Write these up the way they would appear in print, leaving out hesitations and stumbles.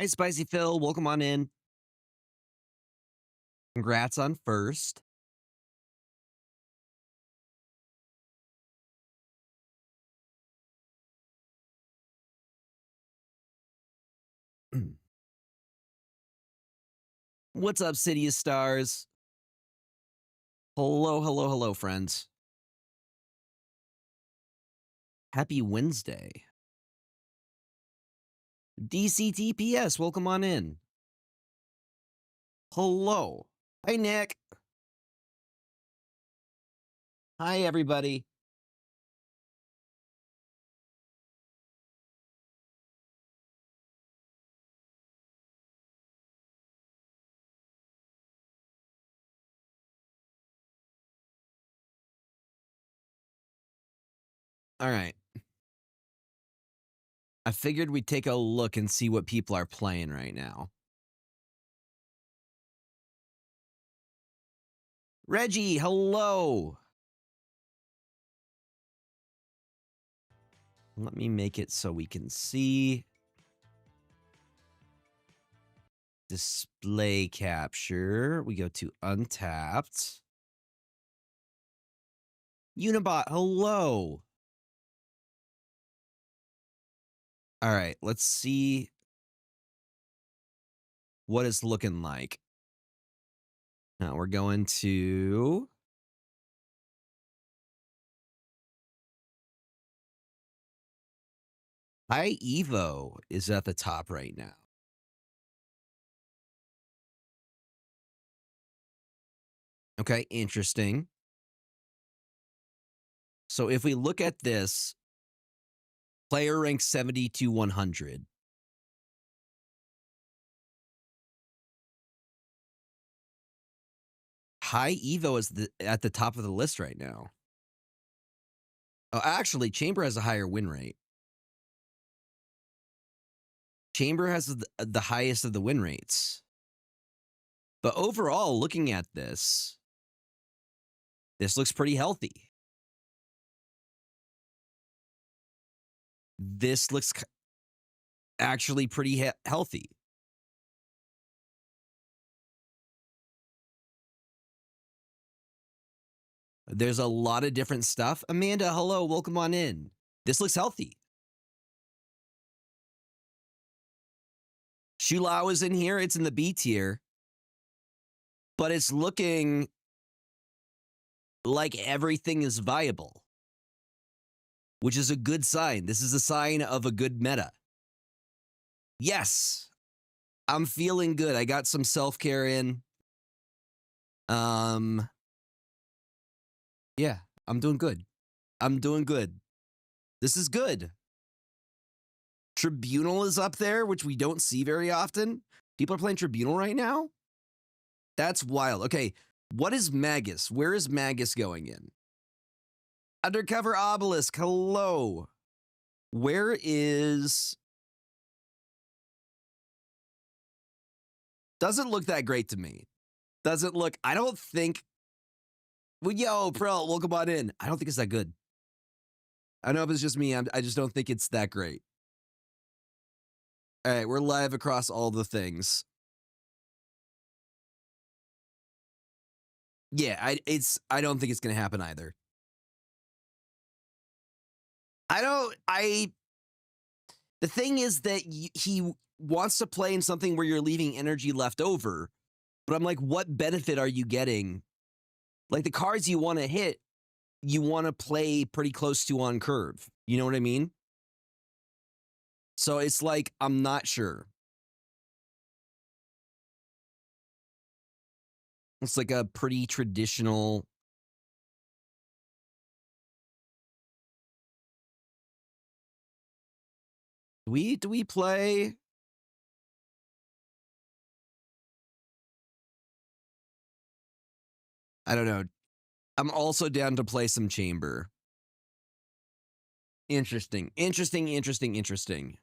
Hey, Spicy Phil. Welcome on in. Congrats on first. What's up, City of Stars? Hello, hello, hello, friends. Happy Wednesday. DCTPS, welcome on in. Hello. Hey, Nick. Hi, everybody. All right. I figured we'd take a look and see what people are playing right now. Reggie, hello. Let me make it so we can see. Display capture. We go to untapped. Unibot, hello. All right, let's see what it's looking like. Now we're going to High Evo is at the top right now. Okay, interesting. So if we look at this, player rank 70 to 100. High Evo is at the top of the list right now. Oh, actually, Chamber has a higher win rate. Chamber has the highest of the win rates. But overall, looking at this looks pretty healthy. This looks actually pretty healthy. There's a lot of different stuff. Amanda, hello, welcome on in. This looks healthy. Shulao is in here. It's in the B tier. But it's looking like everything is viable, which is a good sign. This is a sign of a good meta. Yes, I'm feeling good. I got some self-care in. Yeah, I'm doing good. I'm doing good. This is good. Tribunal is up there, which we don't see very often. People are playing Tribunal right now? That's wild. Okay, what is Magus? Where is Magus going in? Undercover Obelisk, hello. Where is... Doesn't look that great to me. Doesn't look... I don't think... Well, yo, Prel, welcome on in. I don't think it's that good. I don't know if it's just me. I just don't think it's that great. All right, we're live across all the things. Yeah, I don't think it's gonna happen either. The thing is that he wants to play in something where you're leaving energy left over, but I'm like, what benefit are you getting? Like the cards you want to hit, you want to play pretty close to on curve. You know what I mean? So it's like, I'm not sure. It's like a pretty traditional. Do we play? I don't know. I'm also down to play some Chamber. Interesting. Interesting, interesting, interesting.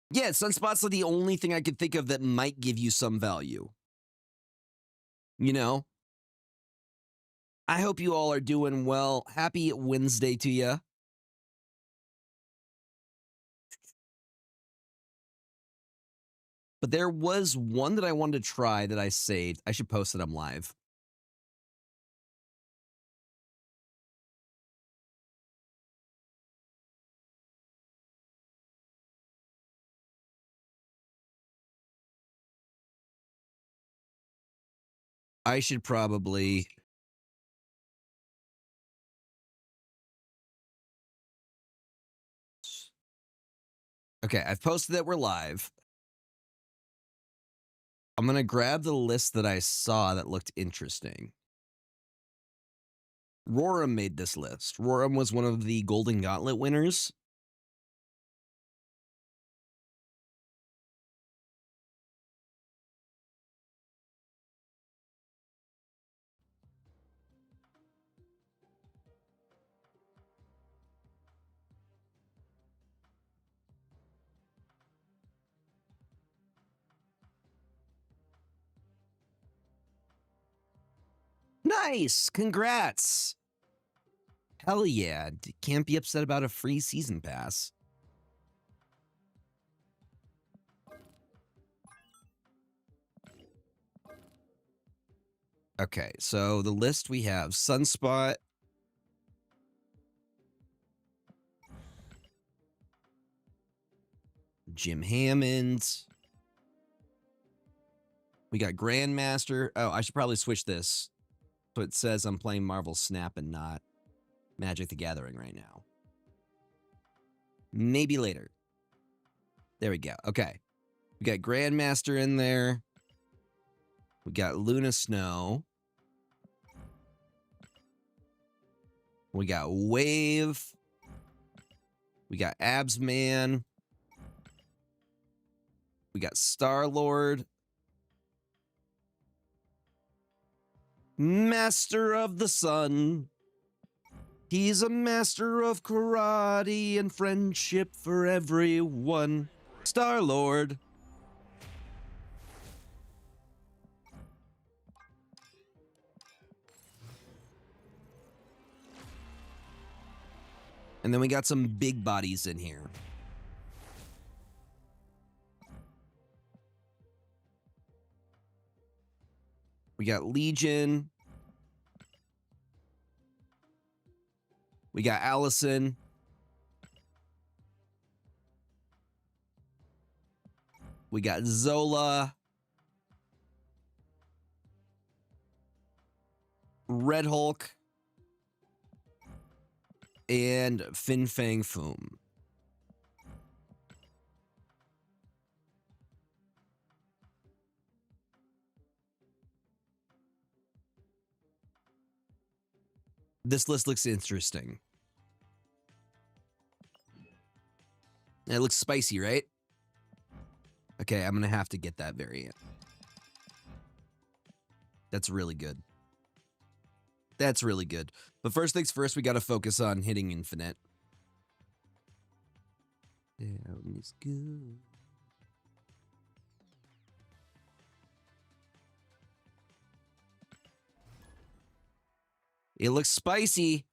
Yeah, Sunspots are the only thing I could think of that might give you some value. You know? I hope you all are doing well. Happy Wednesday to you. But there was one that I wanted to try that I saved. I should post it on live. I should probably... Okay, I've posted that we're live. I'm going to grab the list that I saw that looked interesting. Roram made this list. Roram was one of the Golden Gauntlet winners. Nice! Congrats! Hell yeah. Can't be upset about a free season pass. Okay, so the list we have Sunspot, Jim Hammond. We got Grandmaster. Oh, I should probably switch this. So it says I'm playing Marvel Snap and not Magic the Gathering right now. Maybe later. There we go. Okay. We got Grandmaster in there. We got Luna Snow. We got Wave. We got Absman. We got Star-Lord. Master of the Sun. He's a master of karate and friendship for everyone. Star-Lord. And then we got some big bodies in here. We got Legion. We got Allison. We got Zola. Red Hulk. And Fin Fang Foom. This list looks interesting. It looks spicy, right? Okay, I'm going to have to get that variant. That's really good. That's really good. But first things first, we got to focus on hitting Infinite. Down is good. It looks spicy.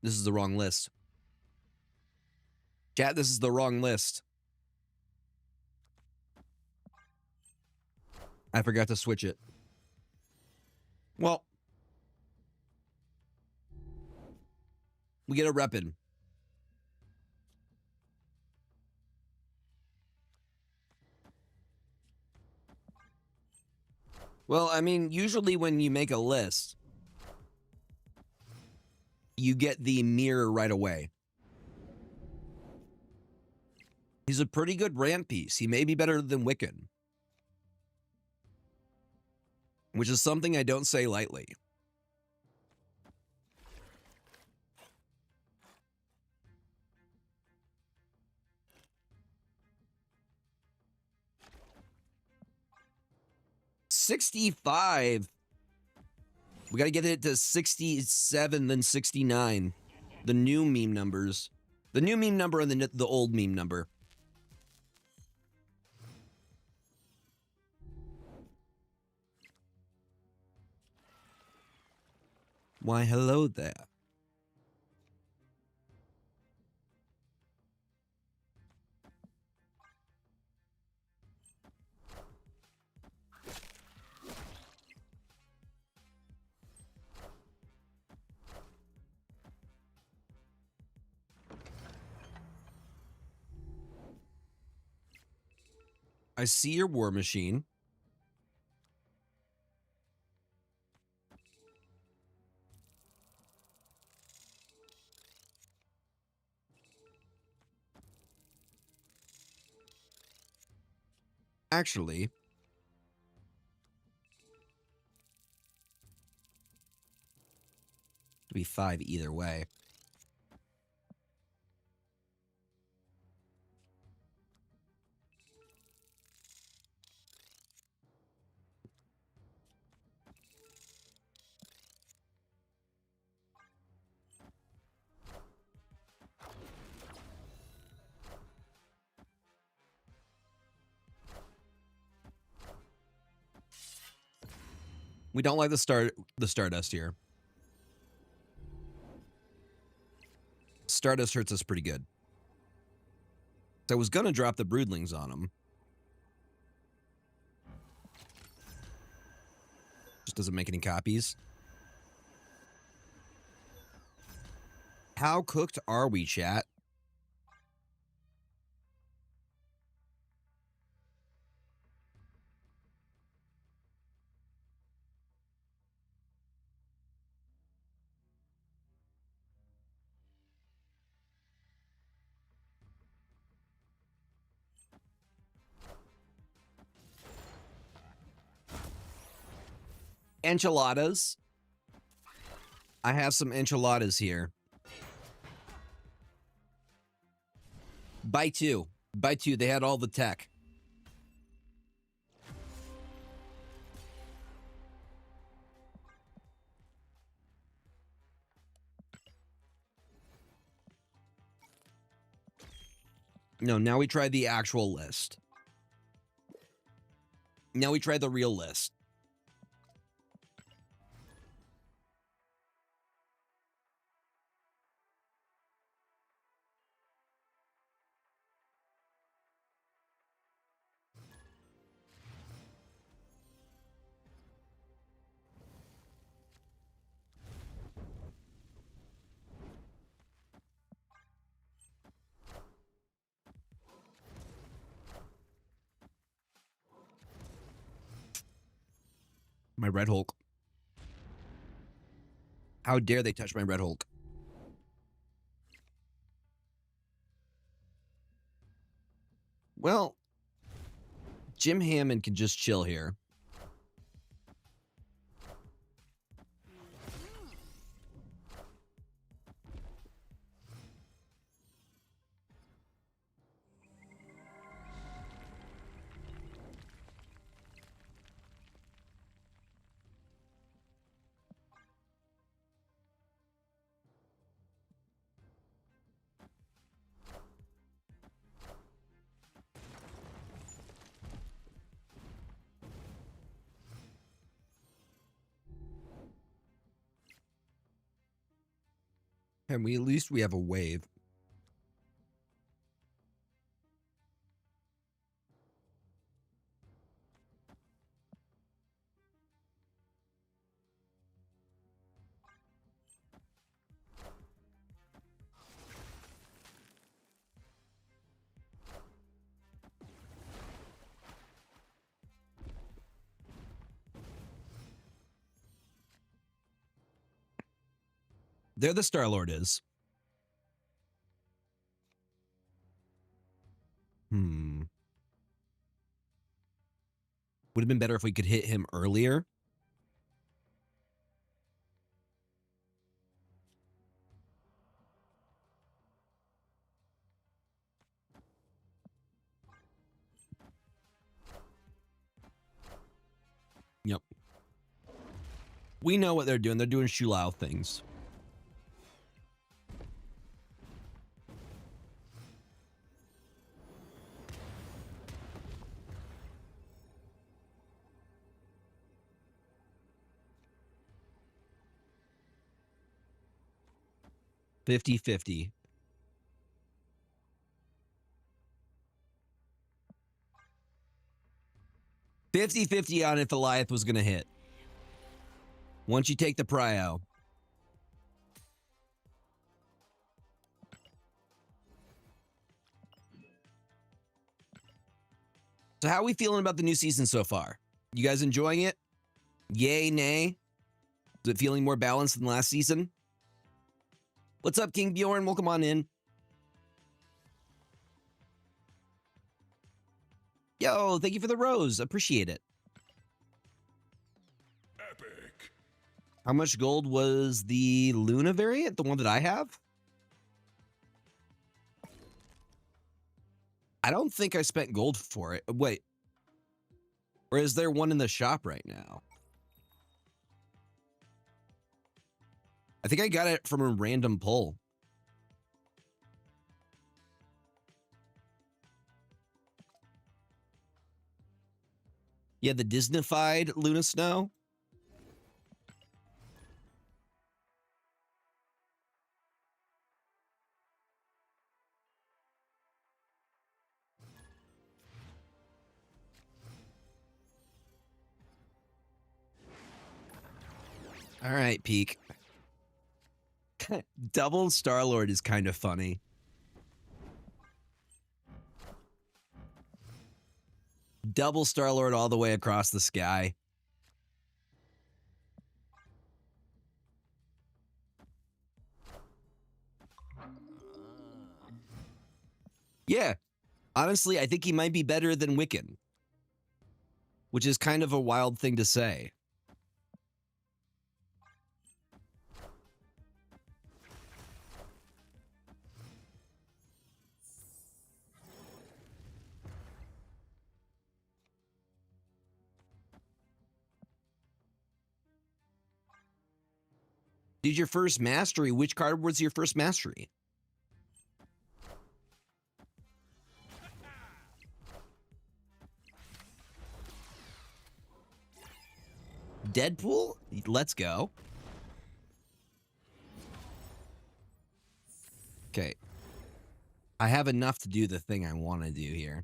This is the wrong list. Chat, this is the wrong list. I forgot to switch it. Well, we get a reppin'. Well, I mean, usually when you make a list, you get the mirror right away. He's a pretty good brand piece. He may be better than Wiccan. Which is something I don't say lightly. $65. We got to get it to 67, then 69. The new meme numbers. The new meme number and the old meme number. Why, hello there. I see your war machine. Actually, it'd be 5 either way. We don't like the Stardust here. Stardust hurts us pretty good. So I was gonna drop the broodlings on him. Just doesn't make any copies. How cooked are we, chat? Enchiladas. I have some enchiladas here. Buy two. Buy two. They had all the tech. No, now we tried the actual list. Now we tried the real list. My Red Hulk. How dare they touch my Red Hulk? Well, Jim Hammond can just chill here. And at least we have a wave. There the Star-Lord is. Would have been better if we could hit him earlier. Yep. We know what they're doing. They're doing Shulao things. 50-50. On if Goliath was going to hit. Once you take the prio. So how are we feeling about the new season so far? You guys enjoying it? Yay, nay? Is it feeling more balanced than last season? What's up, King Bjorn? Welcome on in. Yo, thank you for the rose. Appreciate it. Epic. How much gold was the Luna variant? The one that I have? I don't think I spent gold for it. Wait. Or is there one in the shop right now? I think I got it from a random pull. Yeah, the Disneyfied Luna Snow. All right, Peak. Double Star-Lord is kind of funny. Double Star-Lord all the way across the sky. Yeah. Honestly, I think he might be better than Wiccan. Which is kind of a wild thing to say. Did your first mastery? Which card was your first mastery? Deadpool? Let's go. Okay. I have enough to do the thing I want to do here.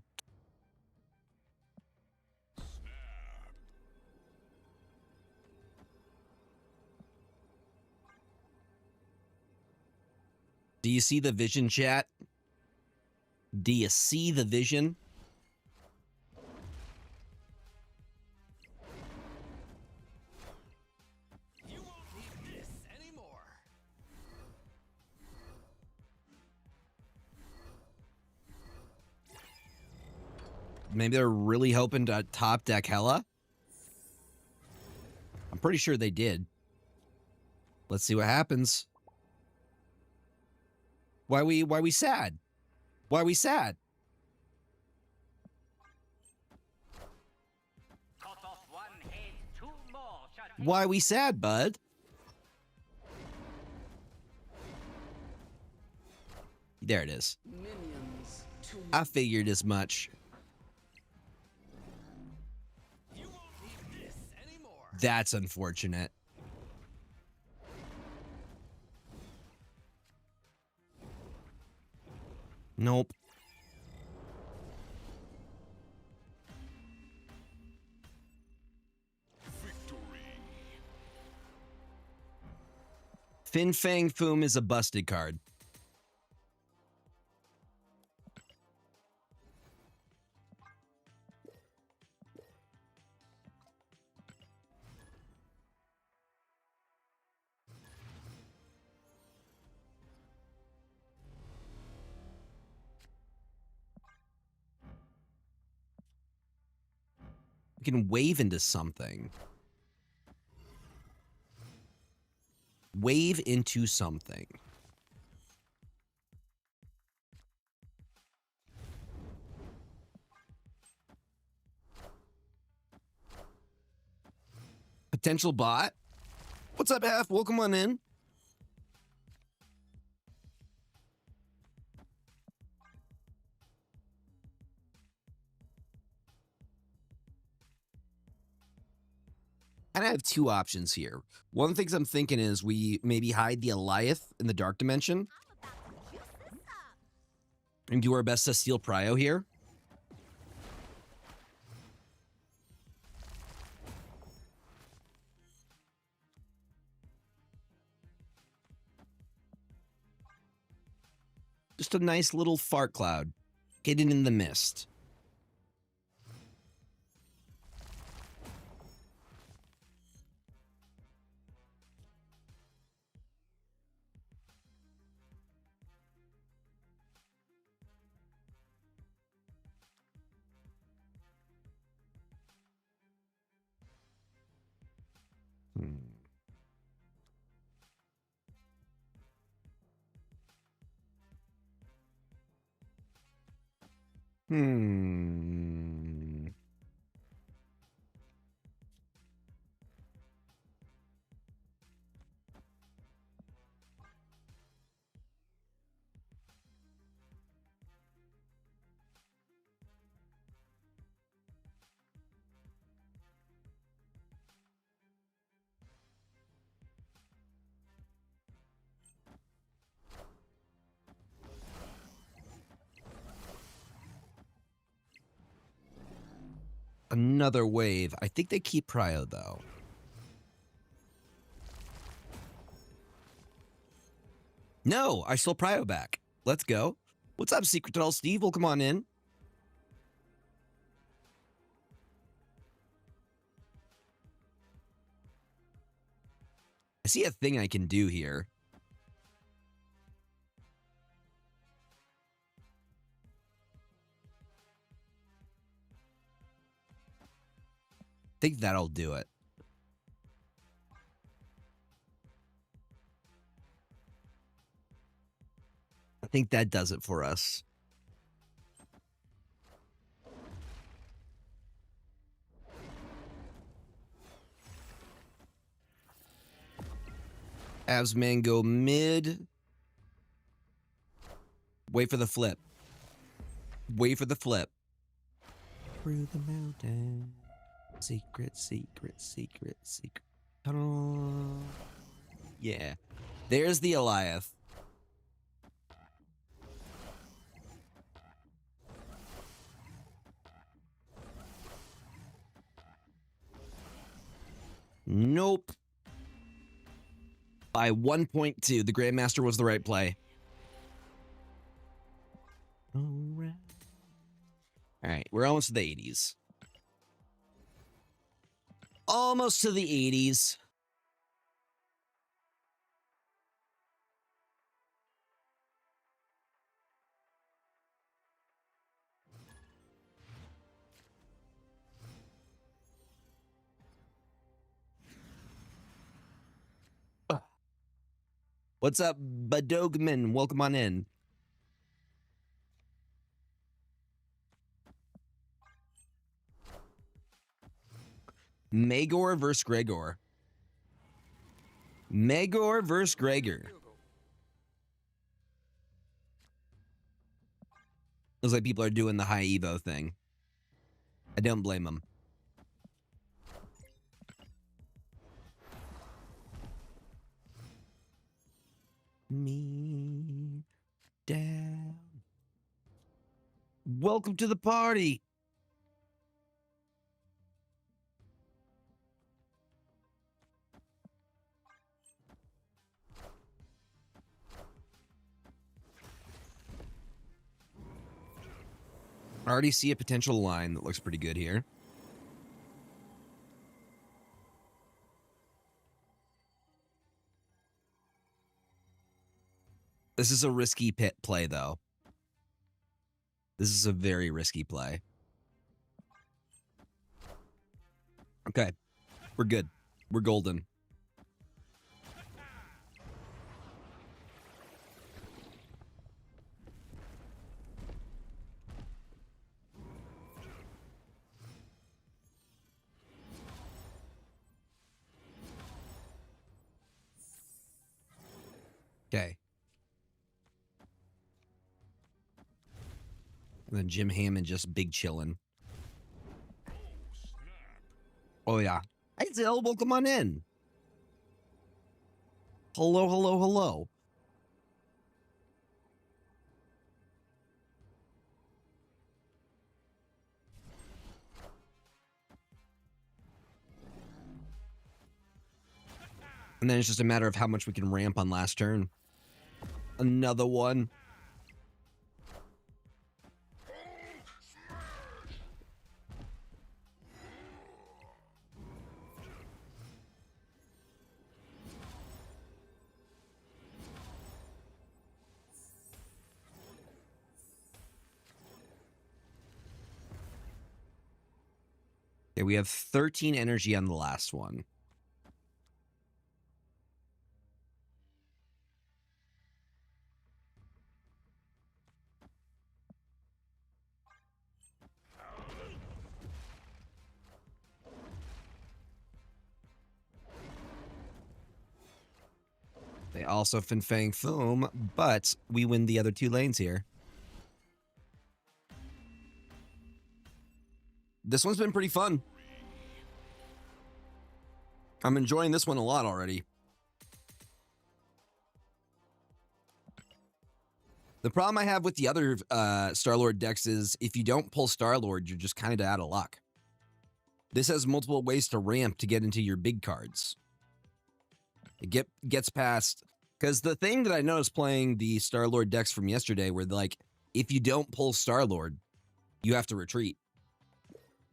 Do you see the vision, chat? Do you see the vision? You won't need this anymore. Maybe they're really hoping to top deck Hela. I'm pretty sure they did. Let's see what happens. Why we sad? Why we sad? Cut off one head, two more shall take Why we sad, bud? There it is. Minions to I figured as much. You won't need this anymore. That's unfortunate. Nope. Victory. Fin Fang Foom is a busted card. You can wave into something. Wave into something. Potential bot. What's up, Half? Welcome on in. kind of have two options here. One of the things I'm thinking is we maybe hide the Goliath in the Dark Dimension and do our best to steal Prio here. Just a nice little fart cloud hidden in the mist. Hmm. Another wave. I think they keep Prio, though. No, I stole Prio back. Let's go. What's up, Secret Tunnel Steve? Well, come on in. I see a thing I can do here. I think that'll do it. I think that does it for us. Avsman go mid. Wait for the flip. Wait for the flip. Through the mountain. Secret, secret, secret, secret tunnel. Yeah. There's the Goliath. Nope. By 1.2, the Grandmaster was the right play. All right, we're almost to the 80s. Almost to the 80s. What's up, Badogman? Welcome on in. Magor versus Gregor. Magor versus Gregor. Looks like people are doing the high Evo thing. I don't blame them. Me down. Welcome to the party. I already see a potential line that looks pretty good here. This is a risky pit play, though. This is a very risky play. Okay. We're good. We're golden. Okay. And then Jim Hammond just big chillin'. Oh, yeah. Hi, Zill. Welcome on in. Hello, hello, hello. And then it's just a matter of how much we can ramp on last turn. Another one. Okay, we have 13 energy on the last one. They also Fin Fang Foom, but we win the other two lanes here. This one's been pretty fun. I'm enjoying this one a lot already. The problem I have with the other Star-Lord decks is if you don't pull Star-Lord, you're just kind of out of luck. This has multiple ways to ramp to get into your big cards. It gets past... Because the thing that I noticed playing the Star-Lord decks from yesterday were like, if you don't pull Star-Lord, you have to retreat.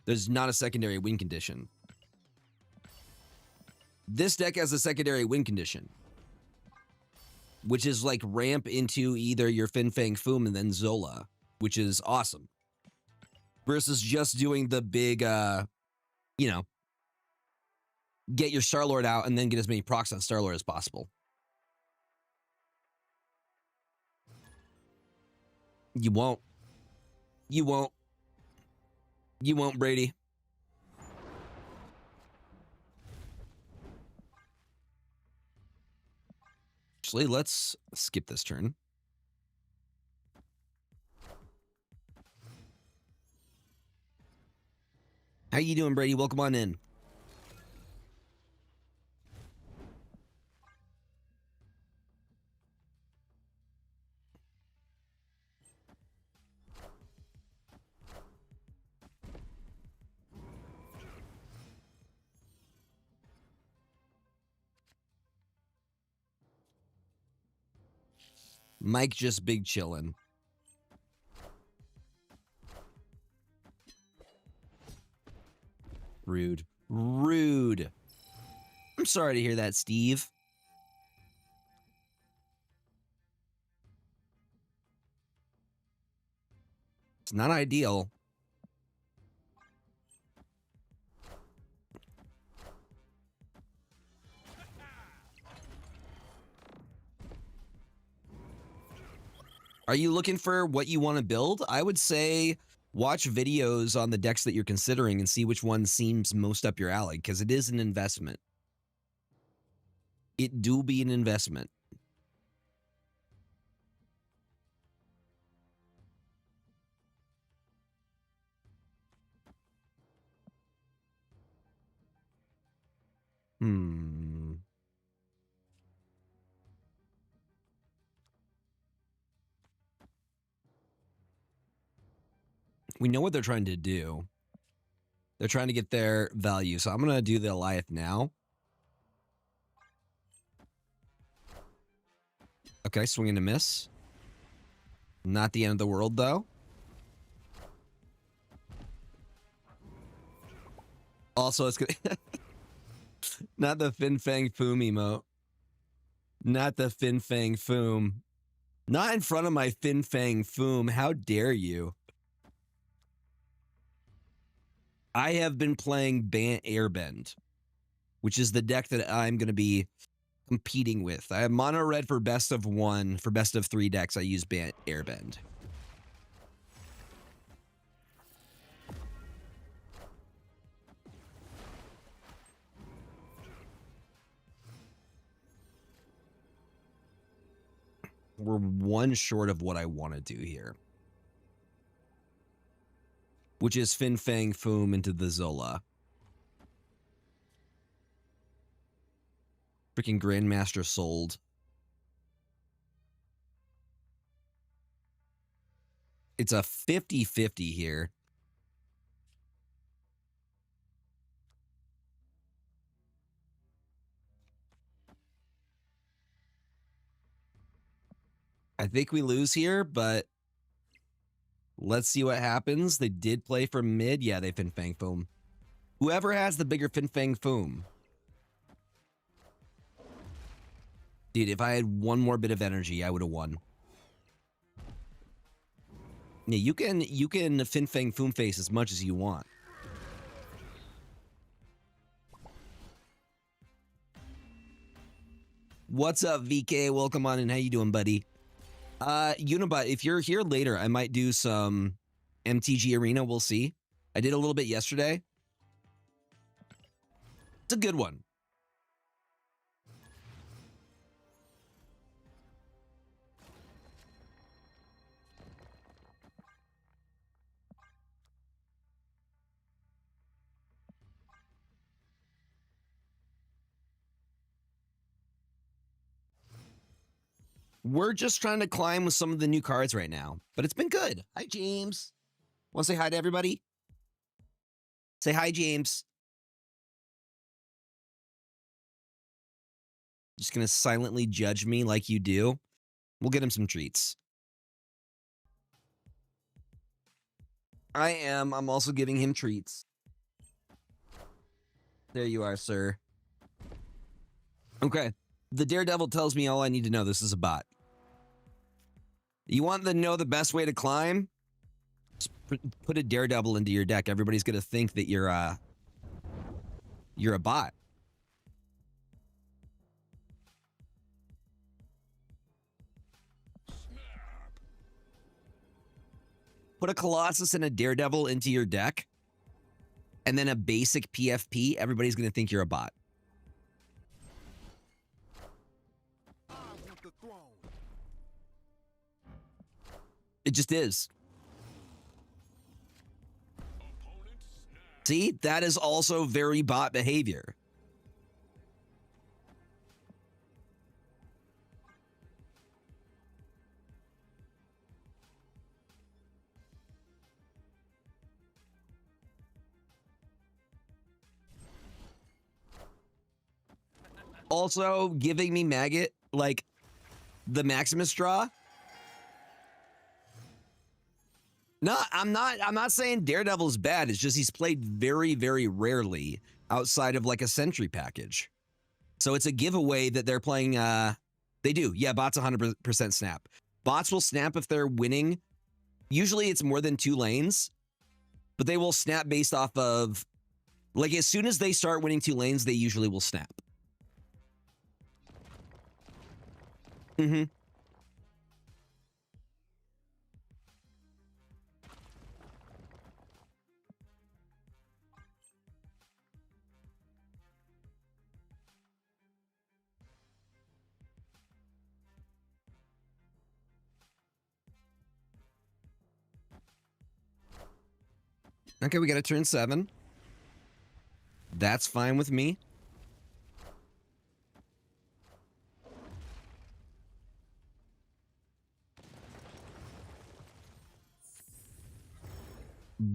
There's not a secondary win condition. This deck has a secondary win condition, which is like ramp into either your Fin Fang Foom and then Zola, which is awesome. Versus just doing the big, you know, get your Star-Lord out and then get as many procs on Star-Lord as possible. You won't. You won't. You won't, Brady. Actually, let's skip this turn. How you doing, Brady? Welcome on in. Mike just big chillin'. Rude. Rude. I'm sorry to hear that, Steve. It's not ideal. Are you looking for what you want to build? I would say watch videos on the decks that you're considering and see which one seems most up your alley, because it is an investment. It do be an investment. We know what they're trying to do. They're trying to get their value. So I'm going to do the Goliath now. Okay, swing and a miss. Not the end of the world, though. Also, it's going to... Not the Fin Fang Foom emote. Not the Fin Fang Foom. Not in front of my Fin Fang Foom. How dare you? I have been playing Bant Airbend, which is the deck that I'm going to be competing with. I have mono red for best of one. For best of three decks, I use Bant Airbend. We're one short of what I want to do here, which is Fin Fang Foom into the Zola. Freaking Grandmaster sold. It's a 50-50 here. I think we lose here, but let's see what happens. They did play for mid. Yeah, they Fin Fang Foom. Whoever has the bigger Fin Fang Foom. Dude, if I had one more bit of energy, I would have won. Yeah, you can Fin Fang Foom face as much as you want. What's up, VK? Welcome on in. How you doing, buddy? Unibot, if you're here later, I might do some MTG Arena. We'll see. I did a little bit yesterday. It's a good one. We're just trying to climb with some of the new cards right now, but it's been good. Hi, James. Want to say hi to everybody? Say hi, James. Just going to silently judge me like you do. We'll get him some treats. I am. I'm also giving him treats. There you are, sir. Okay. The Daredevil tells me all I need to know. This is a bot. You want to know the best way to climb? Just put a Daredevil into your deck. Everybody's going to think that you're a bot. Put a Colossus and a Daredevil into your deck, and then a basic PFP. Everybody's going to think you're a bot. It just is. See, that is also very bot behavior. Also giving me Maggot, like the Maximus draw. No, I'm not saying Daredevil's bad. It's just he's played very, very rarely outside of like a Sentry package. So it's a giveaway that they're playing. They do. Yeah, bots 100% snap. Bots will snap if they're winning. Usually it's more than 2 lanes, but they will snap based off of, like, as soon as they start winning 2 lanes, they usually will snap. Mm-hmm. Okay, we got a turn 7. That's fine with me.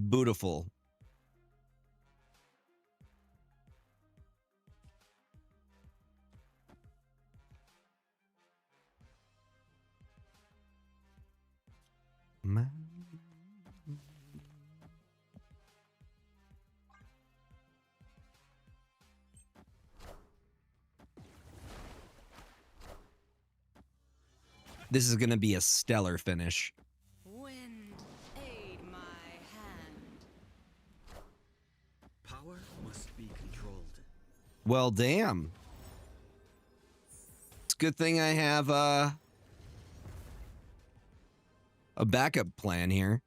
Beautiful. This is going to be a stellar finish. Wind, aid my hand. Power must be controlled. Well, damn. It's a good thing I have a backup plan here.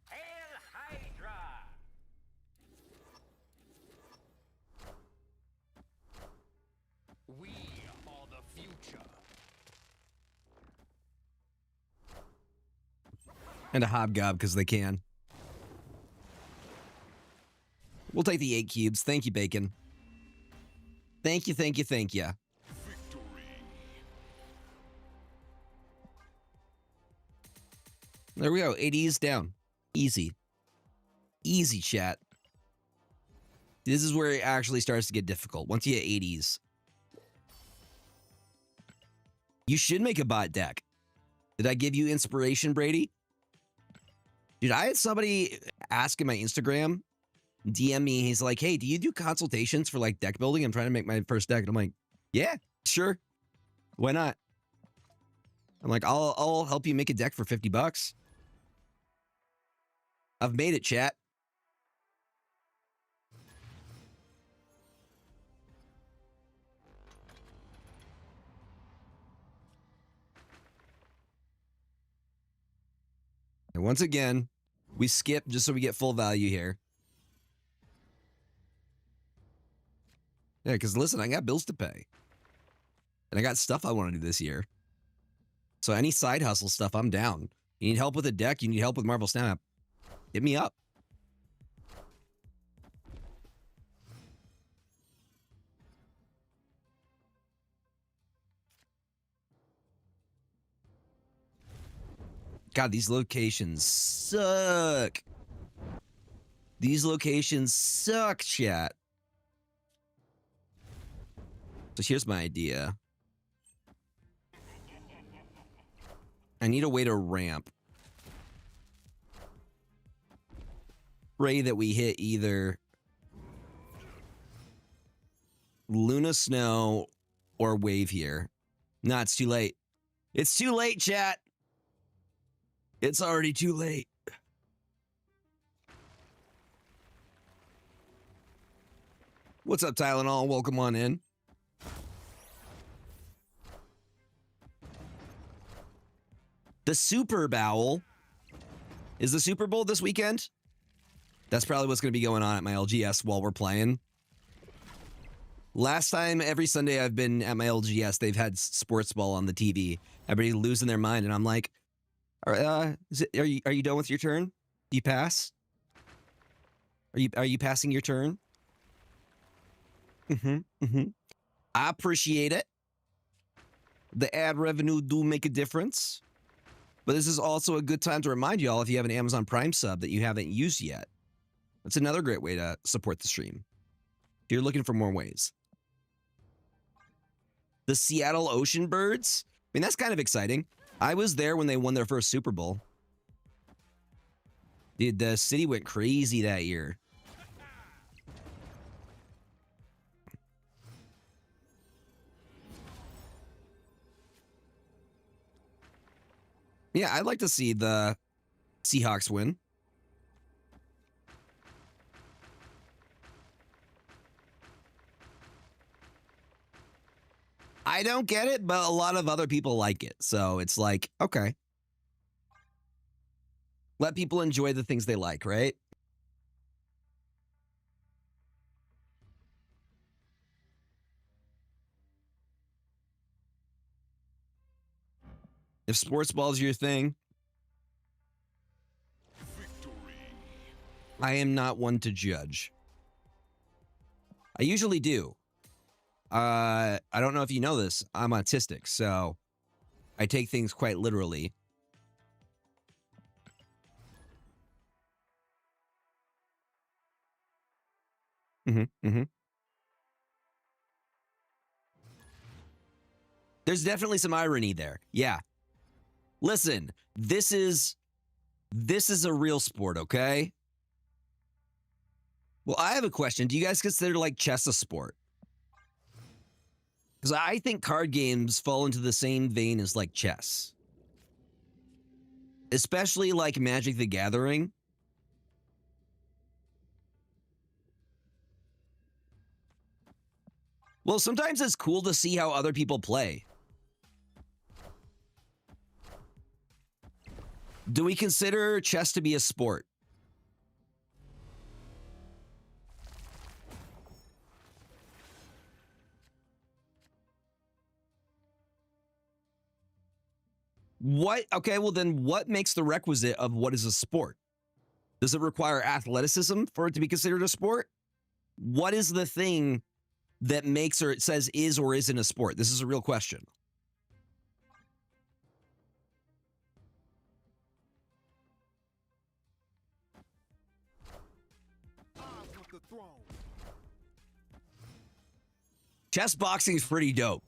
Hail Hydra! And a hobgob because they can. We'll take the 8 cubes. Thank you, Bacon. Thank you, thank you, thank you. Victory. There we go. 80s down. Easy. Easy, chat. This is where it actually starts to get difficult. Once you hit 80s. You should make a bot deck. Did I give you inspiration, Brady? Dude, I had somebody ask in my Instagram, DM me, he's like, hey, do you do consultations for like deck building? I'm trying to make my first deck. And I'm like, yeah, sure. Why not? I'm like, I'll help you make a deck for $50. I've made it, chat. And once again, we skip just so we get full value here. Yeah, because listen, I got bills to pay. And I got stuff I want to do this year. So any side hustle stuff, I'm down. You need help with a deck, you need help with Marvel Snap. Hit me up. God, these locations suck. These locations suck, chat. So here's my idea. I need a way to ramp. Pray that we hit either Luna Snow or Wave here. No, it's too late. It's too late, chat. It's already too late. What's up, Tylenol? Welcome on in. The Super Bowl. Is the Super Bowl this weekend? That's probably what's going to be going on at my LGS while we're playing. Last time, every Sunday I've been at my LGS, they've had sports ball on the TV. Everybody losing their mind, and I'm like, are you done with your turn? Do you pass? Are you passing your turn? I appreciate it. The ad revenue do make a difference. But this is also a good time to remind you all, if you have an Amazon Prime sub that you haven't used yet. That's another great way to support the stream. If you're looking for more ways. The Seattle Ocean Birds. I mean, that's kind of exciting. I was there when they won their first Super Bowl. Dude, the city went crazy that year. Yeah, I'd like to see the Seahawks win. I don't get it, but a lot of other people like it. So it's like, okay. Let people enjoy the things they like, right? If sports ball is your thing, Victory. I am not one to judge. I usually do. I don't know if you know this. I'm autistic, so I take things quite literally. There's definitely some irony there. Yeah. Listen, this is a real sport, okay? Well, I have a question. Do you guys consider like chess a sport? Because I think card games fall into the same vein as like chess. Especially like Magic the Gathering. Well, sometimes it's cool to see how other people play. Do we consider chess to be a sport? What? Okay, well then what makes the requisite of what is a sport? Does it require athleticism for it to be considered a sport? What is the thing that makes or it says is or isn't a sport? This is a real question. I want the throne. Chess boxing is pretty dope.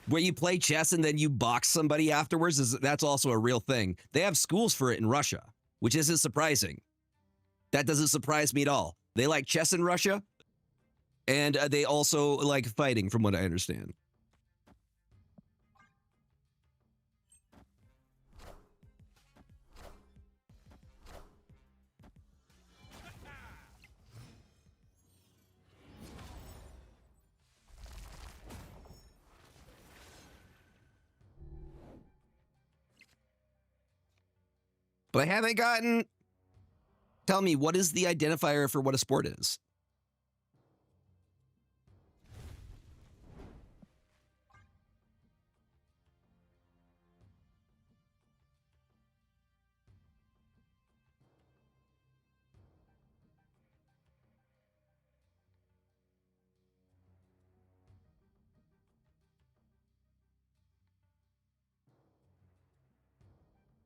Where you play chess and then you box somebody afterwards, that's also a real thing. They have schools for it in Russia, which isn't surprising. That doesn't surprise me at all. They like chess in Russia, and they also like fighting, from what I understand. But I haven't gotten... Tell me, what is the identifier for what a sport is?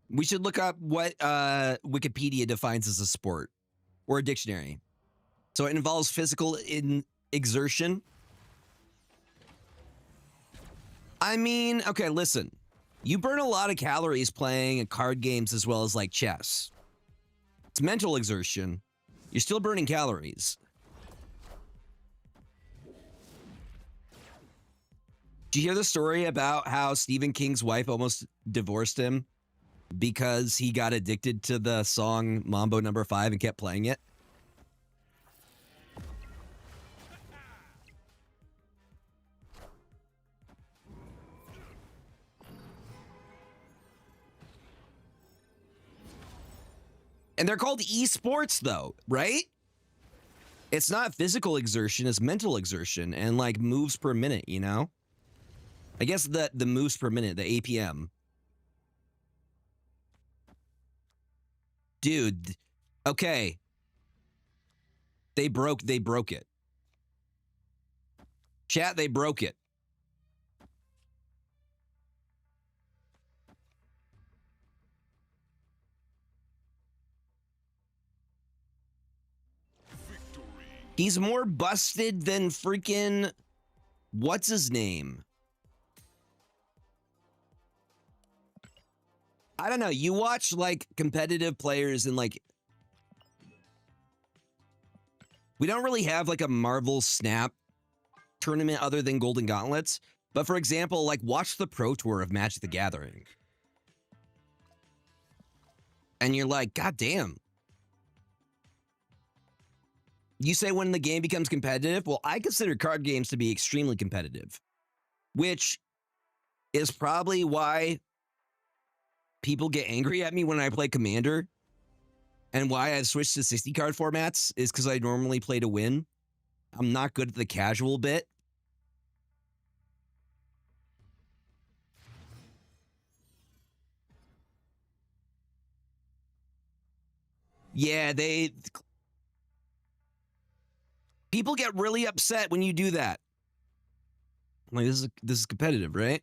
We should look up what Wikipedia defines as a sport or a dictionary. So it involves physical exertion. I mean, okay, listen. You burn a lot of calories playing card games as well as like chess. It's mental exertion. You're still burning calories. Did you hear the story about how Stephen King's wife almost divorced him because he got addicted to the song Mambo Number 5 and kept playing it? And they're called esports though, right? It's not physical exertion, it's mental exertion and like moves per minute, you know? I guess the moves per minute, the APM. Dude, okay. They broke it. Chat, they broke it. Victory. He's more busted than freaking what's his name? I don't know. You watch like competitive players and like we don't really have like a Marvel Snap tournament other than Golden Gauntlets. But for example, like watch the Pro Tour of Magic the Gathering. And you're like, God damn. You say when the game becomes competitive? Well, I consider card games to be extremely competitive, which is probably why people get angry at me when I play Commander and why I've switched to 60 card formats is because I normally play to win. I'm not good at the casual bit. Yeah, people get really upset when you do that. I'm like, this is competitive, right?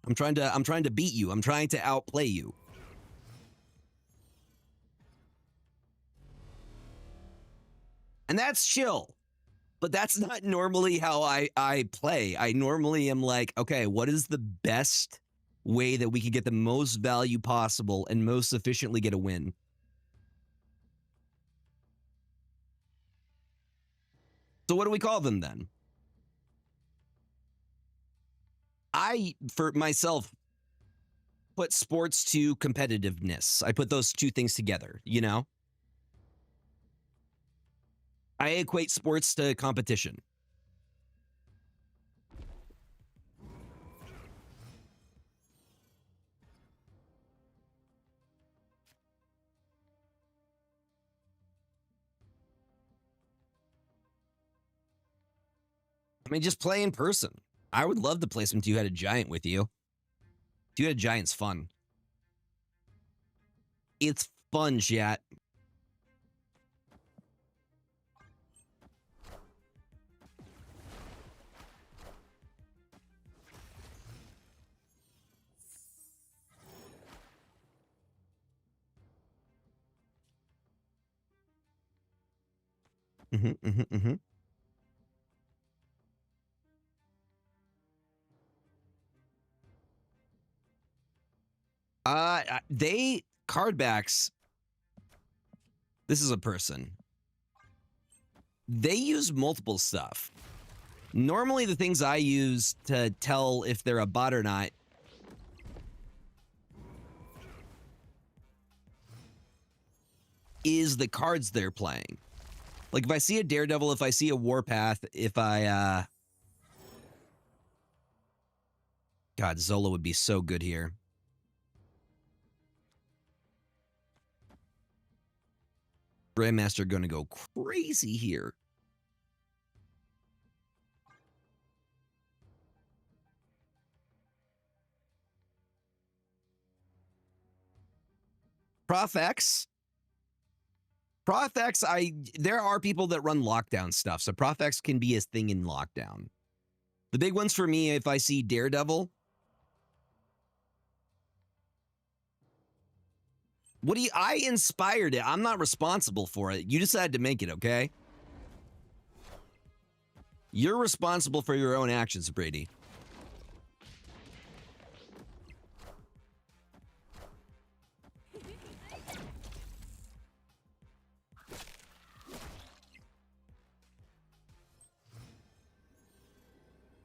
I'm trying to beat you. I'm trying to outplay you. And that's chill. But that's not normally how I play. I normally am like, okay, what is the best way that we could get the most value possible and most efficiently get a win? So what do we call them then? I, for myself, put sports to competitiveness. I put those two things together, you know? I equate sports to competition. I mean, just play in person. I would love to play some two-headed giant with you. Two-headed giant's fun. It's fun, chat. They card backs. This is a person. They use multiple stuff. Normally, the things I use to tell if they're a bot or not is the cards they're playing. Like if I see a Daredevil, if I see a Warpath, if I God, Zola would be so good here. Grandmaster gonna go crazy here. Prof X. Prof X, there are people that run lockdown stuff, so Prof X can be a thing in lockdown. The big ones for me, if I see Daredevil. What do you, I inspired it. I'm not responsible for it. You decided to make it, okay? You're responsible for your own actions, Brady.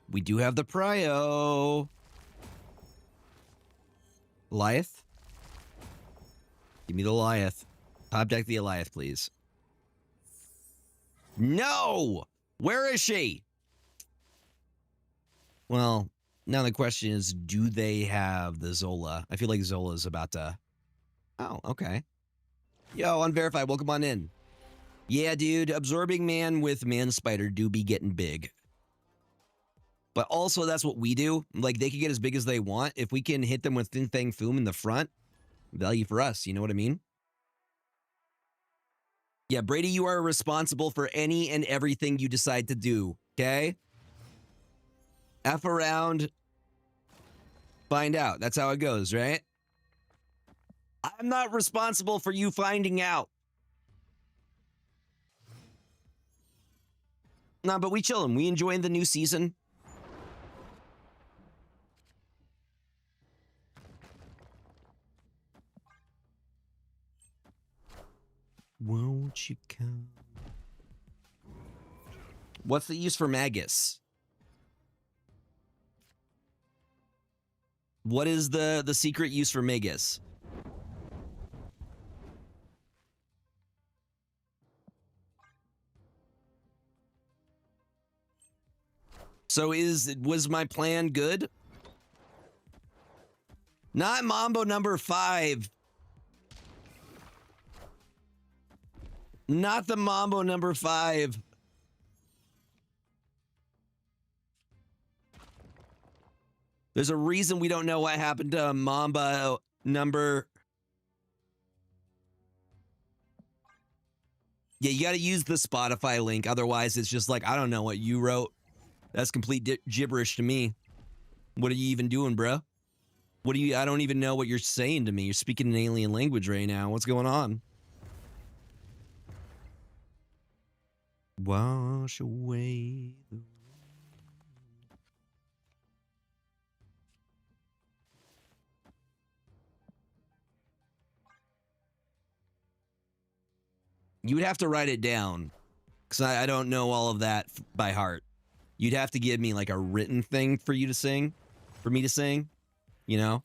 We do have the prio. Goliath? Give me the Goliath. Top deck the Goliath, please. No! Where is she? Well, now the question is, do they have the Zola? I feel like Zola's about to... Oh, okay. Yo, Unverified, welcome on in. Yeah, dude, Absorbing Man with Man Spider do be getting big. But also, that's what we do. Like, they can get as big as they want. If we can hit them with Fin Fang Foom in the front, value for us. You know what I mean? Yeah, Brady, you are responsible for any and everything you decide to do, okay? F around, find out. That's how it goes, right? I'm not responsible for you finding out. Nah, but we chillin'. We enjoying the new season. Won't you come? What's the use for Magus? What is the secret use for Magus? So was my plan good? Not Mambo number 5. Not the Mambo number 5. There's a reason we don't know what happened to Mamba number. Yeah, you got to use the Spotify link. Otherwise, it's just like, I don't know what you wrote. That's complete gibberish to me. What are you even doing, bro? What are you? I don't even know what you're saying to me. You're speaking an alien language right now. What's going on? Wash away the... You would have to write it down, because I don't know all of that by heart. You'd have to give me like a written thing for you to sing, for me to sing, you know?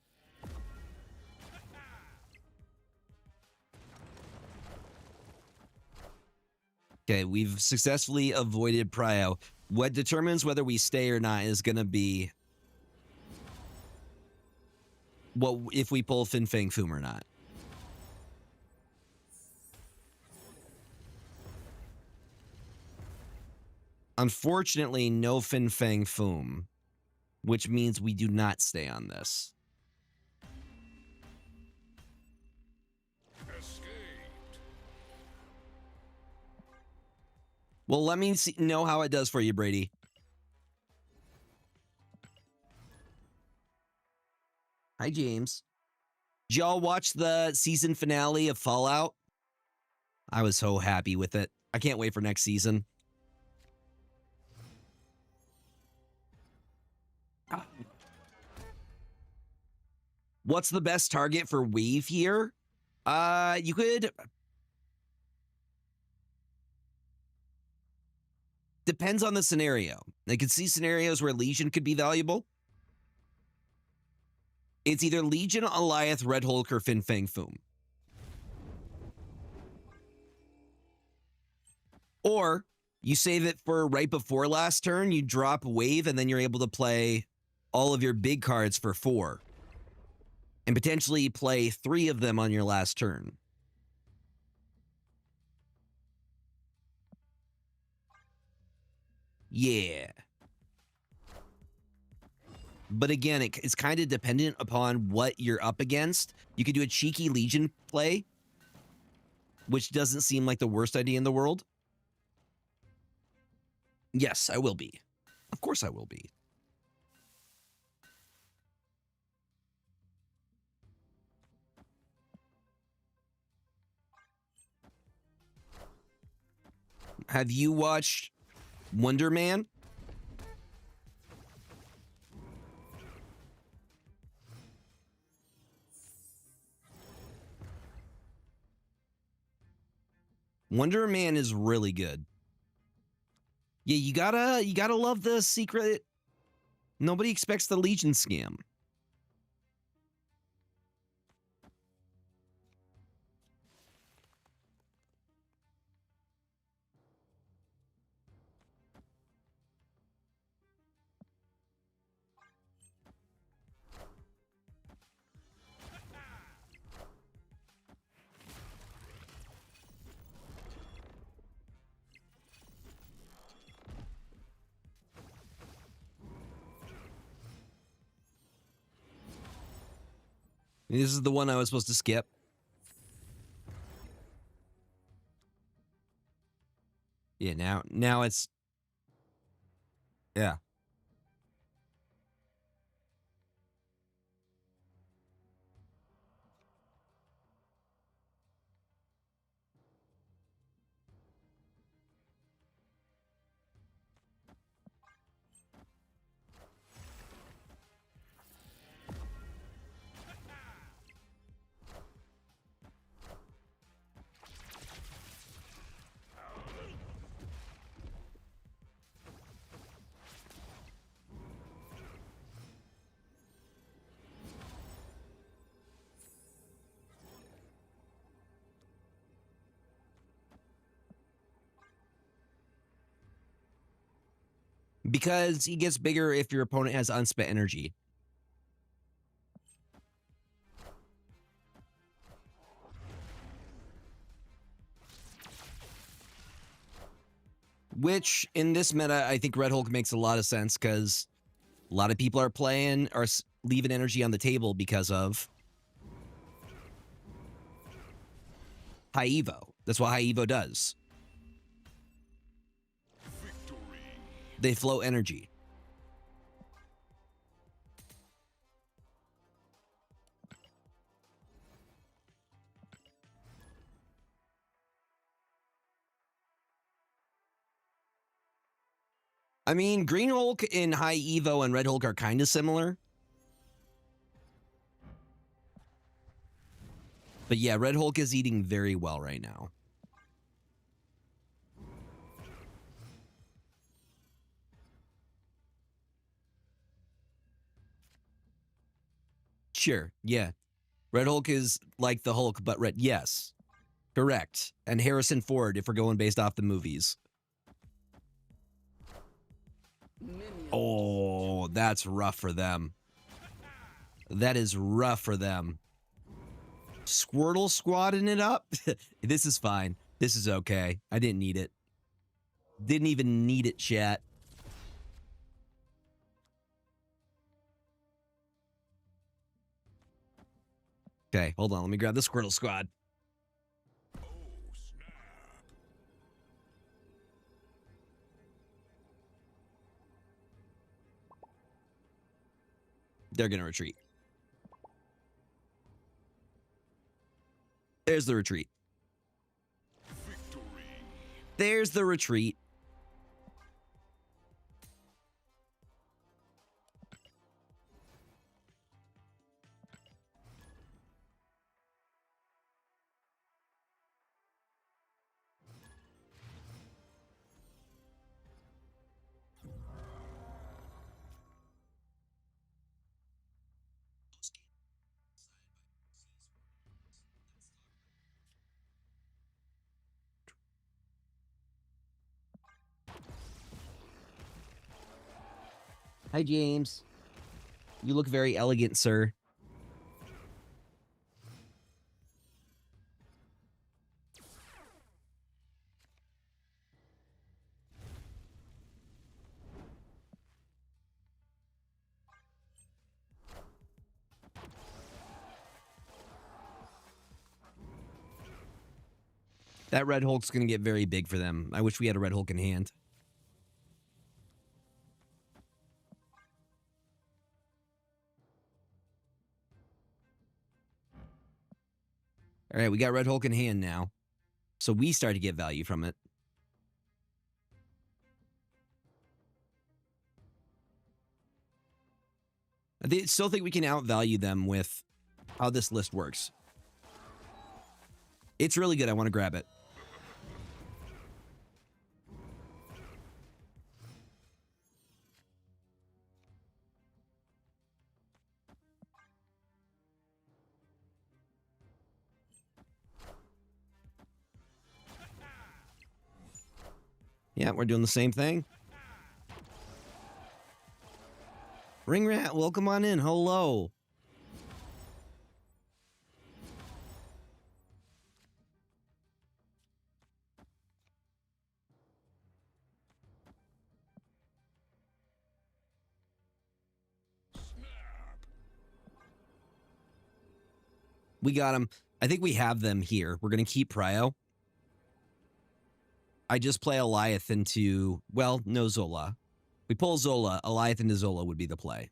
Okay, we've successfully avoided prio. What determines whether we stay or not is going to be what if we pull Fin Fang Foom or not. Unfortunately, no Fin Fang Foom, which means we do not stay on this. Well, let me know how it does for you, Brady. Hi, James. Did y'all watch the season finale of Fallout? I was so happy with it. I can't wait for next season. What's the best target for wave here? You could... Depends on the scenario. I could see scenarios where Legion could be valuable. It's either Legion, Alioth, Red Hulk, or Fin Fang Foom. Or you save it for right before last turn, you drop Wave, and then you're able to play all of your big cards for 4. And potentially play 3 of them on your last turn. Yeah. But again, it's kind of dependent upon what you're up against. You could do a cheeky Legion play, which doesn't seem like the worst idea in the world. Yes, I will be. Of course I will be. Have you watched Wonder Man? Wonder Man is really good. Yeah, you gotta love the secret. Nobody expects the Legion scam. This is the one I was supposed to skip. Yeah, now it's... Yeah. Because he gets bigger if your opponent has unspent energy. Which, in this meta, I think Red Hulk makes a lot of sense, because a lot of people are leaving energy on the table because of High Evo. That's what High Evo does. They flow energy. I mean, Green Hulk in High Evo and Red Hulk are kind of similar. But yeah, Red Hulk is eating very well right now. Sure, yeah. Red Hulk is like the Hulk, but red. Yes, correct. And Harrison Ford, if we're going based off the movies. Oh, that's rough for them. That is rough for them. Squirtle squadding it up? This is fine. This is okay. I didn't need it. Didn't even need it, chat. Okay, hold on. Let me grab the Squirtle Squad. They're going to retreat. There's the retreat. There's the retreat. Hi, James. You look very elegant, sir. That Red Hulk's going to get very big for them. I wish we had a Red Hulk in hand. All right, we got Red Hulk in hand now. So we start to get value from it. Still think we can outvalue them with how this list works. It's really good. I want to grab it. Yeah, we're doing the same thing. Ring Rat, welcome on in. Hello. We got him. I think we have them here. We're going to keep Prio. I just play Eliath into, well, no Zola. We pull Zola. Eliath into Zola would be the play.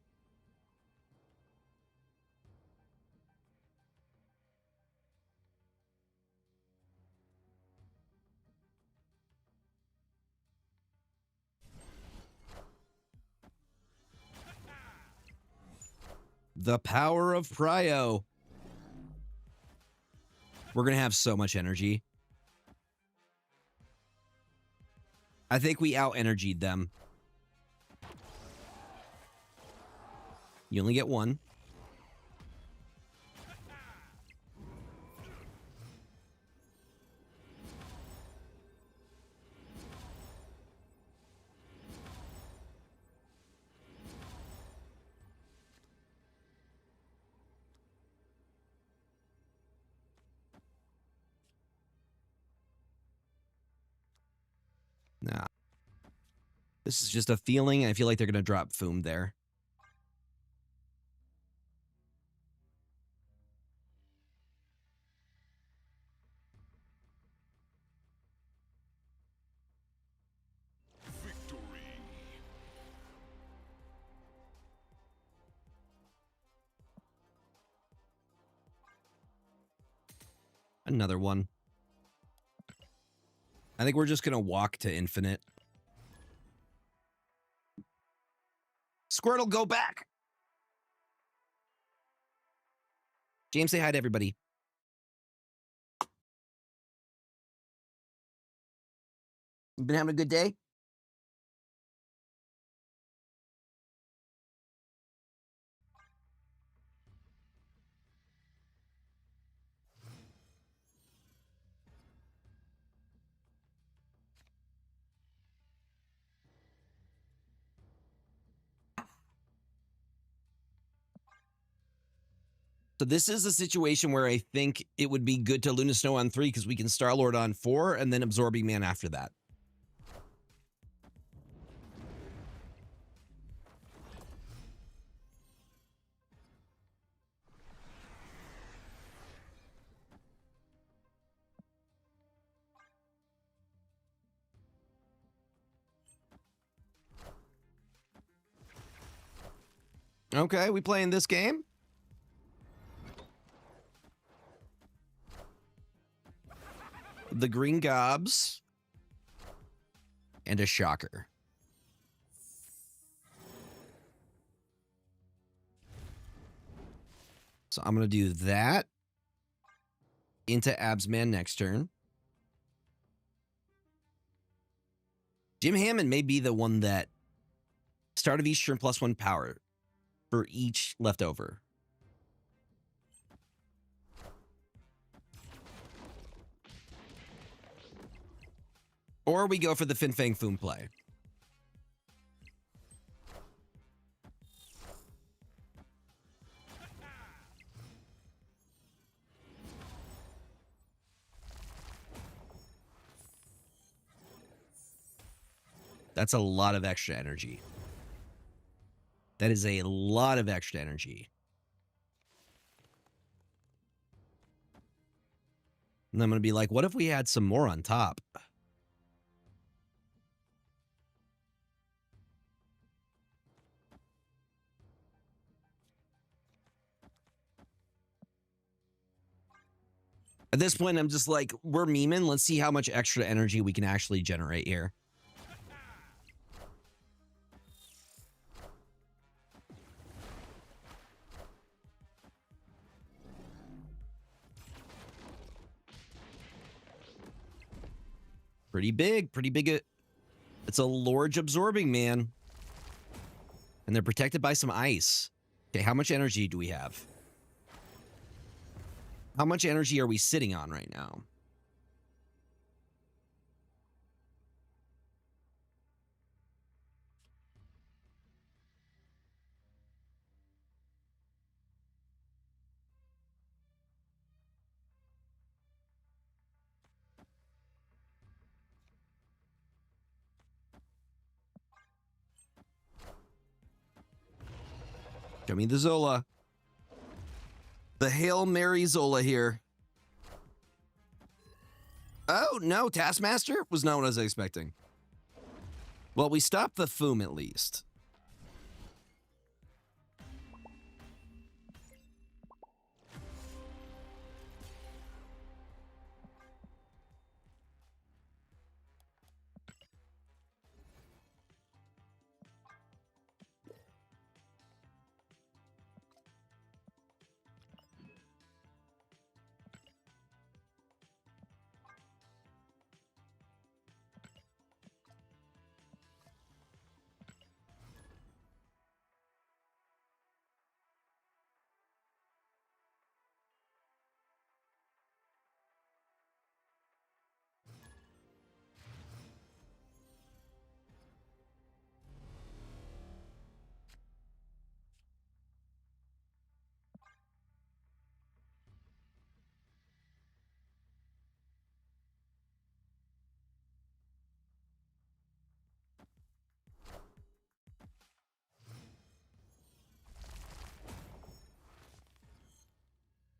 The power of Prio. We're going to have so much energy. I think we out-energied them. You only get one. Nah. This is just a feeling. I feel like they're going to drop Foom there. Another one. I think we're just going to walk to infinite. Squirtle, go back. James, say hi to everybody. You been having a good day? So this is a situation where I think it would be good to Luna Snow on 3 because we can Star-Lord on 4 and then Absorbing Man after that. Okay, we playing this game? The green gobs. And a shocker. So I'm going to do that into Absman next turn. Jim Hammond may be the one that start of each turn +1 power for each leftover. Or we go for the Fin Fang Foom play. That's a lot of extra energy. That is a lot of extra energy. And I'm going to be like, what if we had some more on top? At this point, I'm just like, we're memeing. Let's see how much extra energy we can actually generate here. Pretty big, pretty big. It's a large absorbing, man. And they're protected by some ice. Okay, how much energy do we have? How much energy are we sitting on right now? Show me the Zola. The Hail Mary Zola here. Oh, no, Taskmaster was not what I was expecting. Well, we stopped the Foom at least.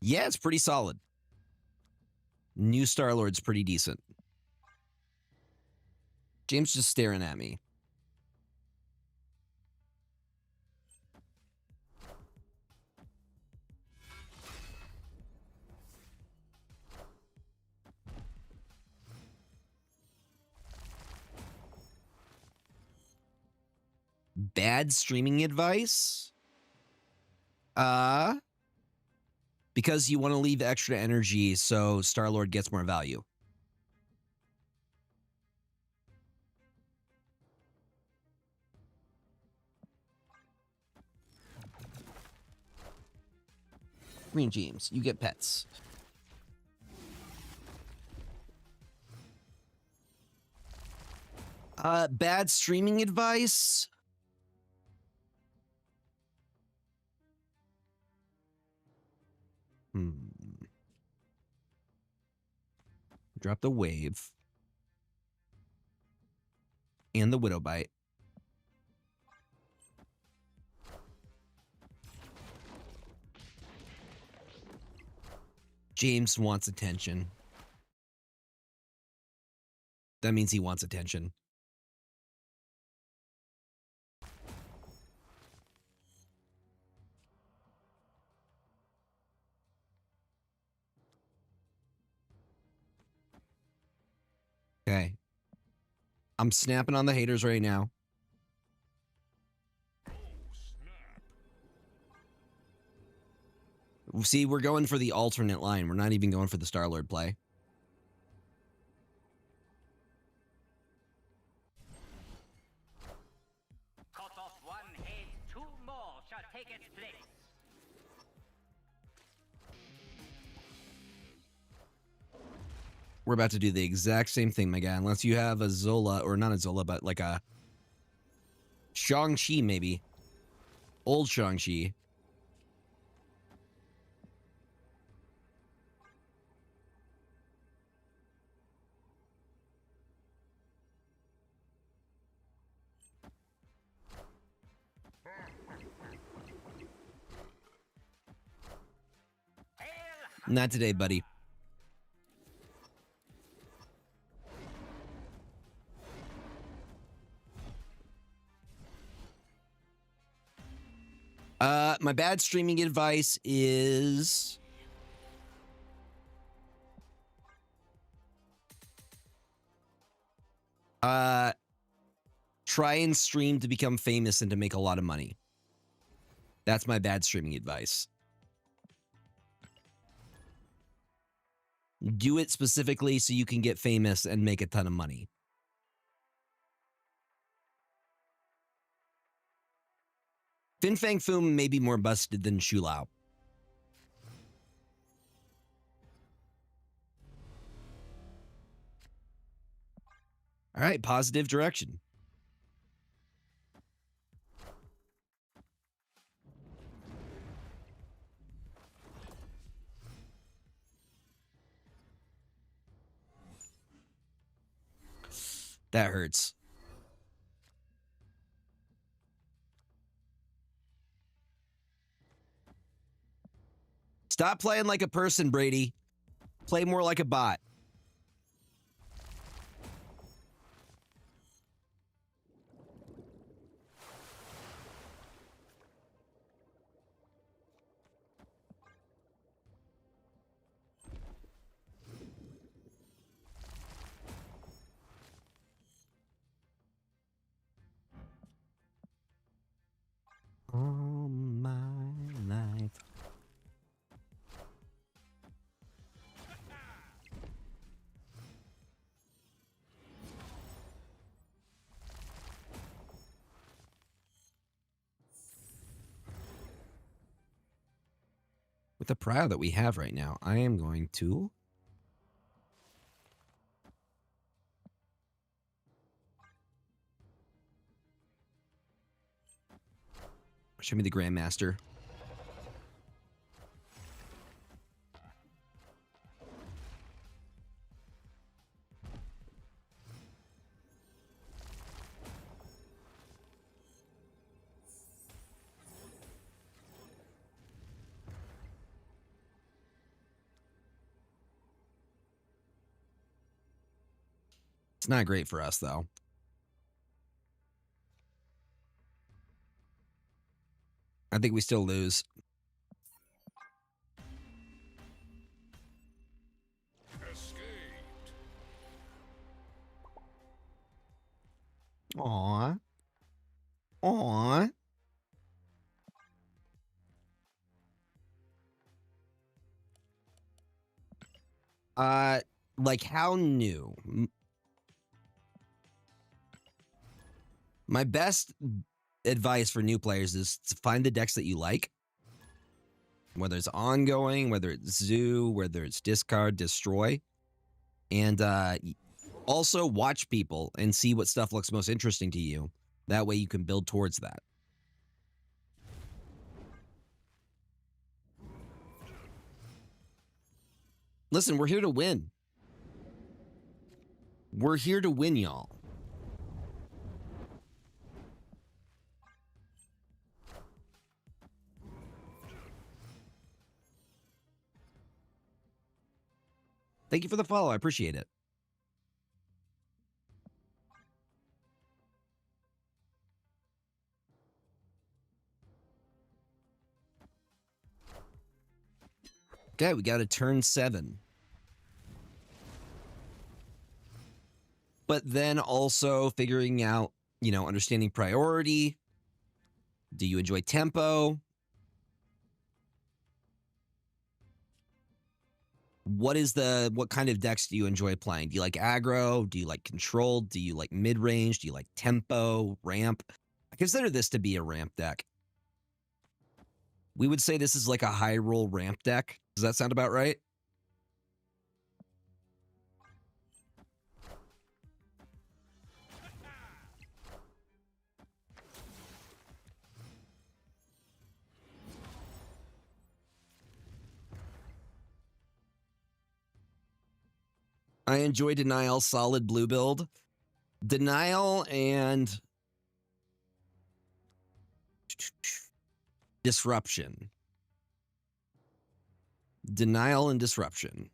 Yeah, it's pretty solid. New Star-Lord's pretty decent. James just staring at me. Bad streaming advice? Because you want to leave extra energy so Star-Lord gets more value. Green James, you get pets. Bad streaming advice? Drop the wave. And the Widow Bite. James wants attention. That means he wants attention. Okay. I'm snapping on the haters right now. See, we're going for the alternate line. We're not even going for the Star-Lord play. Cut off one head, two more shall take its place. We're about to do the exact same thing, my guy. Unless you have a Zola, or not a Zola, but like a Shang-Chi, maybe. Old Shang-Chi. Not today, buddy. My bad streaming advice is try and stream to become famous and to make a lot of money. That's my bad streaming advice. Do it specifically so you can get famous and make a ton of money. Fin Fang Foom may be more busted than Shu Lao. All right, positive direction. That hurts. Stop playing like a person, Brady. Play more like a bot. All my life. With the prio that we have right now, I am going to show me the Grandmaster. It's not great for us, though. I think we still lose. Escaped. Aw. Aw. Like how new? My best advice for new players is to find the decks that you like. Whether it's ongoing, whether it's zoo, whether it's discard, destroy. And also watch people and see what stuff looks most interesting to you. That way you can build towards that. Listen, we're here to win. We're here to win, y'all. Thank you for the follow. I appreciate it. Okay, we got a turn 7. but then also figuring out, understanding priority. Do you enjoy tempo? What kind of decks do you enjoy playing? Do you like aggro? Do you like controlled? Do you like mid-range? Do you like tempo, ramp? I consider this to be a ramp deck. We would say this is like a high roll ramp deck. Does that sound about right? I enjoy Denial, solid blue build. Denial and Disruption. Denial and Disruption.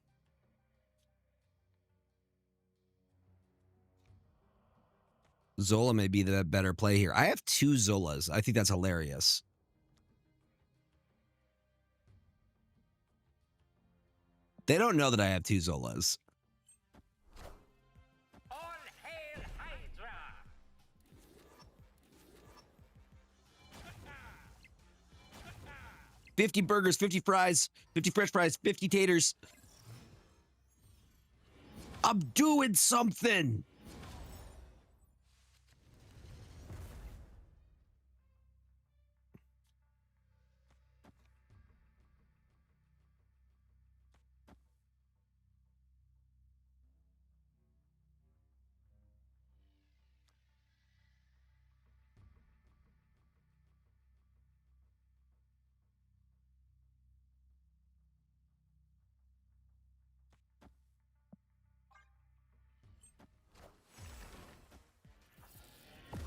Zola may be the better play here. I have 2 Zolas. I think that's hilarious. They don't know that I have 2 Zolas. All hail Hydra! 50 burgers, 50 fries, 50 fresh fries, 50 taters. I'm doing something.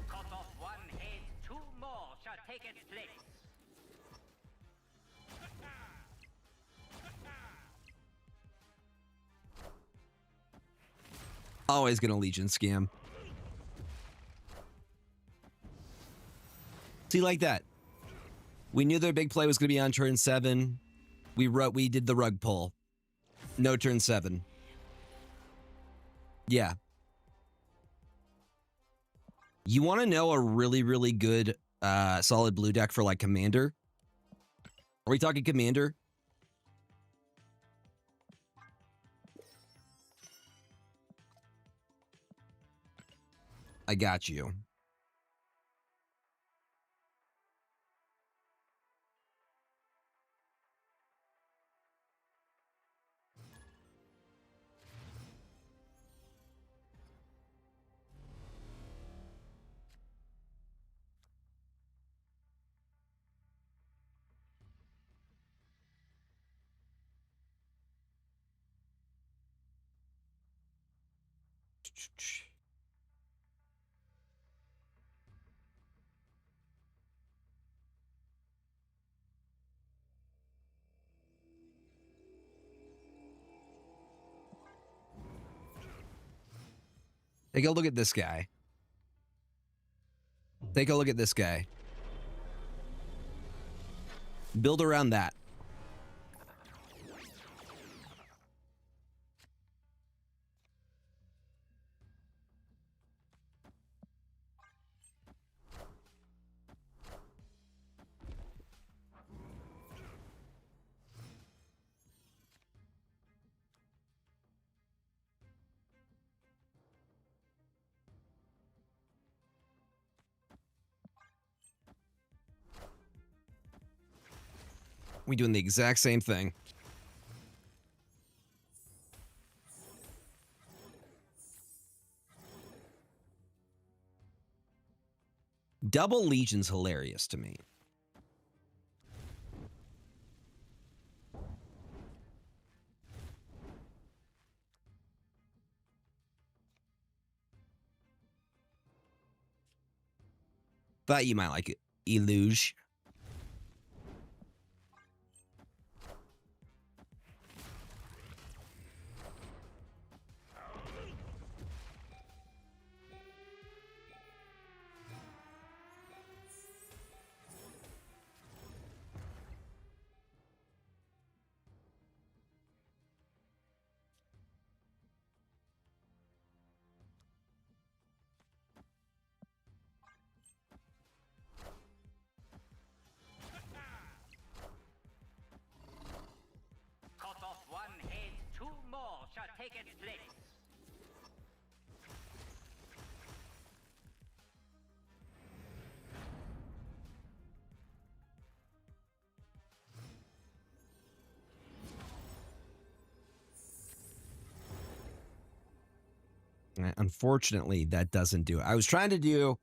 Cut off one head, 2 more shall take its place. Always gonna Legion scam. See, like that. We knew their big play was gonna be on turn 7. We did the rug pull. No turn 7. Yeah. You want to know a really, really good solid blue deck for like Commander? Are we talking Commander? I got you. Take a look at this guy. Take a look at this guy. Build around that. We doing the exact same thing. Double Legion's hilarious to me. Thought you might like it. Eluge. Unfortunately, that doesn't do it. I was trying to do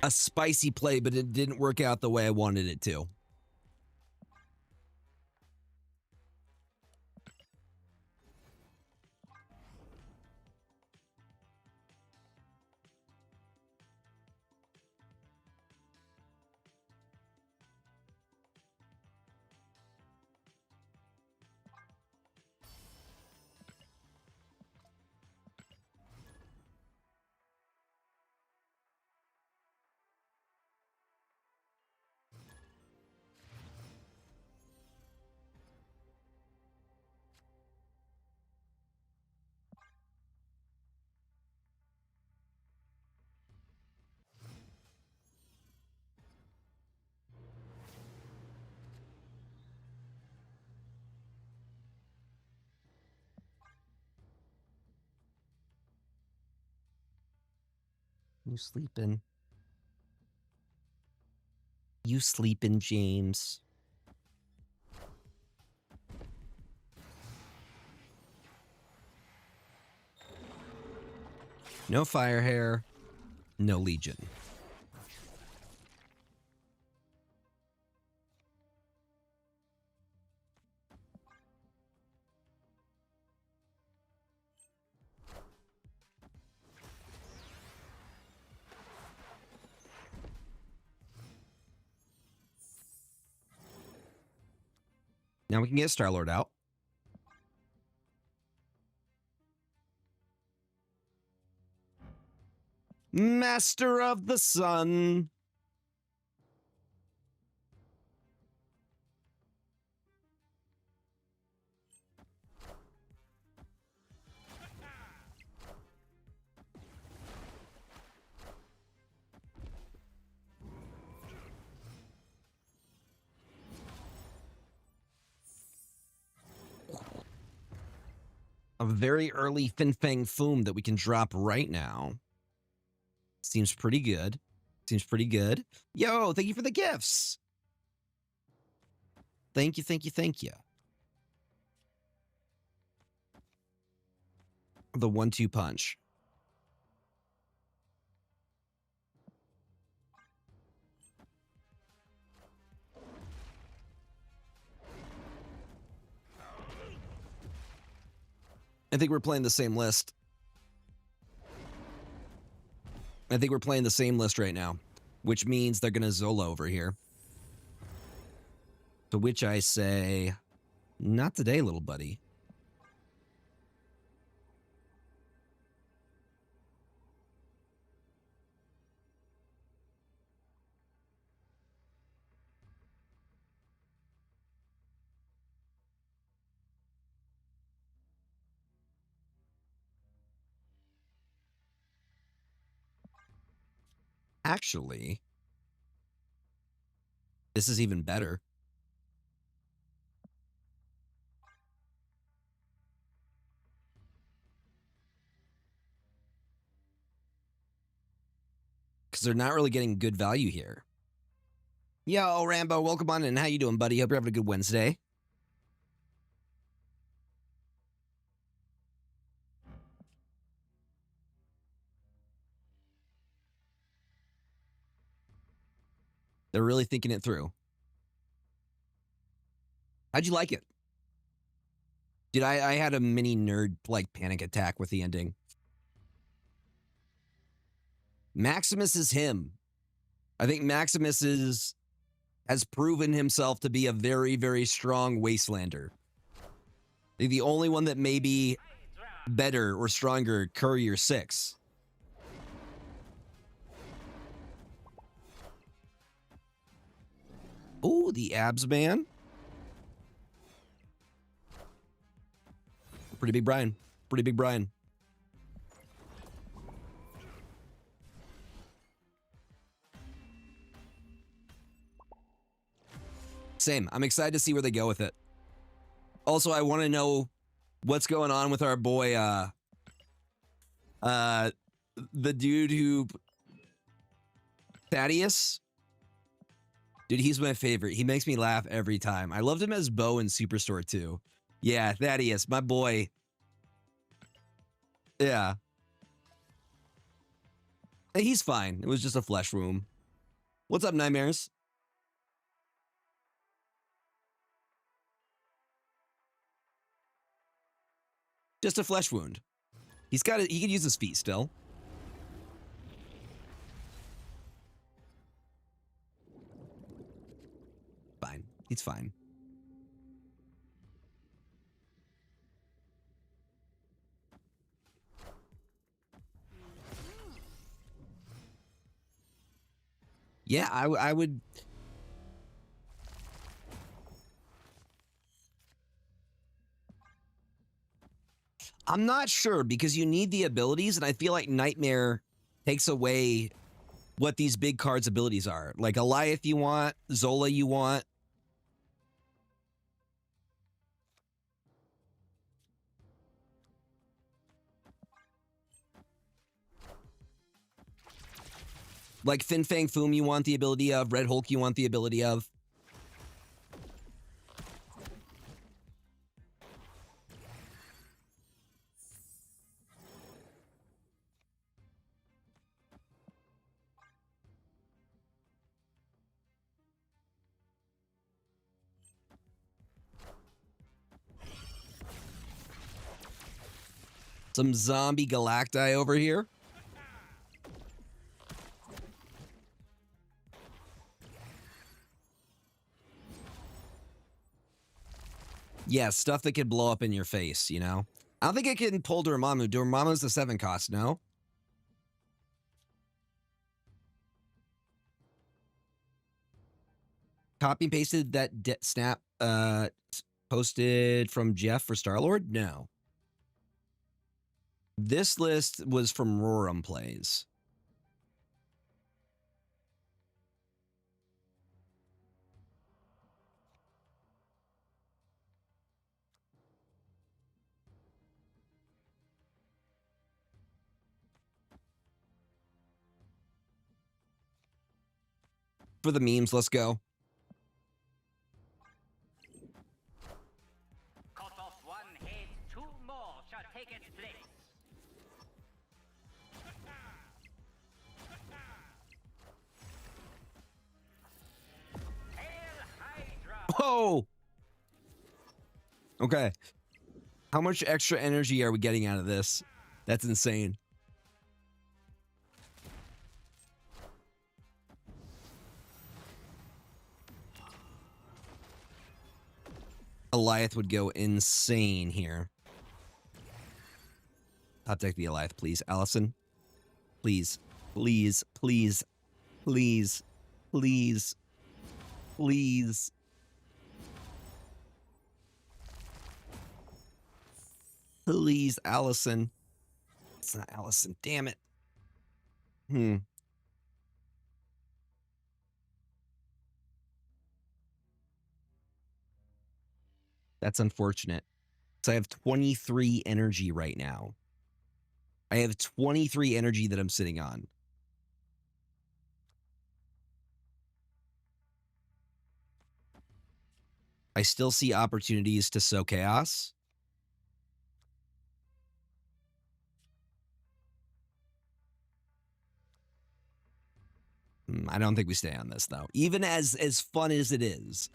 a spicy play, but it didn't work out the way I wanted it to. You sleeping? You sleeping, James? No fire hair, no legion. Now we can get Star-Lord out. Master of the Sun. A very early Fin Fang Foom that we can drop right now. Seems pretty good. Seems pretty good. Yo, thank you for the gifts. Thank you, thank you, thank you. The 1-2 punch. I think we're playing the same list. I think we're playing the same list right now, which means they're going to Zola over here. To which I say, not today, little buddy. Actually, this is even better. Because they're not really getting good value here. Yo, Rambo, welcome on in. How you doing, buddy? Hope you're having a good Wednesday. They're really thinking it through. How'd you like it? Dude, I had a mini nerd like panic attack with the ending. Maximus is him. I think Maximus has proven himself to be a very, very strong Wastelander. The only one that may be better or stronger, Courier 6. Ooh, the abs man. Pretty big Brian. Pretty big Brian. Same. I'm excited to see where they go with it. Also, I want to know what's going on with our boy, the dude who... Thaddeus? Dude, he's my favorite. He makes me laugh every time. I loved him as Bo in Superstore too. Yeah, Thaddeus, my boy. Yeah. He's fine. It was just a flesh wound. What's up, Nightmares? Just a flesh wound. He can use his feet still. Fine. He's fine. Yeah, I would. I'm not sure because you need the abilities, and I feel like Nightmare takes away what these big cards' abilities are. Like Goliath, you want Zola, you want. Like Fin Fang Foom, you want the ability of. Red Hulk, you want the ability of. Some zombie Galacti over here. Yeah, stuff that could blow up in your face, you know? I don't think it can pull Dormammu. Dormammu's the 7 cost, no? Copy and pasted that snap posted from Jeff for Star-Lord? No. This list was from Roram Plays. For the memes, let's go. Cut off one head, 2 more shall take its place. Hail Hydra! Whoa! Okay. How much extra energy are we getting out of this? That's insane. Goliath would go insane here. Top deck the Goliath, please. Allison. Please. Please. Please. Please. Please. Please. Please, Allison. It's not Allison. Damn it. That's unfortunate. So I have 23 energy right now. I have 23 energy that I'm sitting on. I still see opportunities to sow chaos. I don't think we stay on this, though. Even as fun as it is.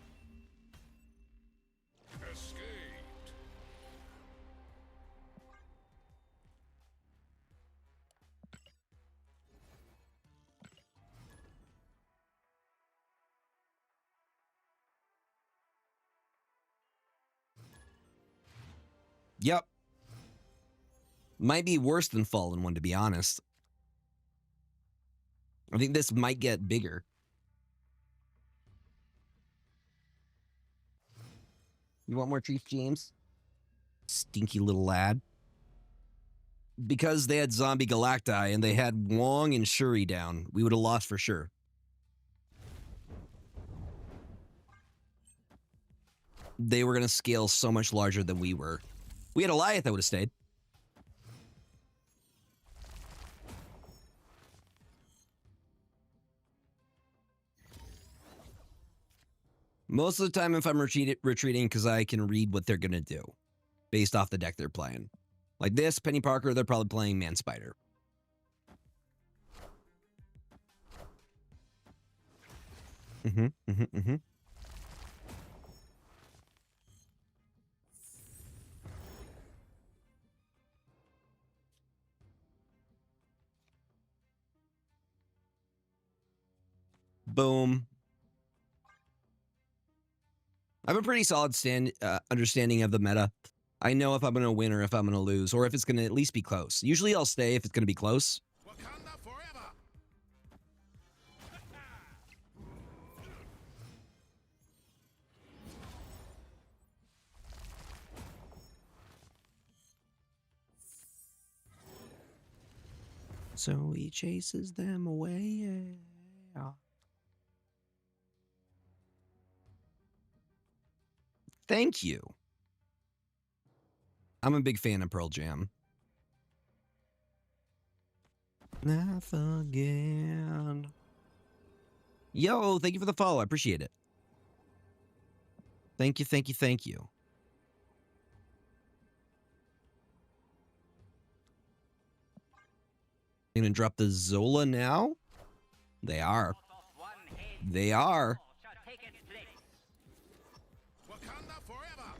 Yep. Might be worse than Fallen One, to be honest. I think this might get bigger. You want more treats, James? Stinky little lad. Because they had Zombie Galacti and they had Wong and Shuri down, we would have lost for sure. They were going to scale so much larger than we were. We had Goliath that would have stayed. Most of the time, if I'm retreating, because I can read what they're going to do based off the deck they're playing. Like this, Penny Parker, they're probably playing Man Spider. Boom. I have a pretty solid understanding of the meta. I know if I'm going to win or if I'm going to lose, or if it's going to at least be close. Usually I'll stay if it's going to be close. Wakanda forever. So he chases them away. Yeah. Thank you. I'm a big fan of Pearl Jam. Laugh again. Yo, thank you for the follow. I appreciate it. Thank you, thank you, thank you. I'm gonna drop the Zola now. They are. They are. Wakanda forever.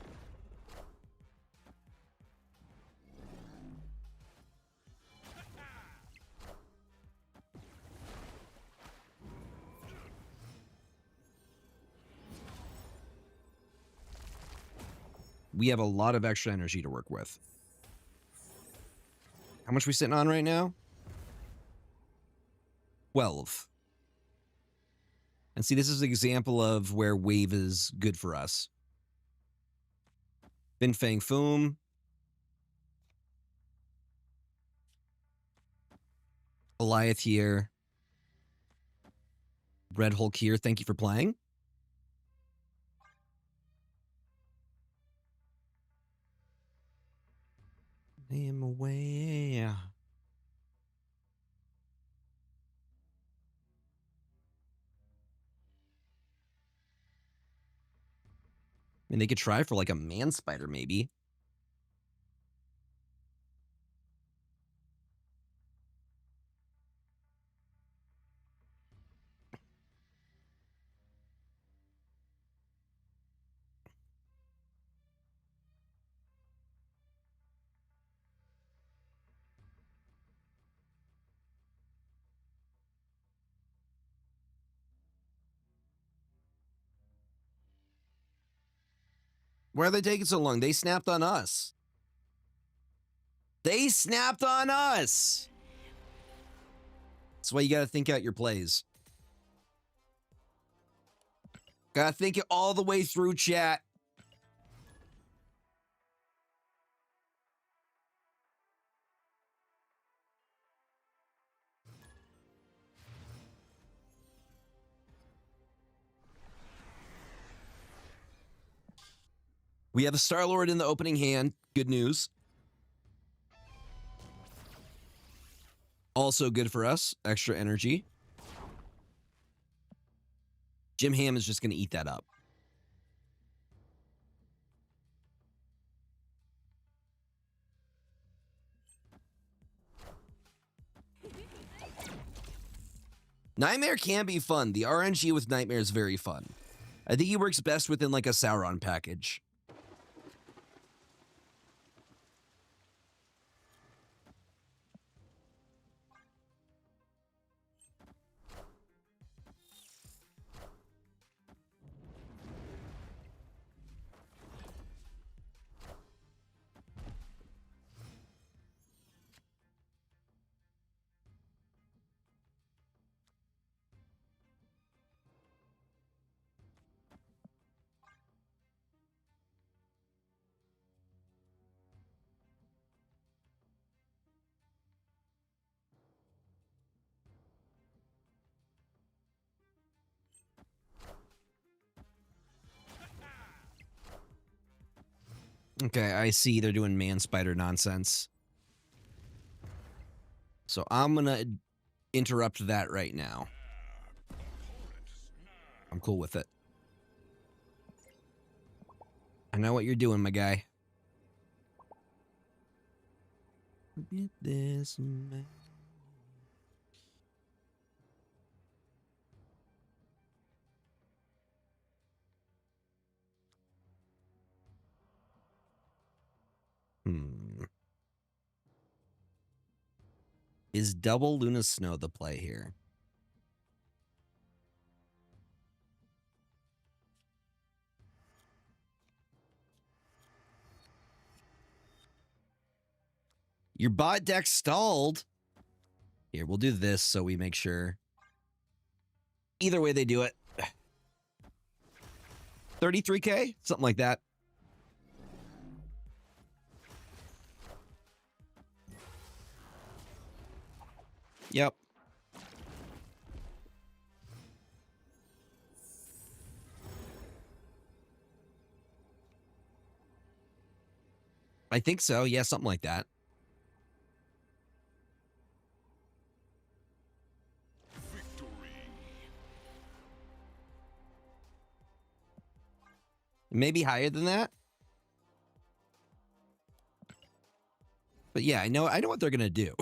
We have a lot of extra energy to work with. How much are we sitting on right now? 12. And see, this is an example of where wave is good for us. Bin Fang Foom. Goliath here. Red Hulk here. Thank you for playing. Him away. I mean, they could try for like a Man Spider, maybe. Why are they taking so long? They snapped on us. They snapped on us. That's why you got to think out your plays. Got to think it all the way through, chat. We have a Star-Lord in the opening hand. Good news. Also good for us. Extra energy. Jim Ham is just going to eat that up. Nightmare can be fun. The RNG with Nightmare is very fun. I think he works best within like a Sauron package. Okay, I see they're doing Man Spider nonsense. So I'm going to interrupt that right now. I'm cool with it. I know what you're doing, my guy. Get this man. Is double Luna Snow the play here? Your bot deck stalled. Here, we'll do this so we make sure. Either way they do it. 33K? Something like that. Yep. I think so. Yeah, something like that. Maybe higher than that. But yeah, I know what they're gonna do.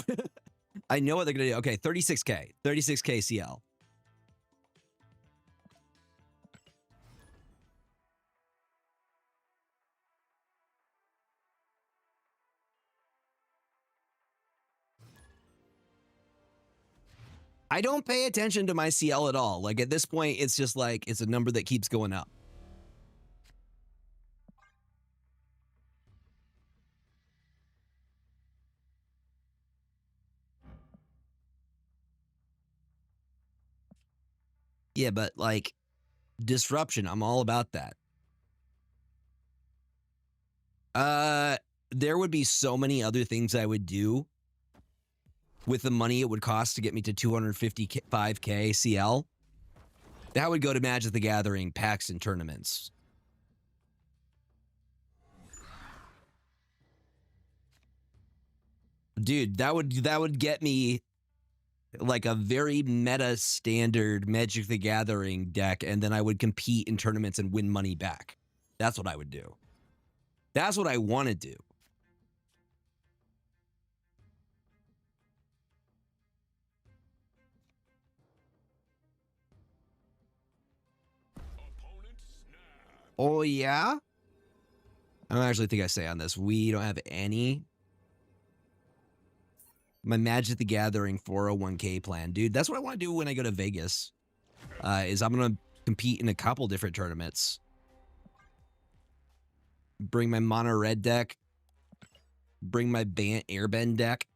I know what they're gonna do. Okay, 36K. 36K CL. I don't pay attention to my CL at all. Like at this point, it's just like it's a number that keeps going up. Yeah, but like disruption, I'm all about that. There would be so many other things I would do with the money it would cost to get me to 255K CL. That would go to Magic the Gathering packs and tournaments. Dude, that would get me like a very meta standard Magic the Gathering deck, and then I would compete in tournaments and win money back. That's what I would do. That's what I want to do. Oh, yeah? I don't actually think I say on this. We don't have any. My Magic the Gathering 401k plan. Dude, that's what I want to do when I go to Vegas. Is I'm going to compete in a couple different tournaments. Bring my mono red deck. Bring my Airbend deck,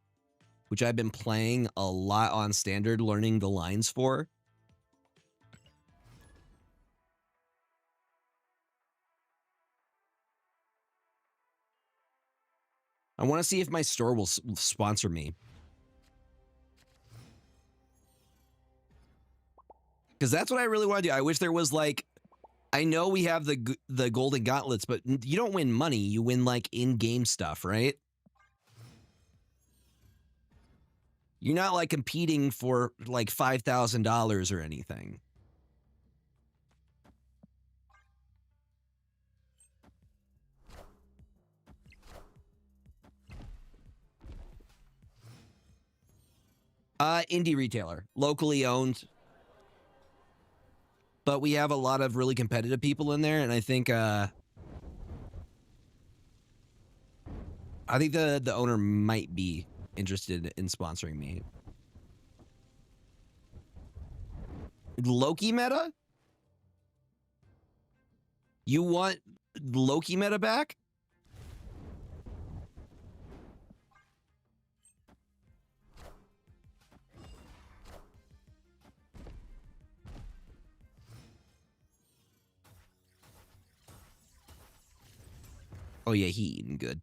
which I've been playing a lot on standard, learning the lines for. I want to see if my store will sponsor me. Because that's what I really want to do. I wish there was like, I know we have the golden gauntlets, but you don't win money. You win like in-game stuff, right? You're not like competing for like $5,000 or anything. Indie retailer, locally owned. But we have a lot of really competitive people in there, and I think the owner might be interested in sponsoring me. Loki meta? You want Loki meta back? Oh yeah, he eating good.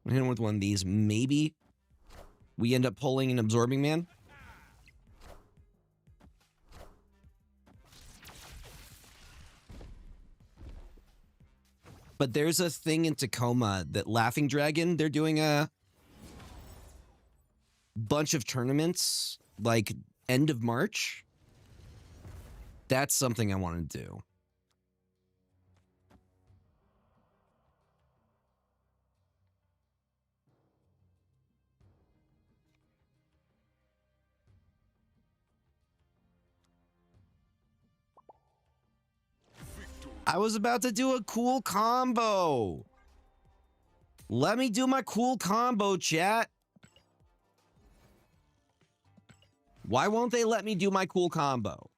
I'm hitting with one of these. Maybe we end up pulling an Absorbing Man. But there's a thing in Tacoma that Laughing Dragon, they're doing a bunch of tournaments like end of March. That's something I want to do. I was about to do a cool combo. Let me do my cool combo, chat. Why won't they let me do my cool combo?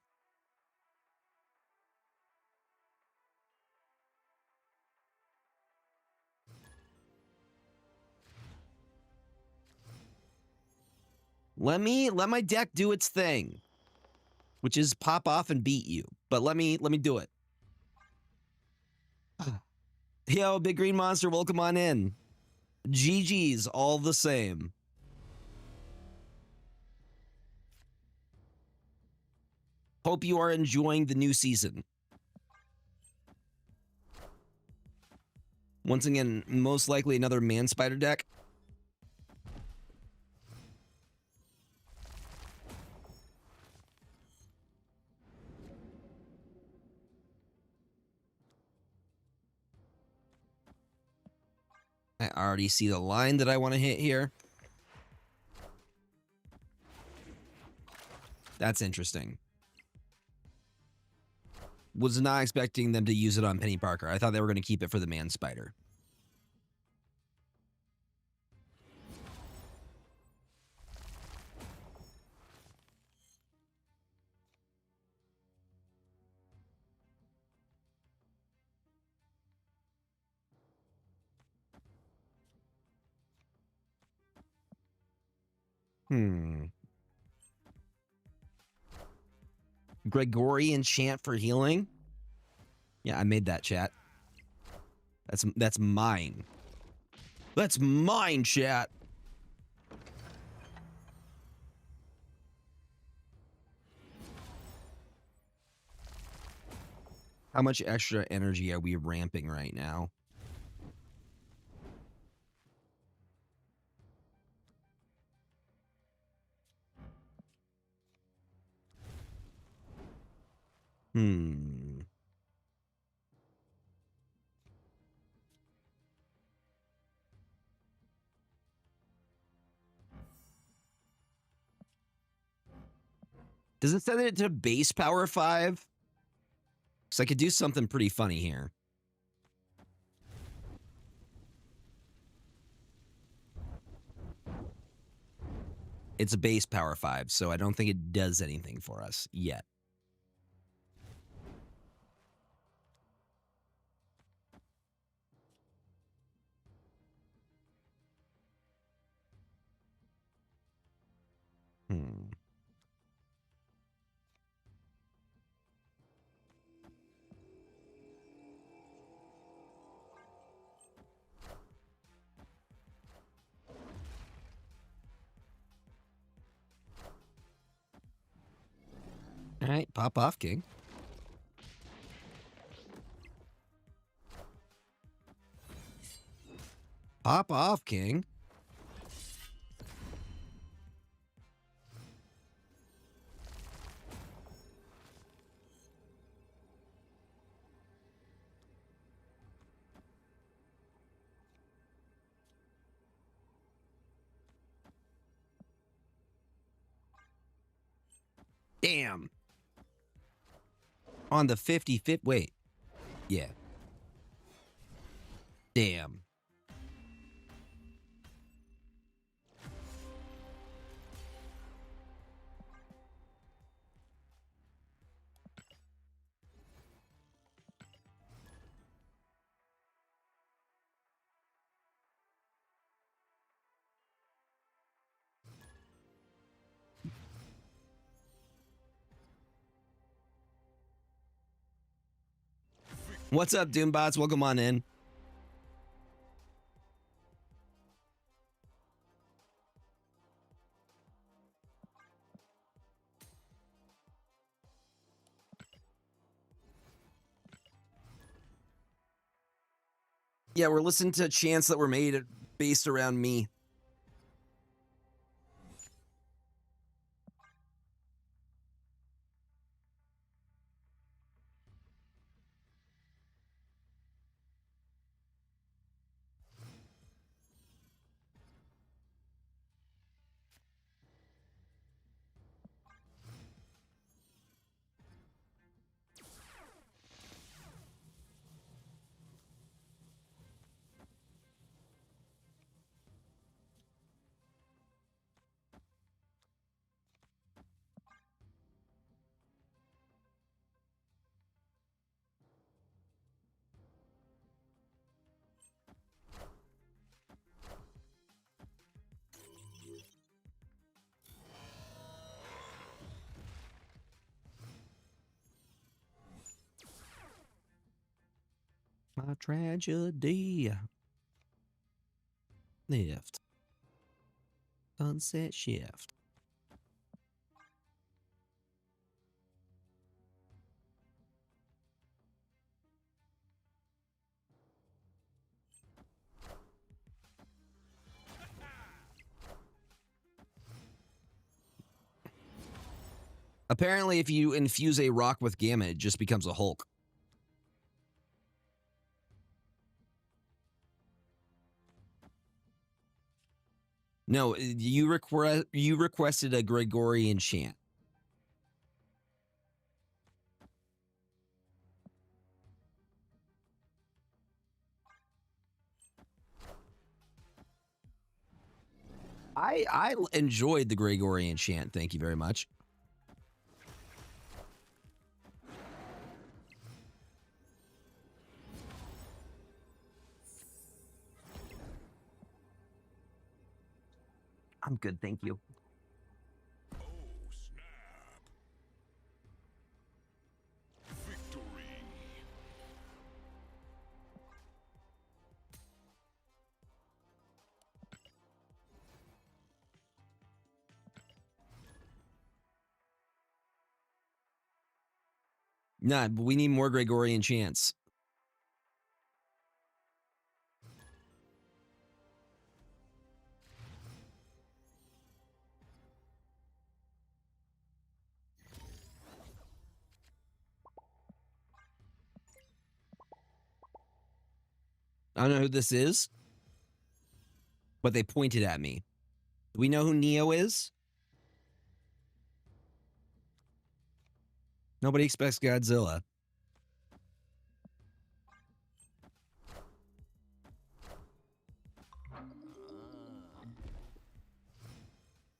Let my deck do its thing, which is pop off and beat you. But let me do it. Yo, Big Green Monster, welcome on in. GG's all the same. Hope you are enjoying the new season. Once again, most likely another Man Spider deck. I already see the line that I want to hit here. That's interesting. Was not expecting them to use it on Penny Parker. I thought they were going to keep it for the Man Spider. Gregorian chant for healing? Yeah, I made that, chat. That's mine. That's mine, chat. How much extra energy are we ramping right now? Does it set it to base power 5? Because I could do something pretty funny here. It's a base power 5, so I don't think it does anything for us yet. All right, pop off, King. Pop off, King. Damn. On the 55th. Wait. Yeah. Damn. What's up, Doombots? Welcome on in. Yeah, we're listening to chants that were made based around me. My tragedy. Lift. Sunset shift. Apparently, if you infuse a rock with gamma, it just becomes a Hulk. No, you requested a Gregorian chant. I enjoyed the Gregorian chant. Thank you very much. I'm good, thank you. Oh, snap. Victory. Nah, but we need more Gregorian chants. I don't know who this is, but they pointed at me. Do we know who Neo is? Nobody expects Godzilla.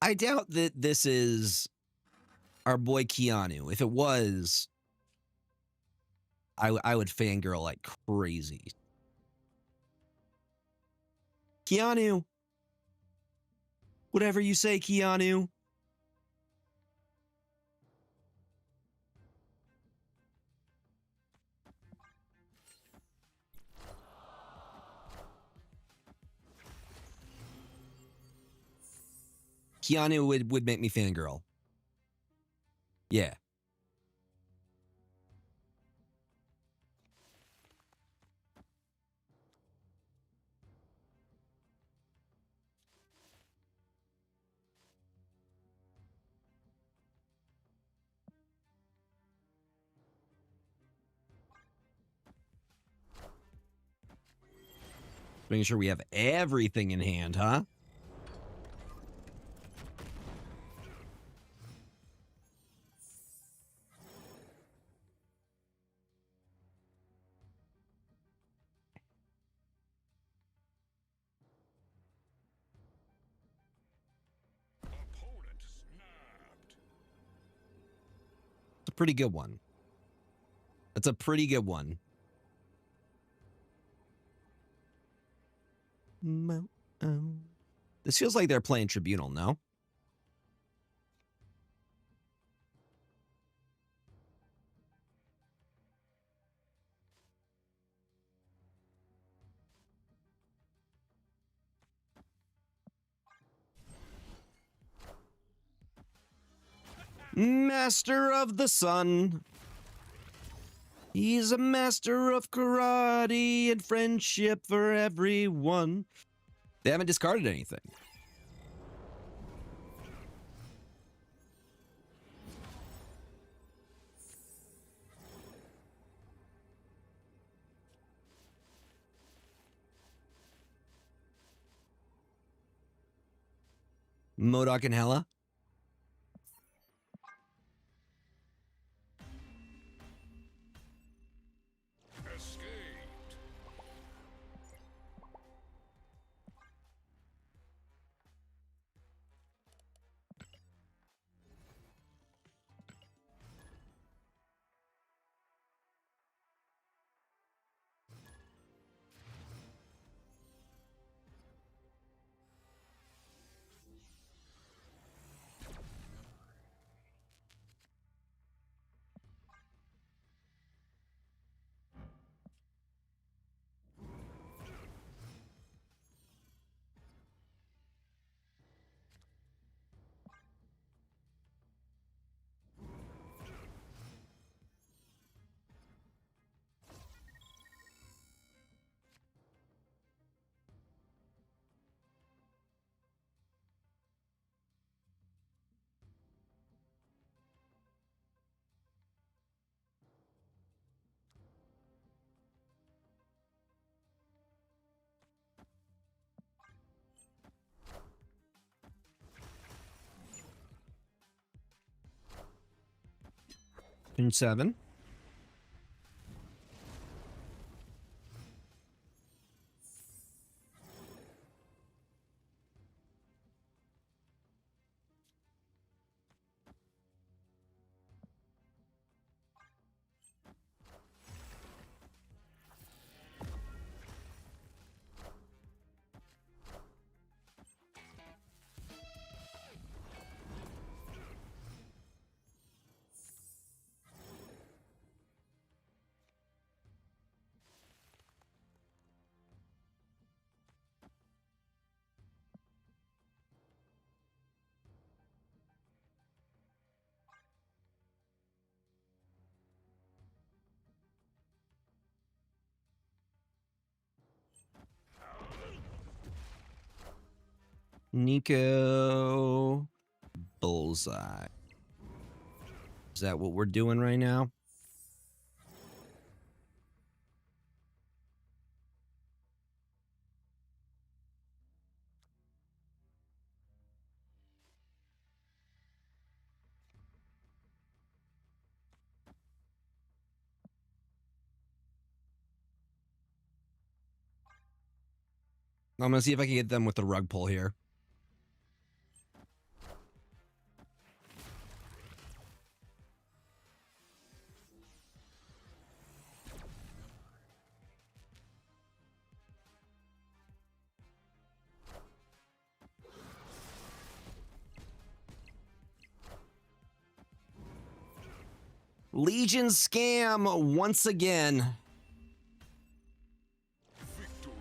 I doubt that this is our boy Keanu. If it was, I would fangirl like crazy. Keanu. Whatever you say, Keanu. Keanu would make me fangirl. Yeah. Making sure we have everything in hand, huh? Opponent snapped. It's a pretty good one. That's a pretty good one. This feels like they're playing Tribunal, no? Master of the Sun. He's a master of karate and friendship for everyone. They haven't discarded anything. MODOK and Hella. Escaped. Turn 7. Nico. Bullseye. Is that what we're doing right now? I'm gonna see if I can get them with the rug pull here. Legion scam once again. Victory.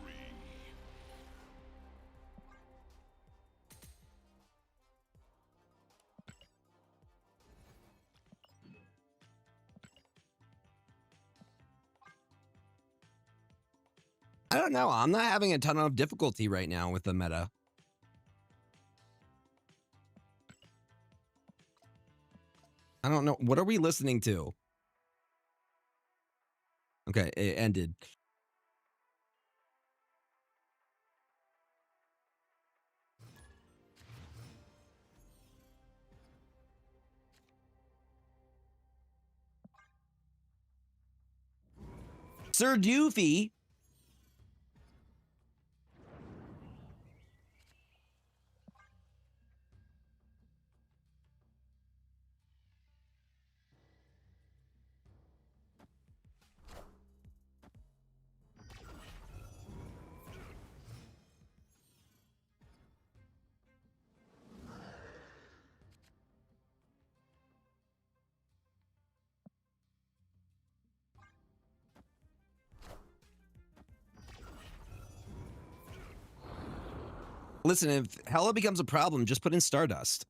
I don't know. I'm not having a ton of difficulty right now with the meta. I don't know. What are we listening to? Okay, it ended. Sir Doofy. Listen, if Hella becomes a problem, just put in Stardust.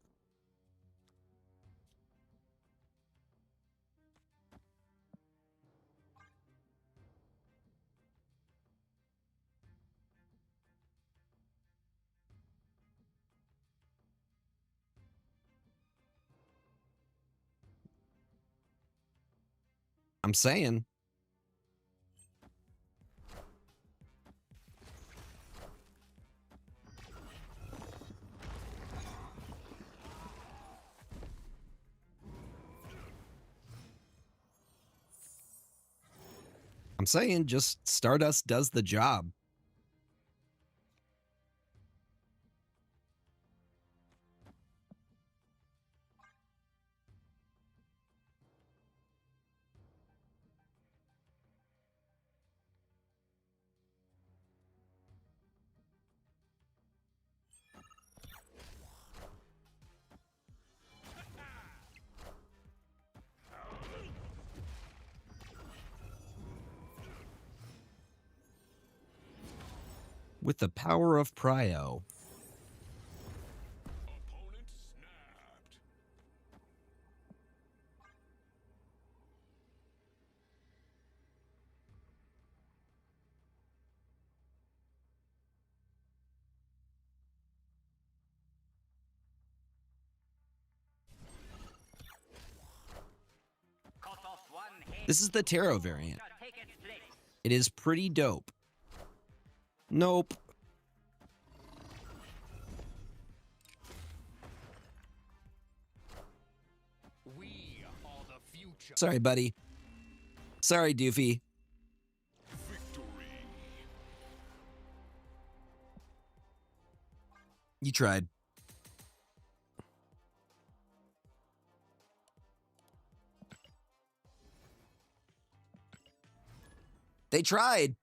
I'm saying. I'm saying just Stardust does the job. With the power of Prio. Opponent snapped. Cut off one head. This is the tarot variant. Shall take its place. It is pretty dope. Nope. We are the future. Sorry, buddy. Sorry, Doofy. Victory. You tried. They tried.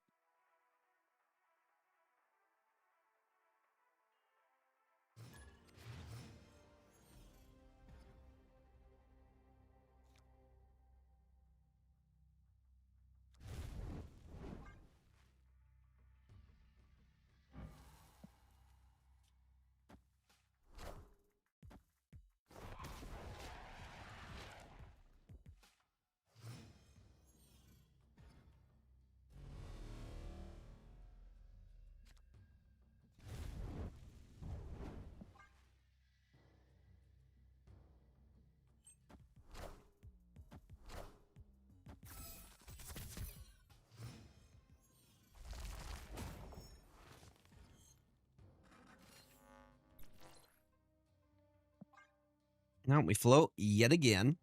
Now we float yet again.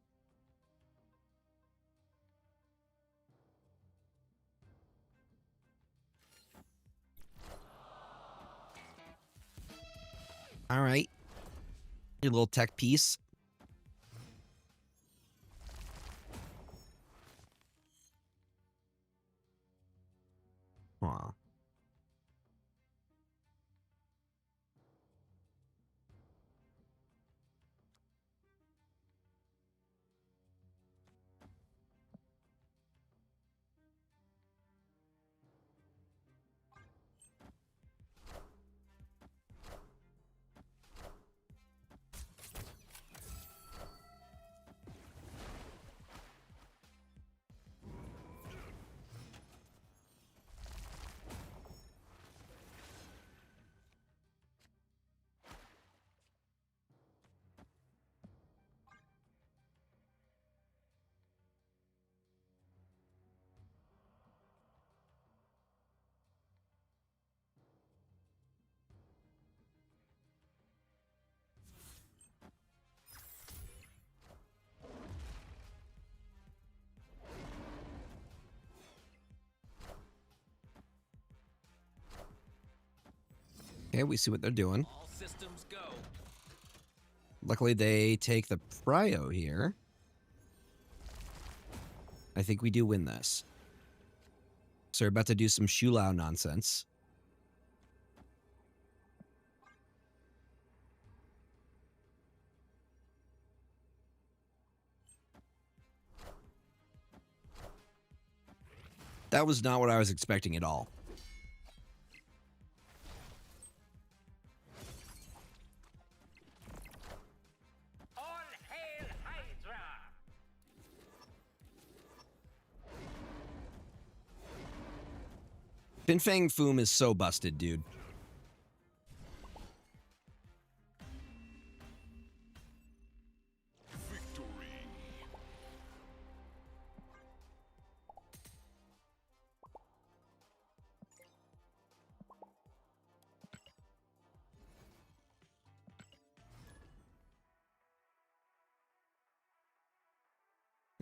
All right. Your little tech piece. Aw. Okay, we see what they're doing. All systems go. Luckily, they take the Prio here. I think we do win this. So we're about to do some Shulao nonsense. That was not what I was expecting at all. All hail Hydra! Fin Fang Foom is so busted, dude. Victory.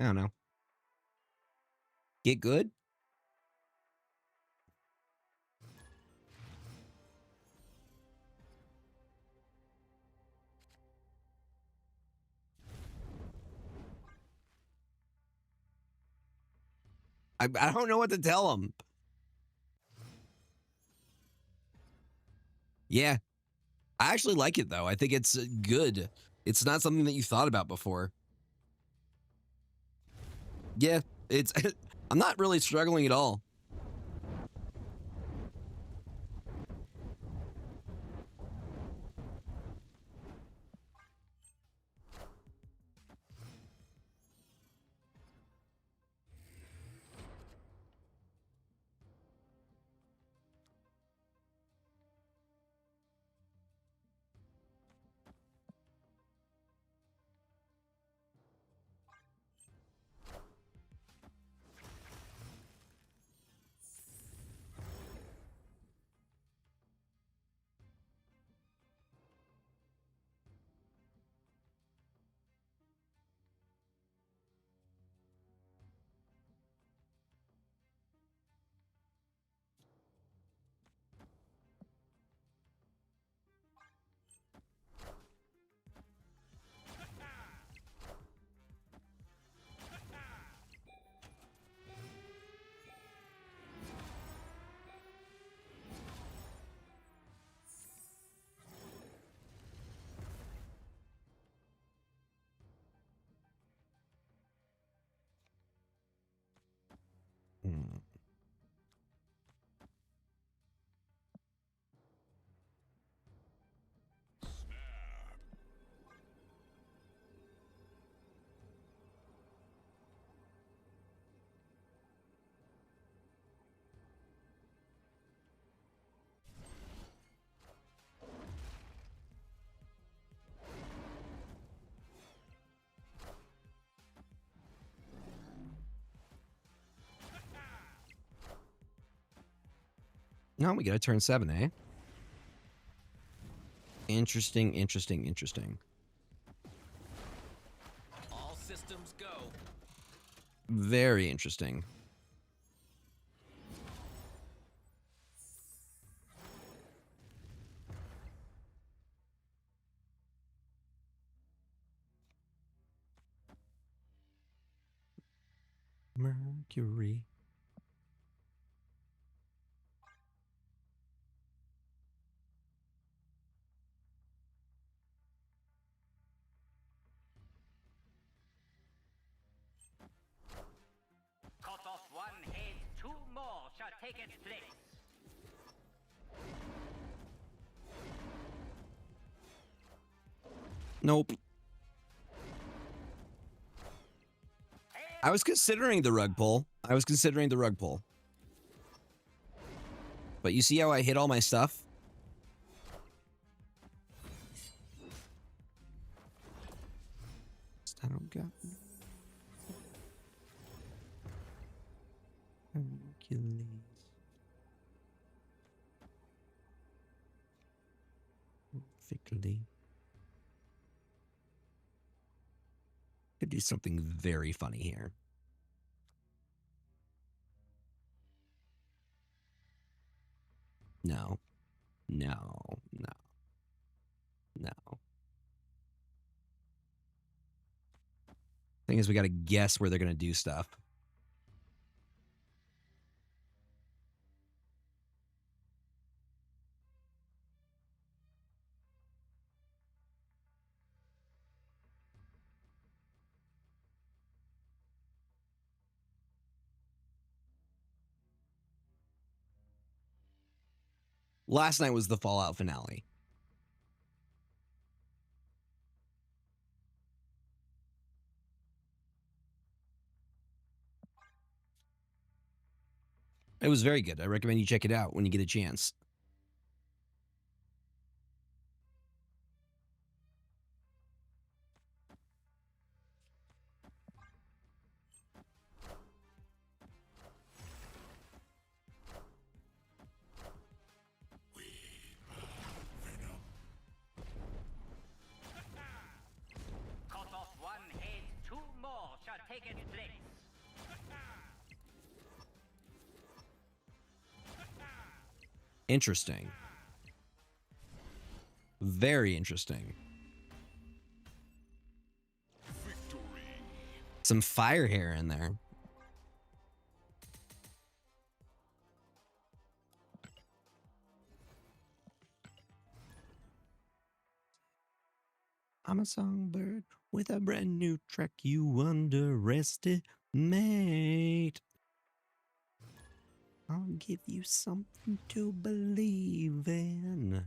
I don't know. Get good? I don't know what to tell him. Yeah. I actually like it, though. I think it's good. It's not something that you thought about before. Yeah, it's... I'm not really struggling at all. Hmm. No, we got to turn 7, eh? Interesting, interesting, interesting. All systems go. Very interesting. Mercury. Cut off one head, two more shall take its place. Nope. I was considering the rug pull. But you see how I hit all my stuff? I don't got Hercules. Perfectly. Could do something very funny here. No. No. No. No. Thing is, we got to guess where they're going to do stuff. Last night was the Fallout finale. It was very good. I recommend you check it out when you get a chance. Cut off one head, two more shall take its place. Interesting. Very interesting. Victory. Some fire hair in there. I'm a songbird with a brand new track you underestimate. I'll give you something to believe in.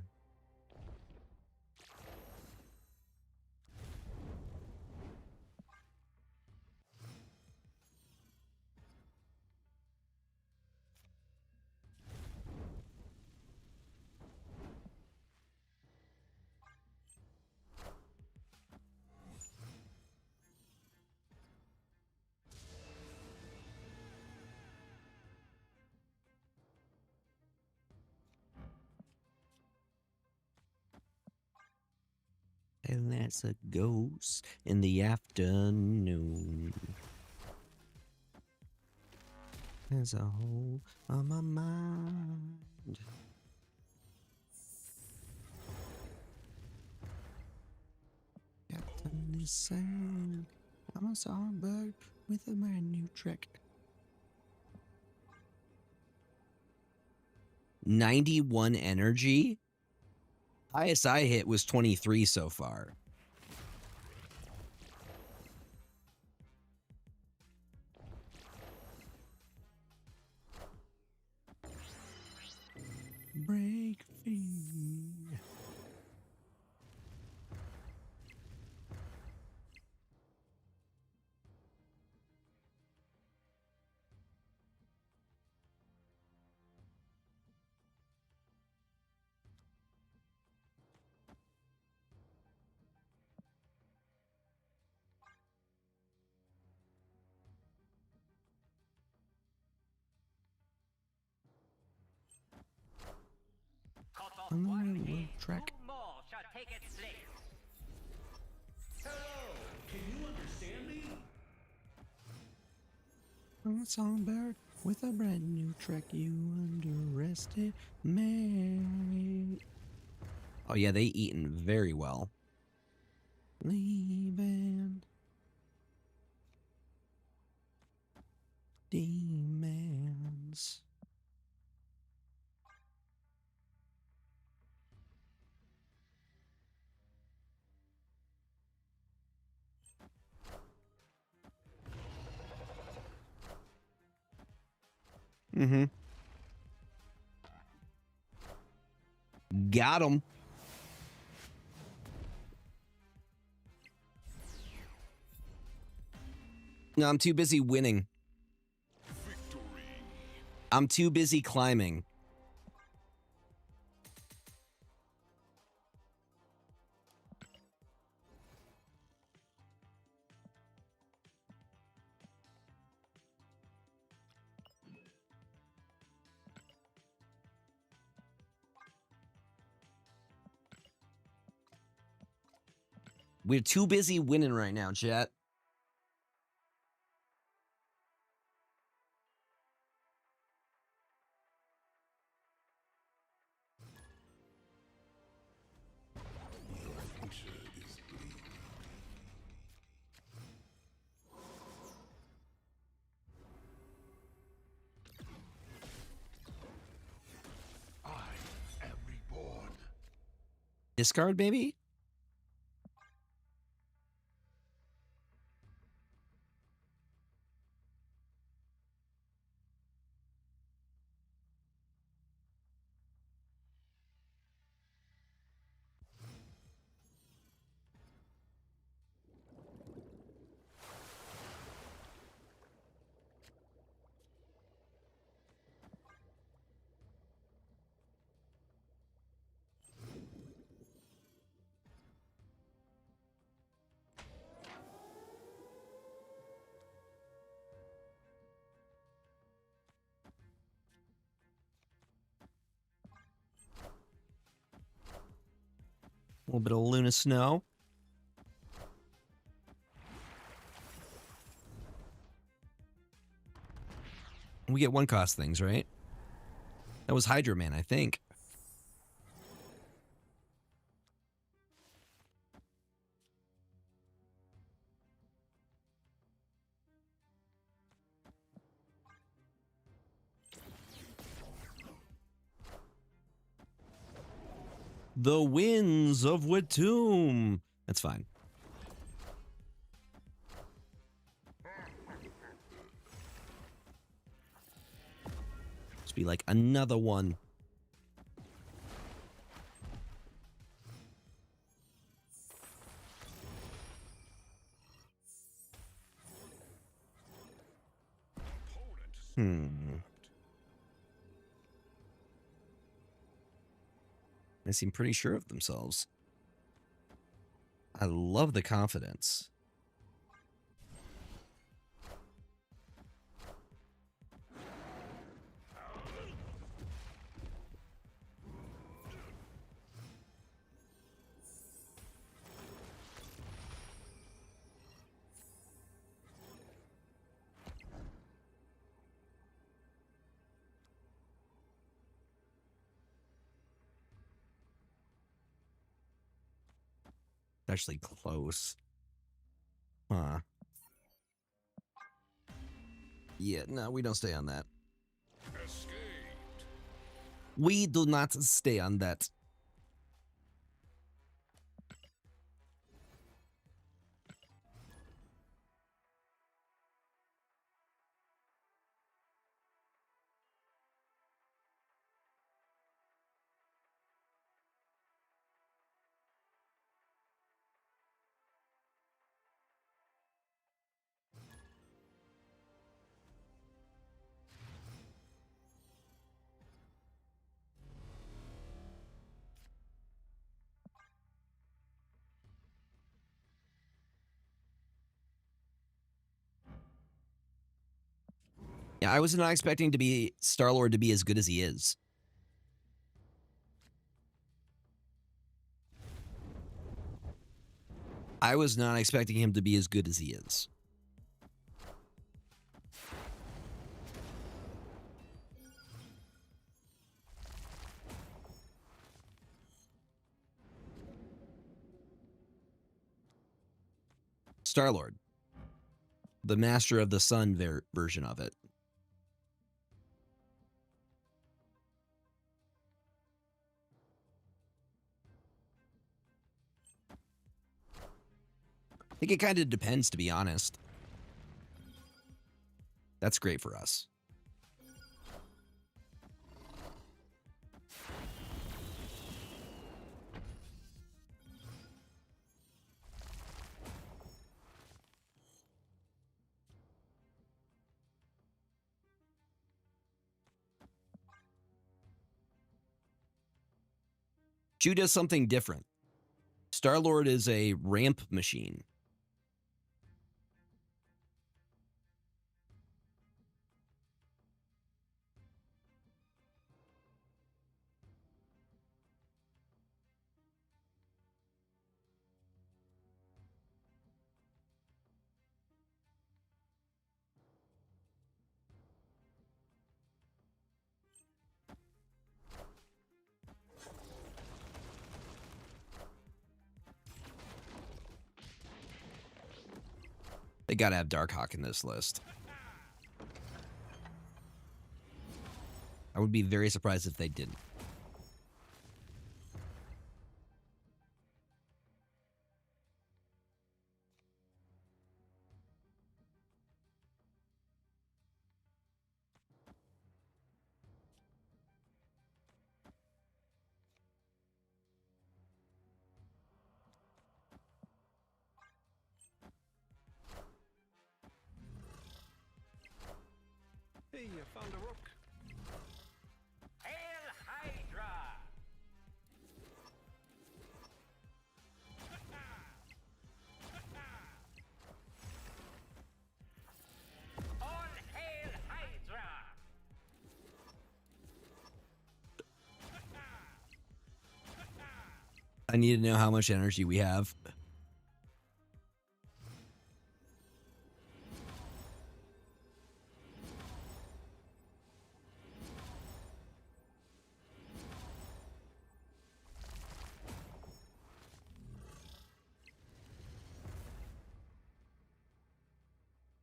And that's a ghost in the afternoon. There's a hole on my mind. Captain is saying, I'm a songbird with a brand new trick. 91 energy? Highest I hit was 23 so far. Break free. Cut off On the one railroad head, track. two more shall take its place. I'm a songbird with a brand new track you underestimate. Oh yeah, they eaten very well. Leaving demands. Mm-hmm. Got him. No, I'm too busy winning. Victory. I'm too busy climbing. We're too busy winning right now, chat. I am reborn. Discard, baby? A little bit of Luna Snow. We get one cost things, right? That was Hydro Man, I think. The winds of Watum. That's fine. Just be like another one. They seem pretty sure of themselves. I love the confidence. Actually close. Huh. Yeah, no, we don't stay on that. Escaped. We do not stay on that. Yeah, I was not expecting to be Star-Lord to be as good as he is. I was not expecting him to be as good as he is. Star-Lord. The Master of the Sun version of it. I think it kind of depends, to be honest. That's great for us. Chew does something different. Star-Lord is a ramp machine. They gotta have Darkhawk in this list. I would be very surprised if they didn't. Hey, I found a rook. Hail Hydra! All hail Hydra! I need to know how much energy we have.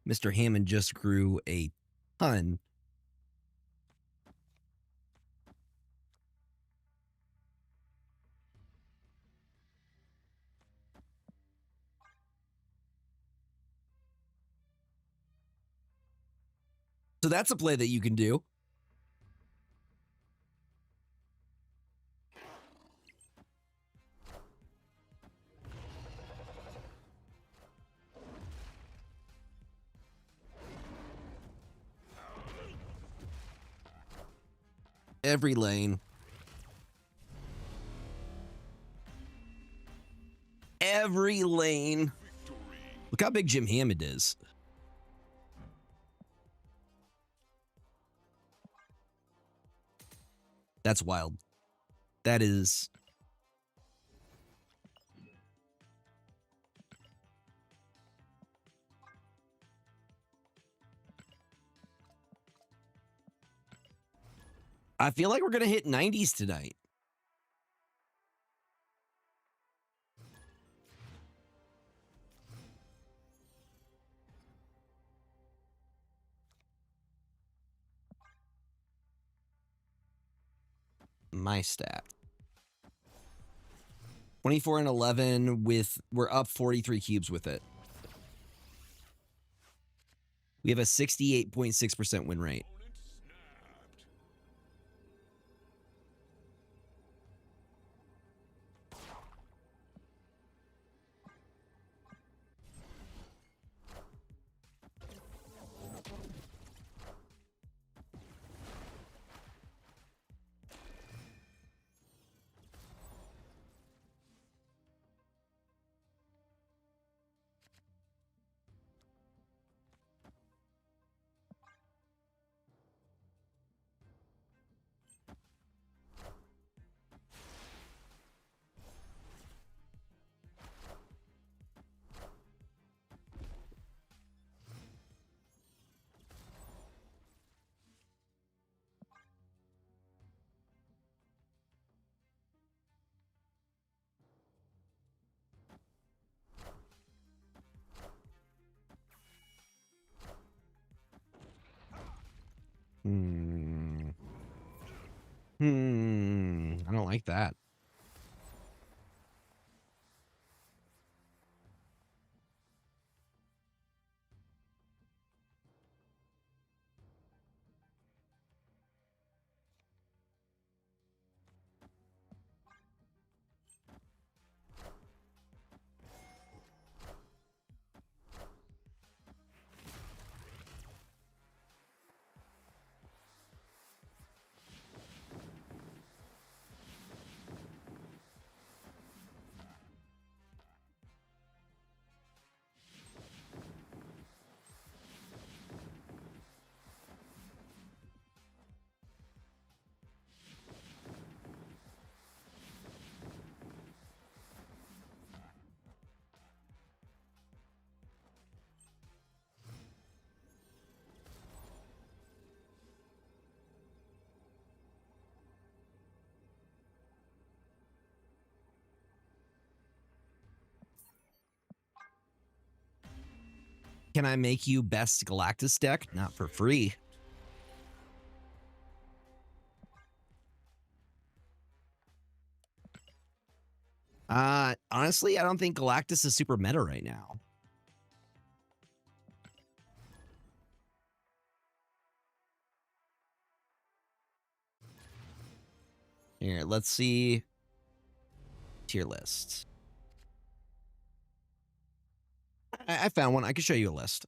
Mr. Hammond just grew a ton. So that's a play that you can do. Every lane. Every lane. Look how big Jim Hammond is. That's wild. That is... I feel like we're going to hit 90s tonight. My stat. 24 and 11 with... We're up 43 cubes with it. We have a 68.6% win rate. I don't like that. Can I make you best Galactus deck? Not for free. Honestly, I don't think Galactus is super meta right now. Here, let's see. Tier list. I found one. I can show you a list.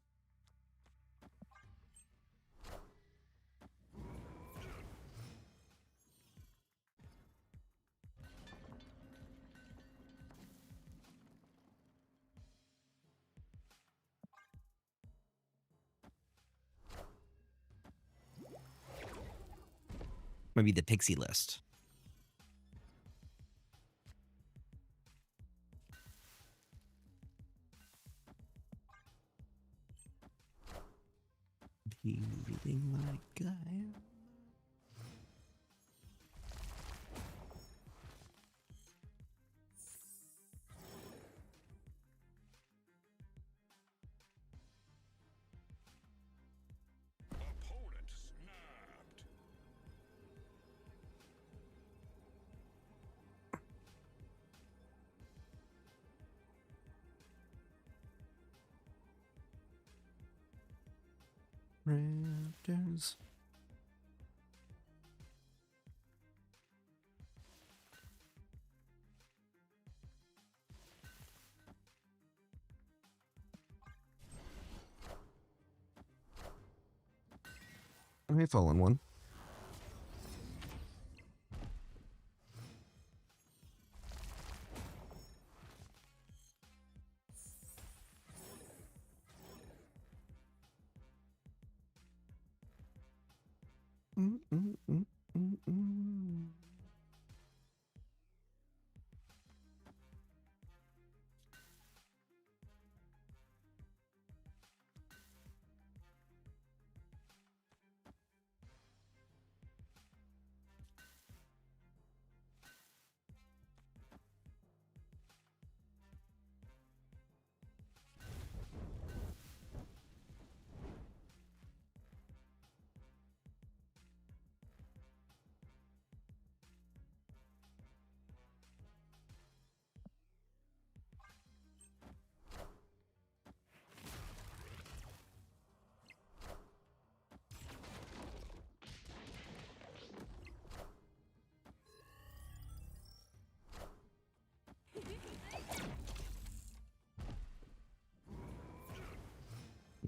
Maybe the Pixie list. Feeling like I am. Opponent snapped. Raptors. Okay, fallen one.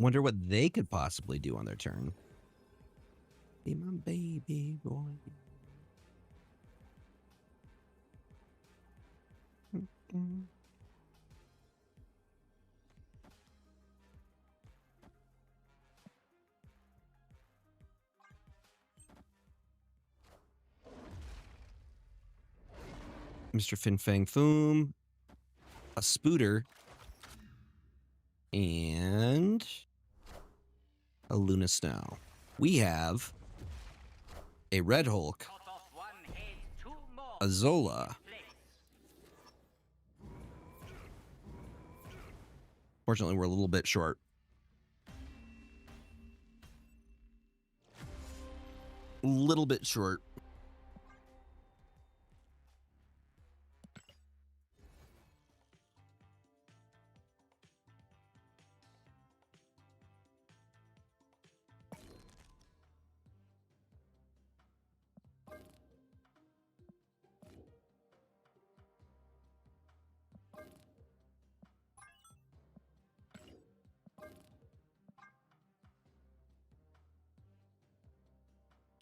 Wonder what they could possibly do on their turn. Be my baby boy. Mr. Fin Fang Foom, a Spooter, and a Luna Snow. We have a Red Hulk, Cut off one head, two more. a Zola. Fortunately, we're a little bit short. Little bit short.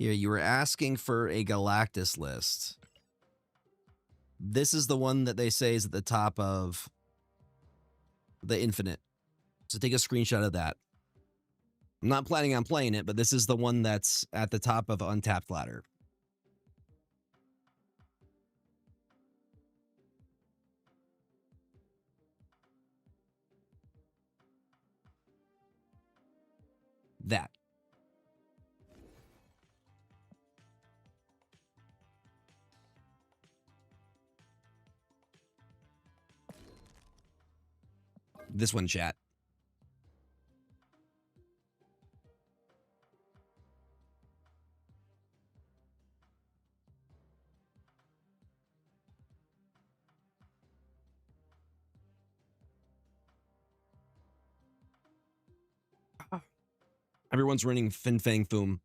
Here, you were asking for a Galactus list. This is the one that they say is at the top of the Infinite. So take a screenshot of that. I'm not planning on playing it, but this is the one that's at the top of Untapped Ladder. That. This one, chat. Everyone's running Fin Fang Foom.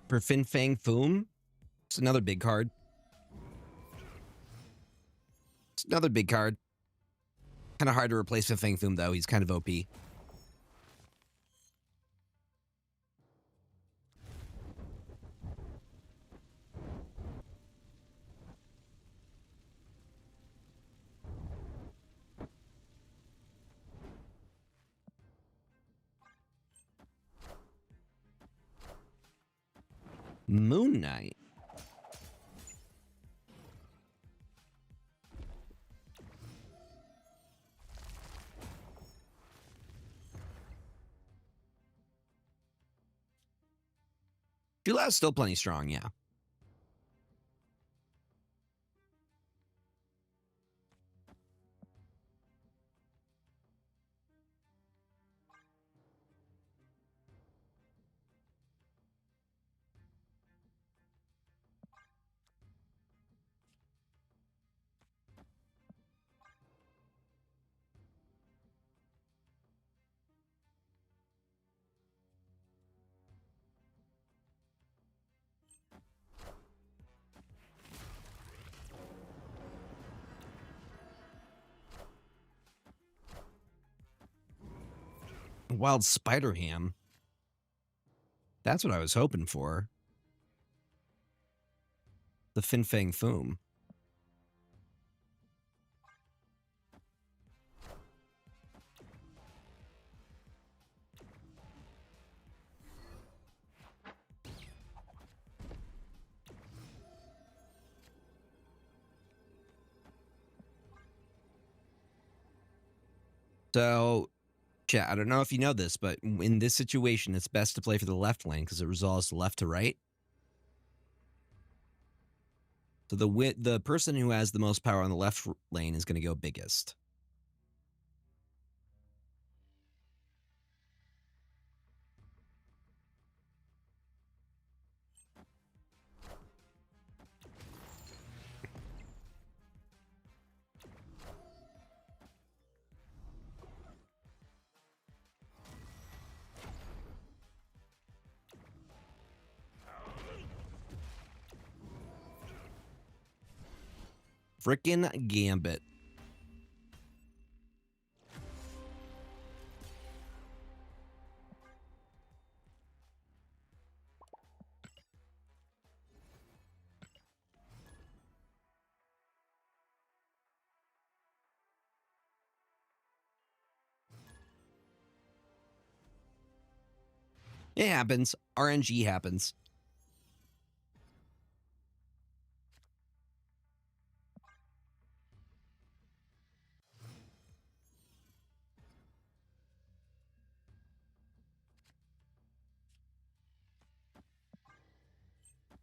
For Fin Fang Foom, It's another big card. It's another big card. Kind of hard to replace with Fang Foom, though. He's kind of OP. Moon Knight. Jula's still plenty strong, yeah. Wild Spider Ham. That's what I was hoping for. The Fin Fang Foom. So, chat, I don't know if you know this, but in this situation, it's best to play for the left lane because it resolves left to right. So the person who has the most power on the left lane is going to go biggest. Frickin' Gambit. It happens. RNG happens.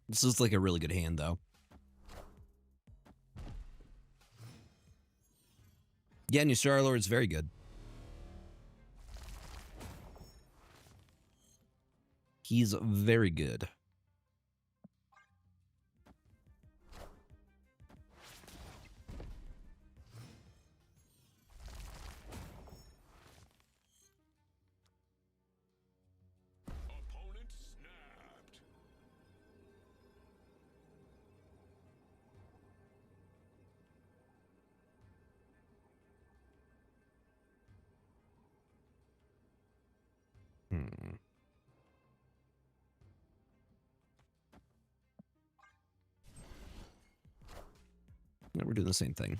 This is like a really good hand, though. Yeah, New Star Lord's very good. He's very good. Opponent snapped. Hmm. No, we're doing the same thing.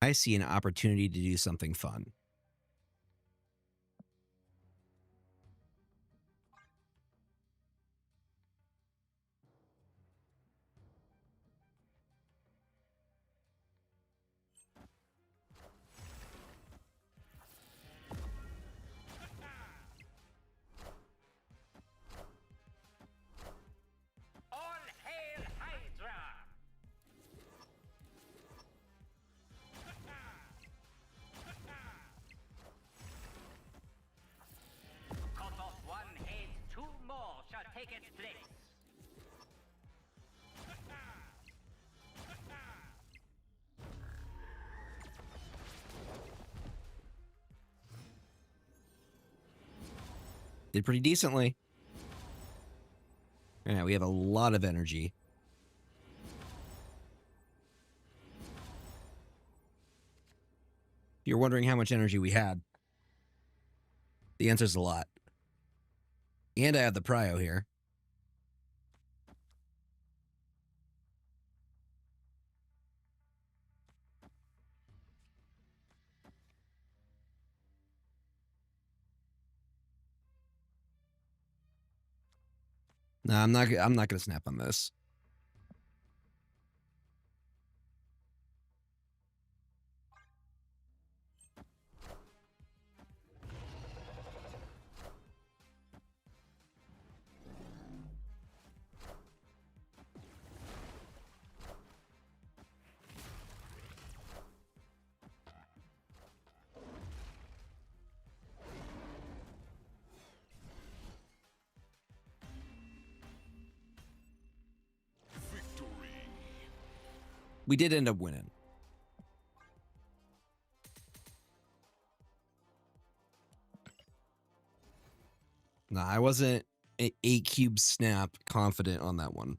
I see an opportunity to do something fun. All hail Hydra! its place. Did pretty decently. Yeah, we have a lot of energy. You're wondering how much energy we had. The answer's a lot. And I have the prio here. No, I'm not gonna snap on this. Victory. We did end up winning. Nah, I wasn't a 8-cube snap confident on that one.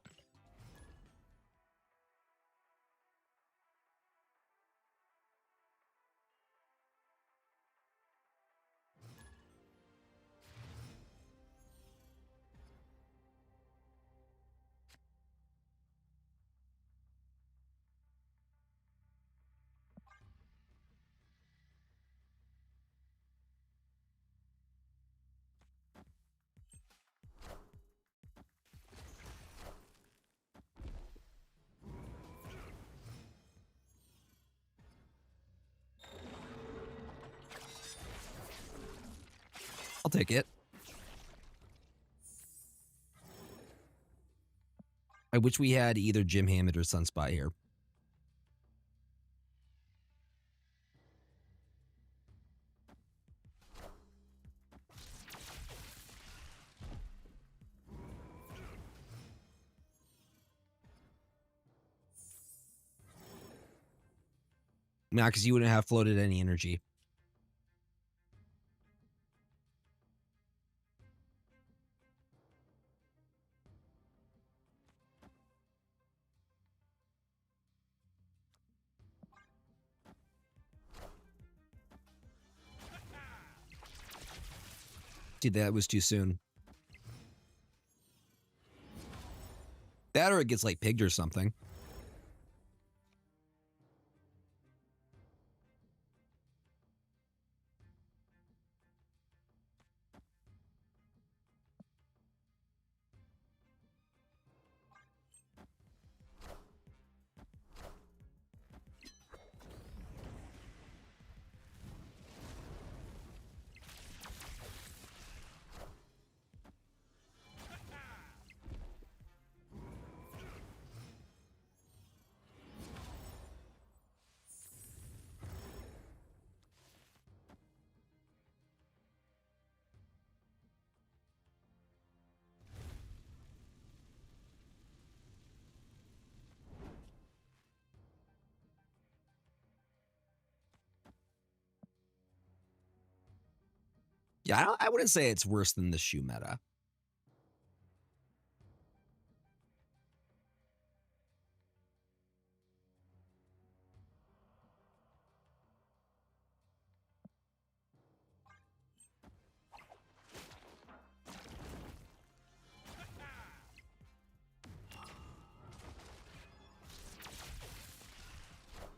I'll take it. I wish we had either Jim Hammond or Sunspot here. Nah, because you wouldn't have floated any energy. Dude, that was too soon. That or it gets like pigged or something. Yeah, I wouldn't say it's worse than the shoe meta.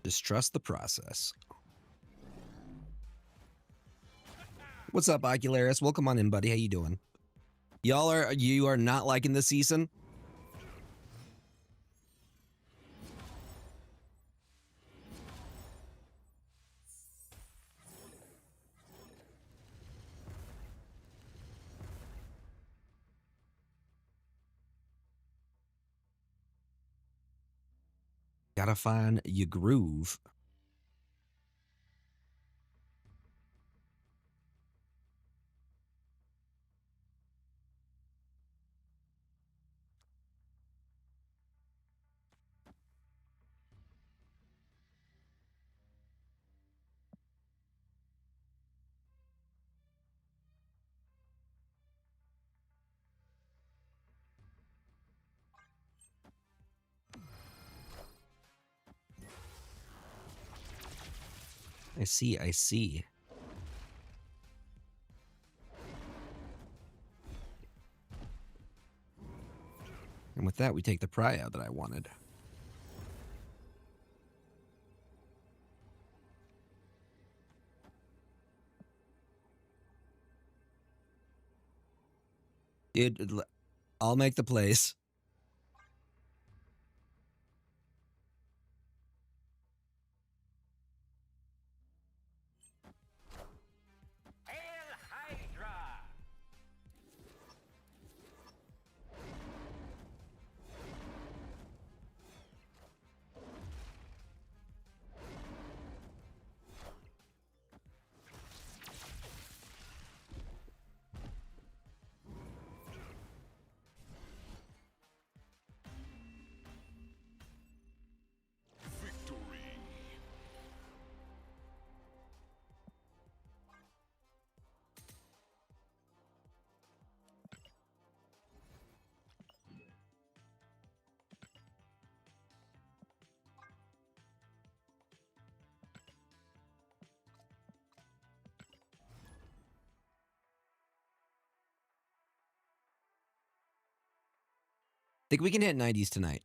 Just trust the process. What's up, Ocularis? Welcome on in, buddy. How you doing? You are not liking this season? Gotta find your groove. I see, I see. And with that, we take the pry out that I wanted. Dude, I'll make the plays. Hail Hydra! Victory. Think we can hit 90s tonight.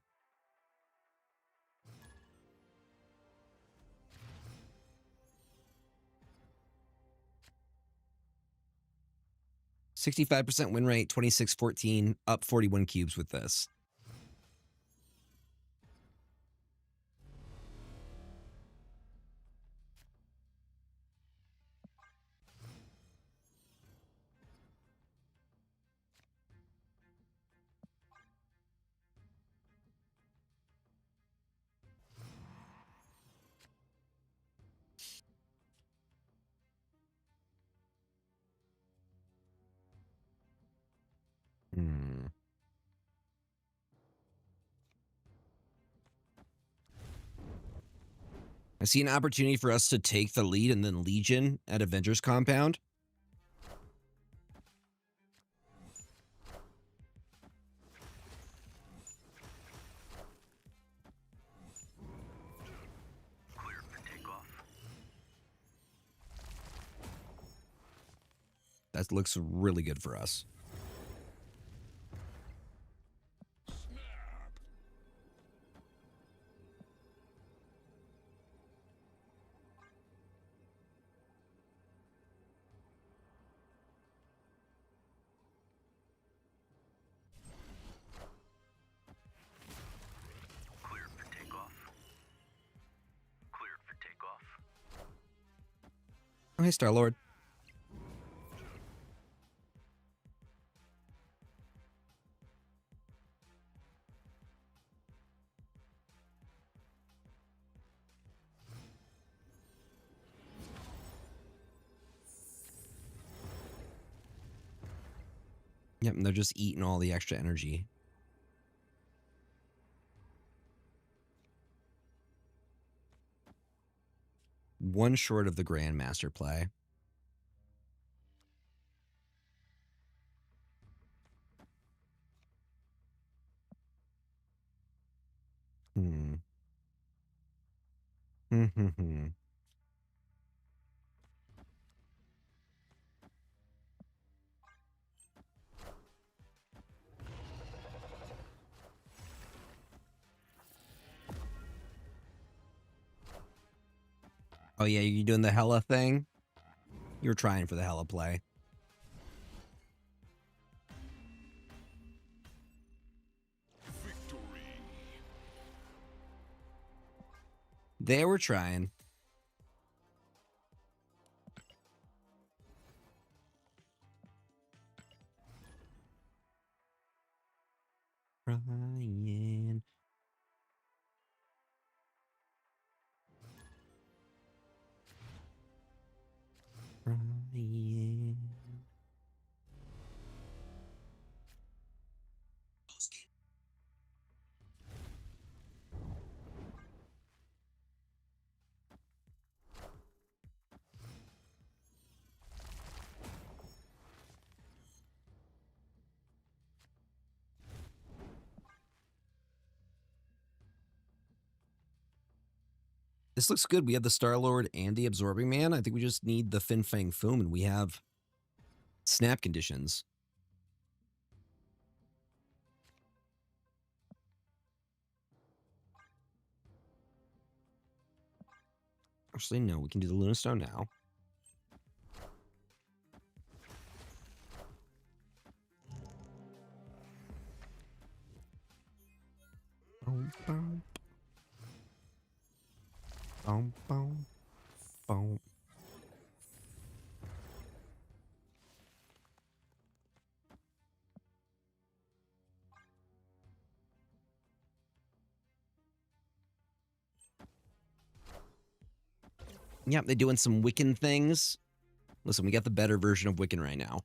%65% win rate, 26-14, up 41 cubes with this. I see an opportunity for us to take the lead and then Legion at Avengers Compound. Clear for takeoff. That looks really good for us. Snap. Clear for takeoff. Clear for takeoff. Oh, hey, Star-Lord. Yep, and they're just eating all the extra energy. One short of the Grandmaster play. Hmm. Oh yeah, you doing the Hella thing? You're trying for the Hella play. Victory. They were trying. Ryan. Ryan. This looks good. We have the Star-Lord and the Absorbing Man. I think we just need the Fin Fang Foom, and we have snap conditions. Actually, no, we can do the Luna Stone now. Boom, boom. Boom, boom. Boom. Yep, they're doing some Wiccan things. Listen, we got the better version of Wiccan right now.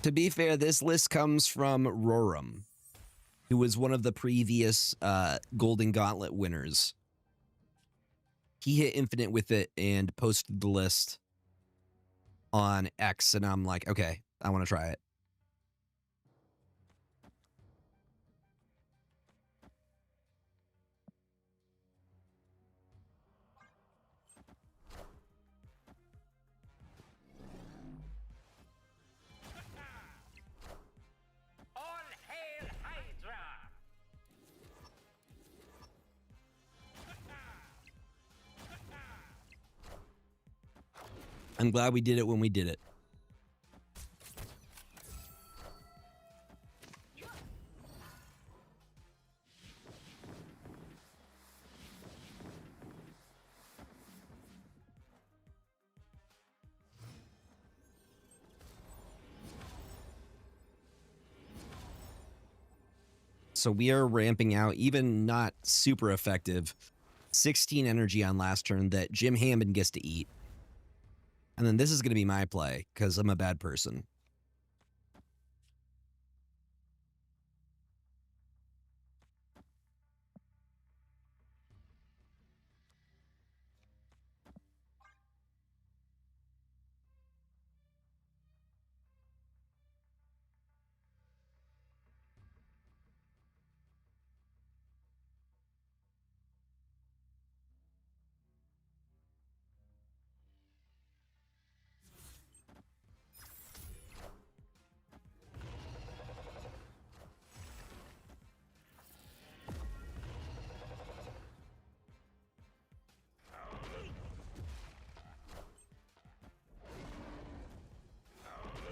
To be fair, this list comes from Roram, who was one of the previous Golden Gauntlet winners. He hit Infinite with it and posted the list on X, and I'm like, okay, I want to try it. All hail Hydra! I'm glad we did it when we did it. So we are ramping out, even not super effective, 16 energy on last turn that Jim Hammond gets to eat. And then this is going to be my play, because I'm a bad person.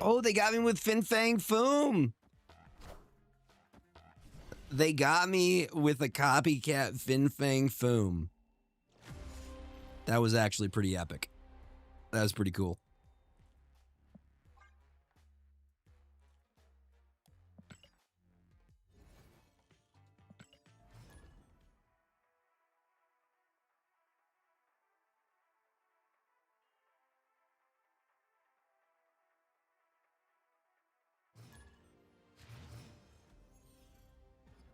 Oh, they got me with Fin Fang Foom. They got me with a copycat Fin Fang Foom. That was actually pretty epic. That was pretty cool.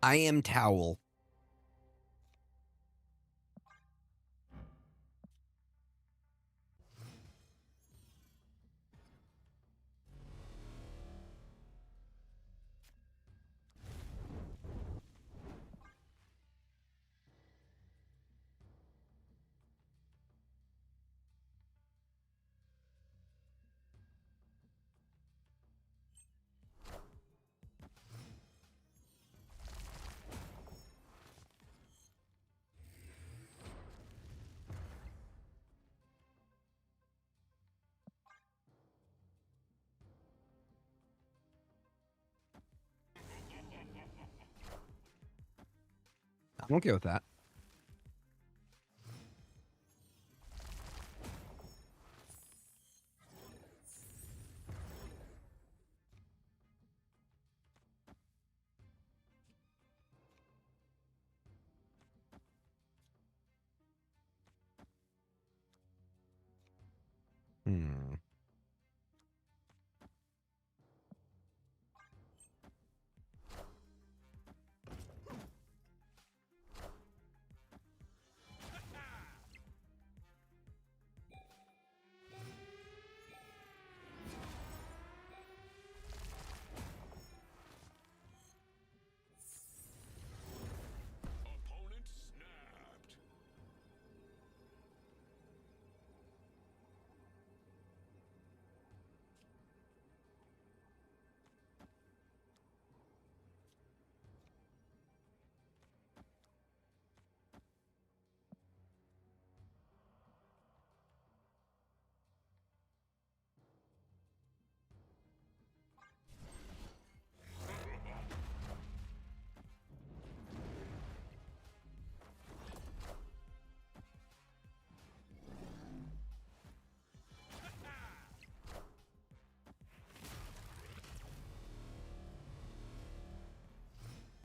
I am Towel. I'm okay with that. Hmm.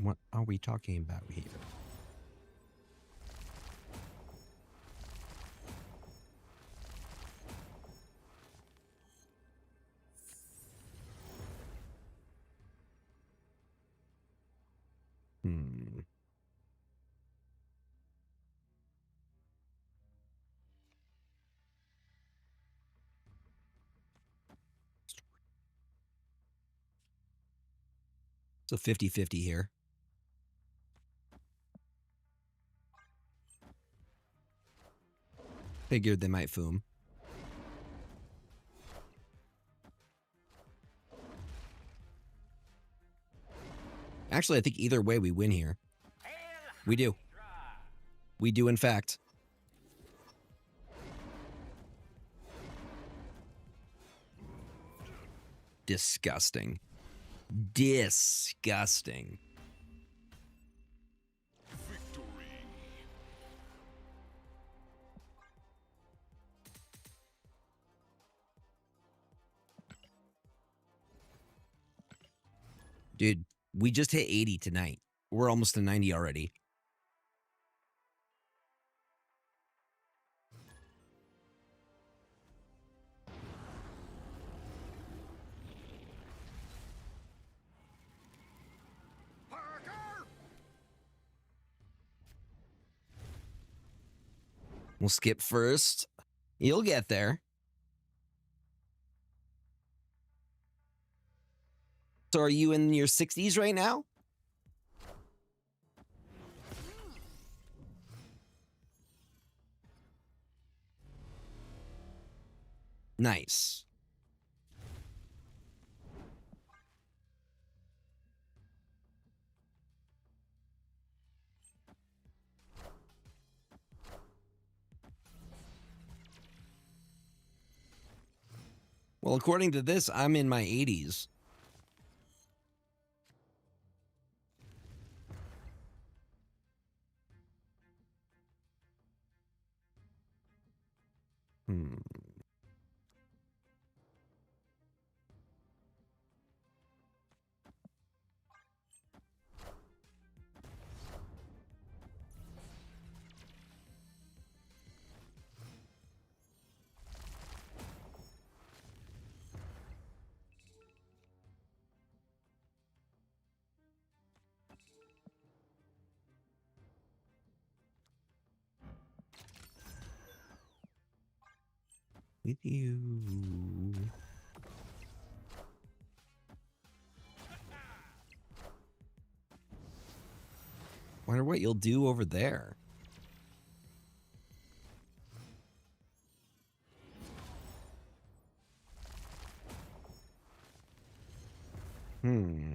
What are we talking about here? Hmm. It's a 50-50 here. Figured they might foom. Actually, I think either way we win here. We do. We do, in fact. Disgusting. Disgusting. Victory. Dude, we just hit 80 tonight. We're almost to 90 already. We'll skip first. You'll get there. So are you in your 60s right now? Nice. Well, according to this, I'm in my 80s. Hmm. With you. Wonder what you'll do over there. Hmm.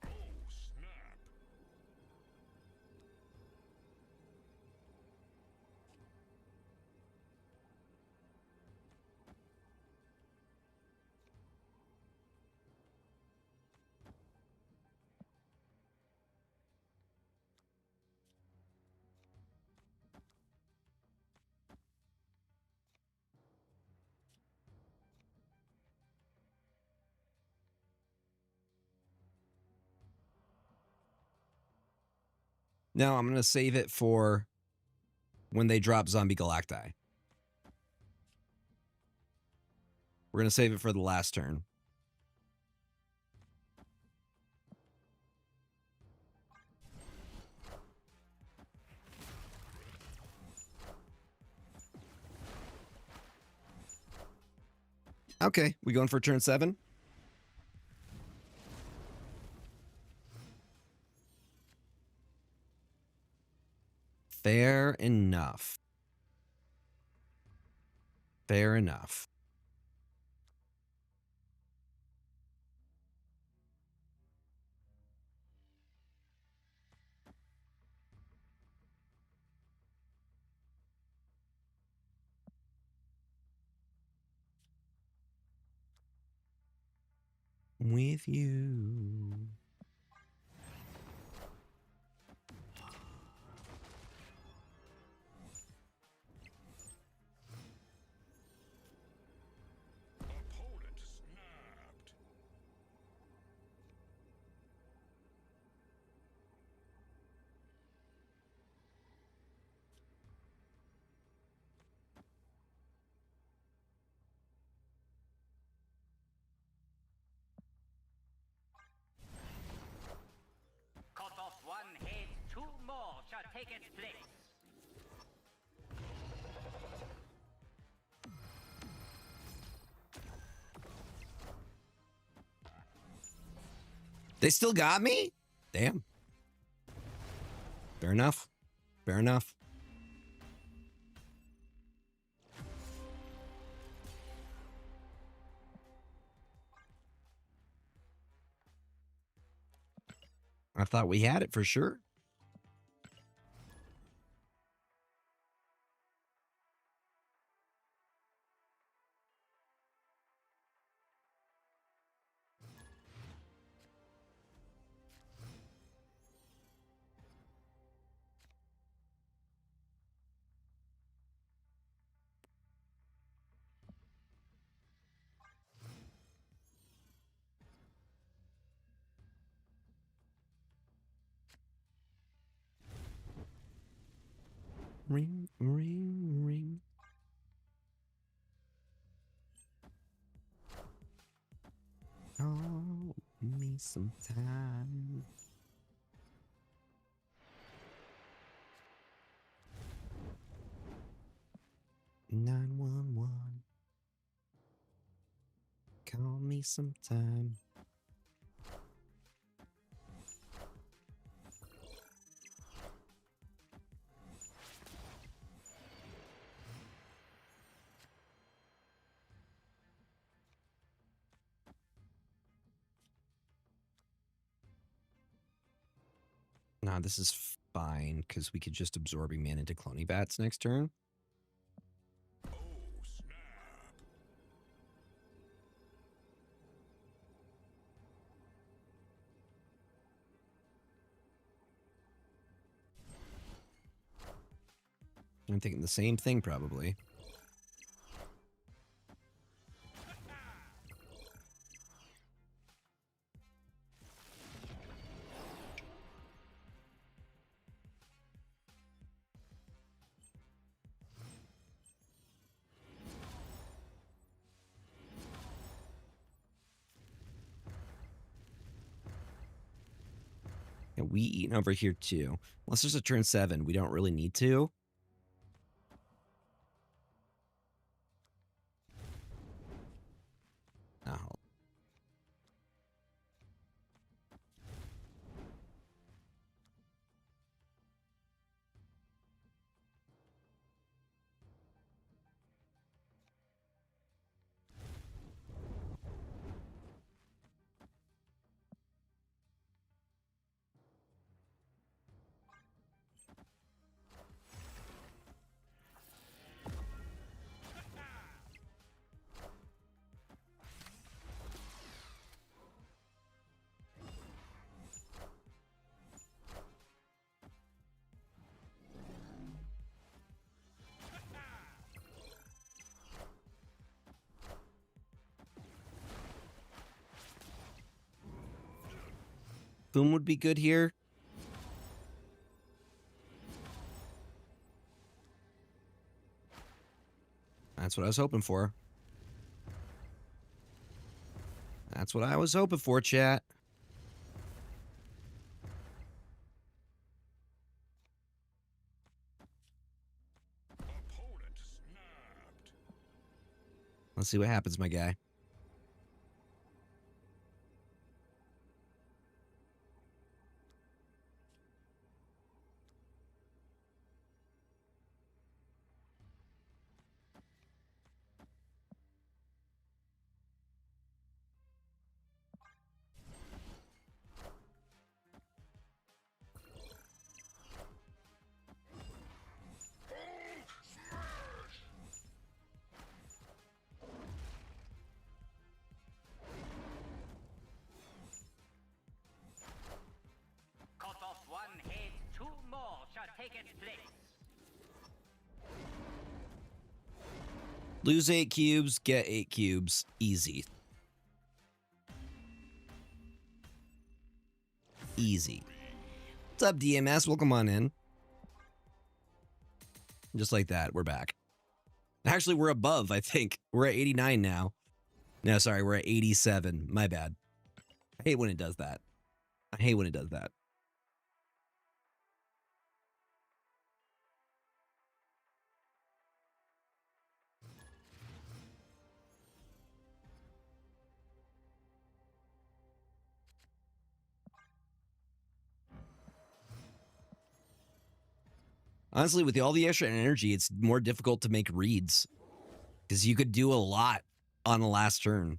Oh, snap. No, I'm going to save it for when they drop Zombie Galacti. We're going to save it for the last turn. Okay, we going for turn 7? Fair enough. Fair enough. With you. Opponent snapped. take its place. They still got me? Damn. Fair enough. Fair enough. I thought we had it for sure. Ring, ring, ring. Call me sometime. Nine one one. Call me sometime. Nah, this is fine because we could just absorbing man into cloning bats next turn. Oh, snap. I'm thinking the same thing probably. And we eating over here too. Unless there's a turn 7, we don't really need to. Oh. Boom would be good here. That's what I was hoping for. That's what I was hoping for, chat. Opponent snapped. Let's see what happens, my guy. Cut off one head, two more shall take its place. Lose 8 cubes, get 8 cubes. Easy. Easy. What's up, DMS? Welcome on in. Just like that, we're back. Actually, we're above, I think. We're at 89 now. No, sorry, we're at 87. My bad. I hate when it does that. I hate when it does that. Honestly, with all the extra energy, it's more difficult to make reads because you could do a lot on the last turn.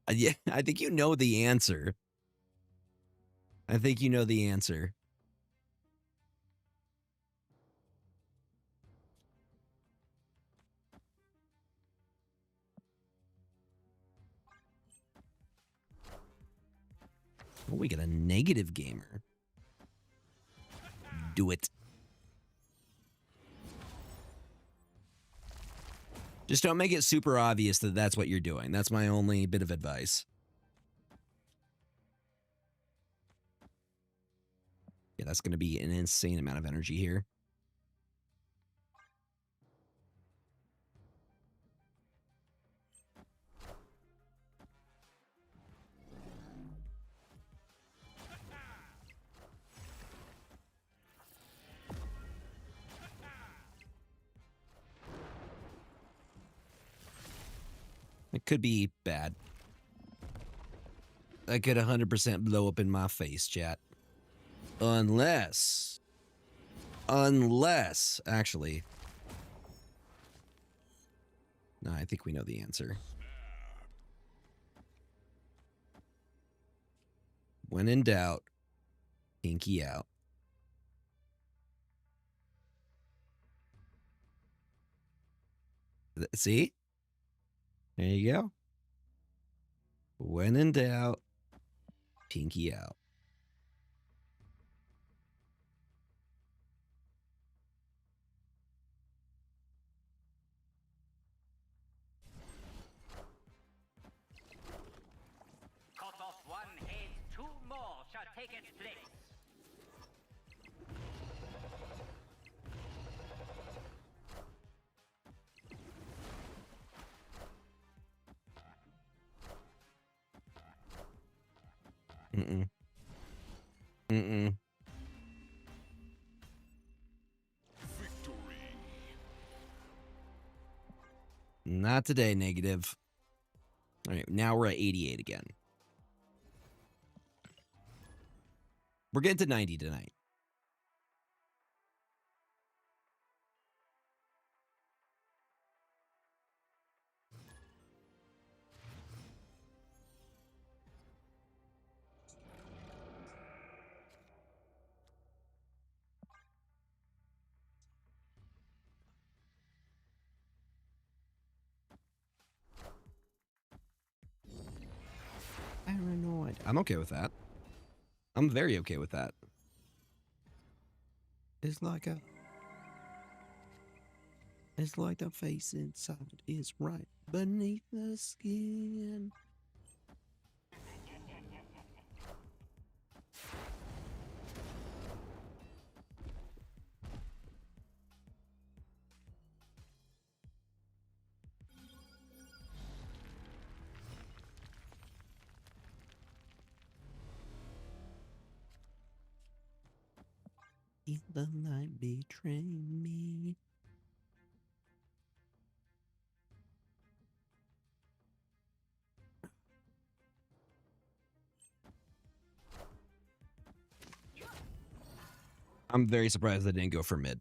Yeah, I think you know the answer. I think you know the answer. Oh, we got a negative gamer. Do it. Just don't make it super obvious that that's what you're doing. That's my only bit of advice. Yeah, that's going to be an insane amount of energy here. It could be bad. That could 100% blow up in my face, chat. Unless, actually. No, I think we know the answer. When in doubt, pinky out. See? There you go. When in doubt, pinky out. Cut off one head, two more shall take its place. Mm-mm. Mm-mm. Victory. Not today, negative. All right, now we're at 88 again. We're getting to 90 tonight. Paranoid. I'm okay with that. I'm very okay with that. It's like the face inside is right beneath the skin. In the night betray me. I'm very surprised they didn't go for mid.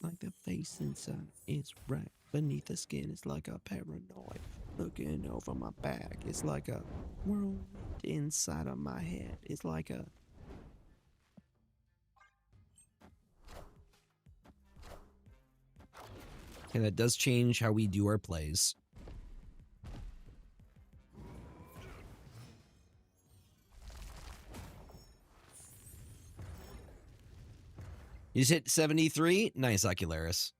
Like the face inside is right beneath the skin. It's like a paranoid looking over my back. It's like a whirlwind inside of my head. It's like a and that does change how we do our plays. You just hit 73. Nice, Ocularis.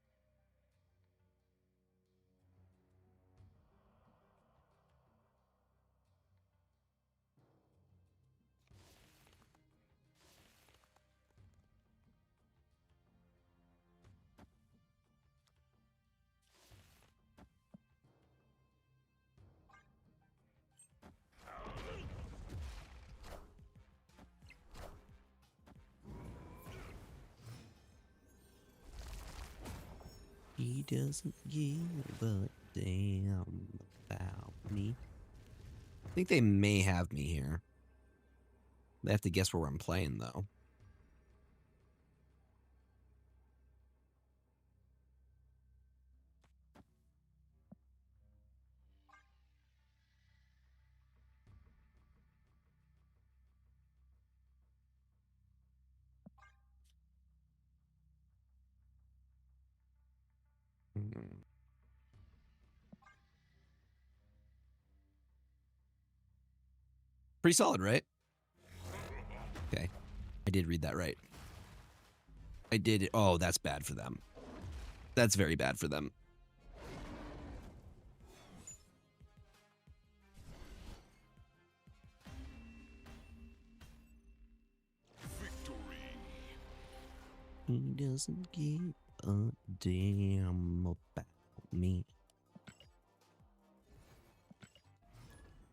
He doesn't give a damn about me. I think they may have me here. They have to guess where I'm playing, though. Pretty solid, right? Okay. I did read that right. I did. Oh, that's bad for them. That's very bad for them. Victory. He doesn't give a damn about me.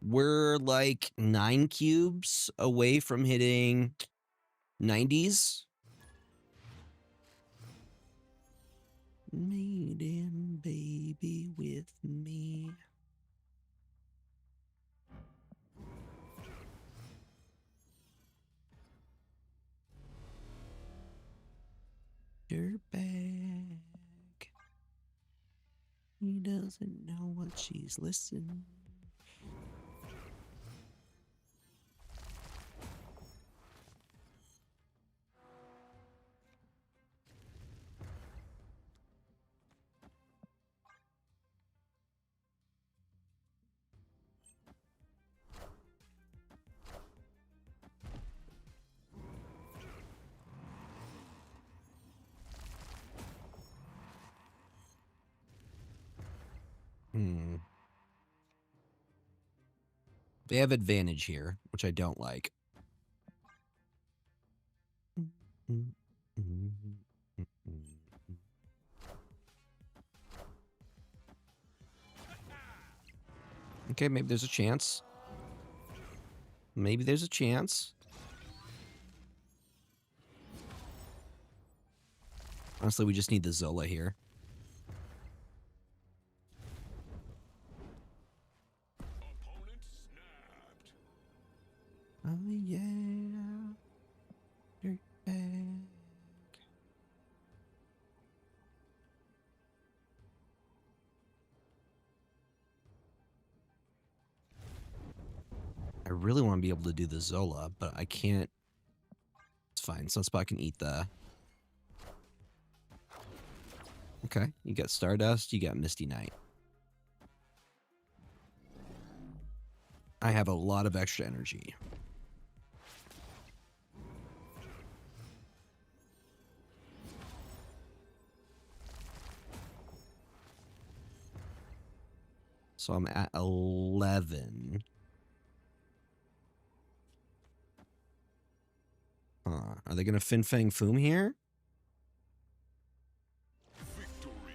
We're like 9 cubes away from hitting 90s. Maiden baby with me. Dirtbag. He doesn't know what she's listening. They have advantage here, which I don't like. Okay, maybe there's a chance. Maybe there's a chance. Honestly, we just need the Zola here. Opponent snapped. Oh, yeah. Dirtbag. I really want to be able to do the Zola, but I can't. It's fine. Sunspot can eat the... Okay, you got Stardust, you got Misty Knight. I have a lot of extra energy. So I'm at 11. Are they going to Fin Fang Foom here? Victory.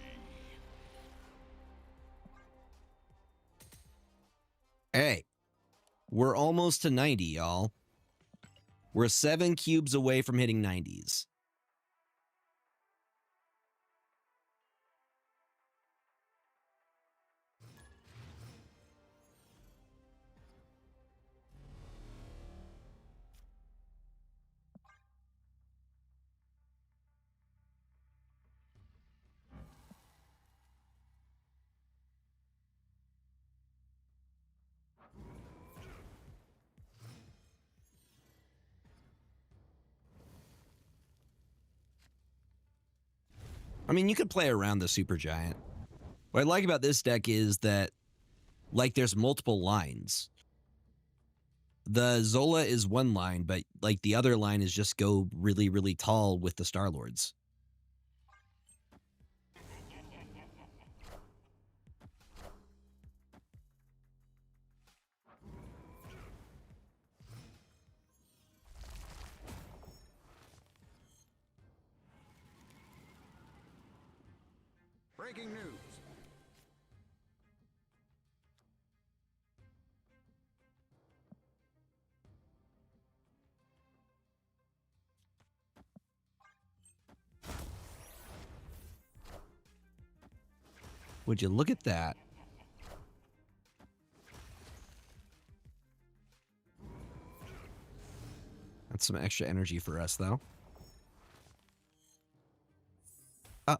Hey, we're almost to 90, y'all. We're 7 cubes away from hitting 90s. I mean, you could play around the Super Giant. What I like about this deck is that, like, there's multiple lines. The Zola is one line, but, like, the other line is just go really, really tall with the Star-Lords. Breaking news. Would you look at that? That's some extra energy for us, though. Uh.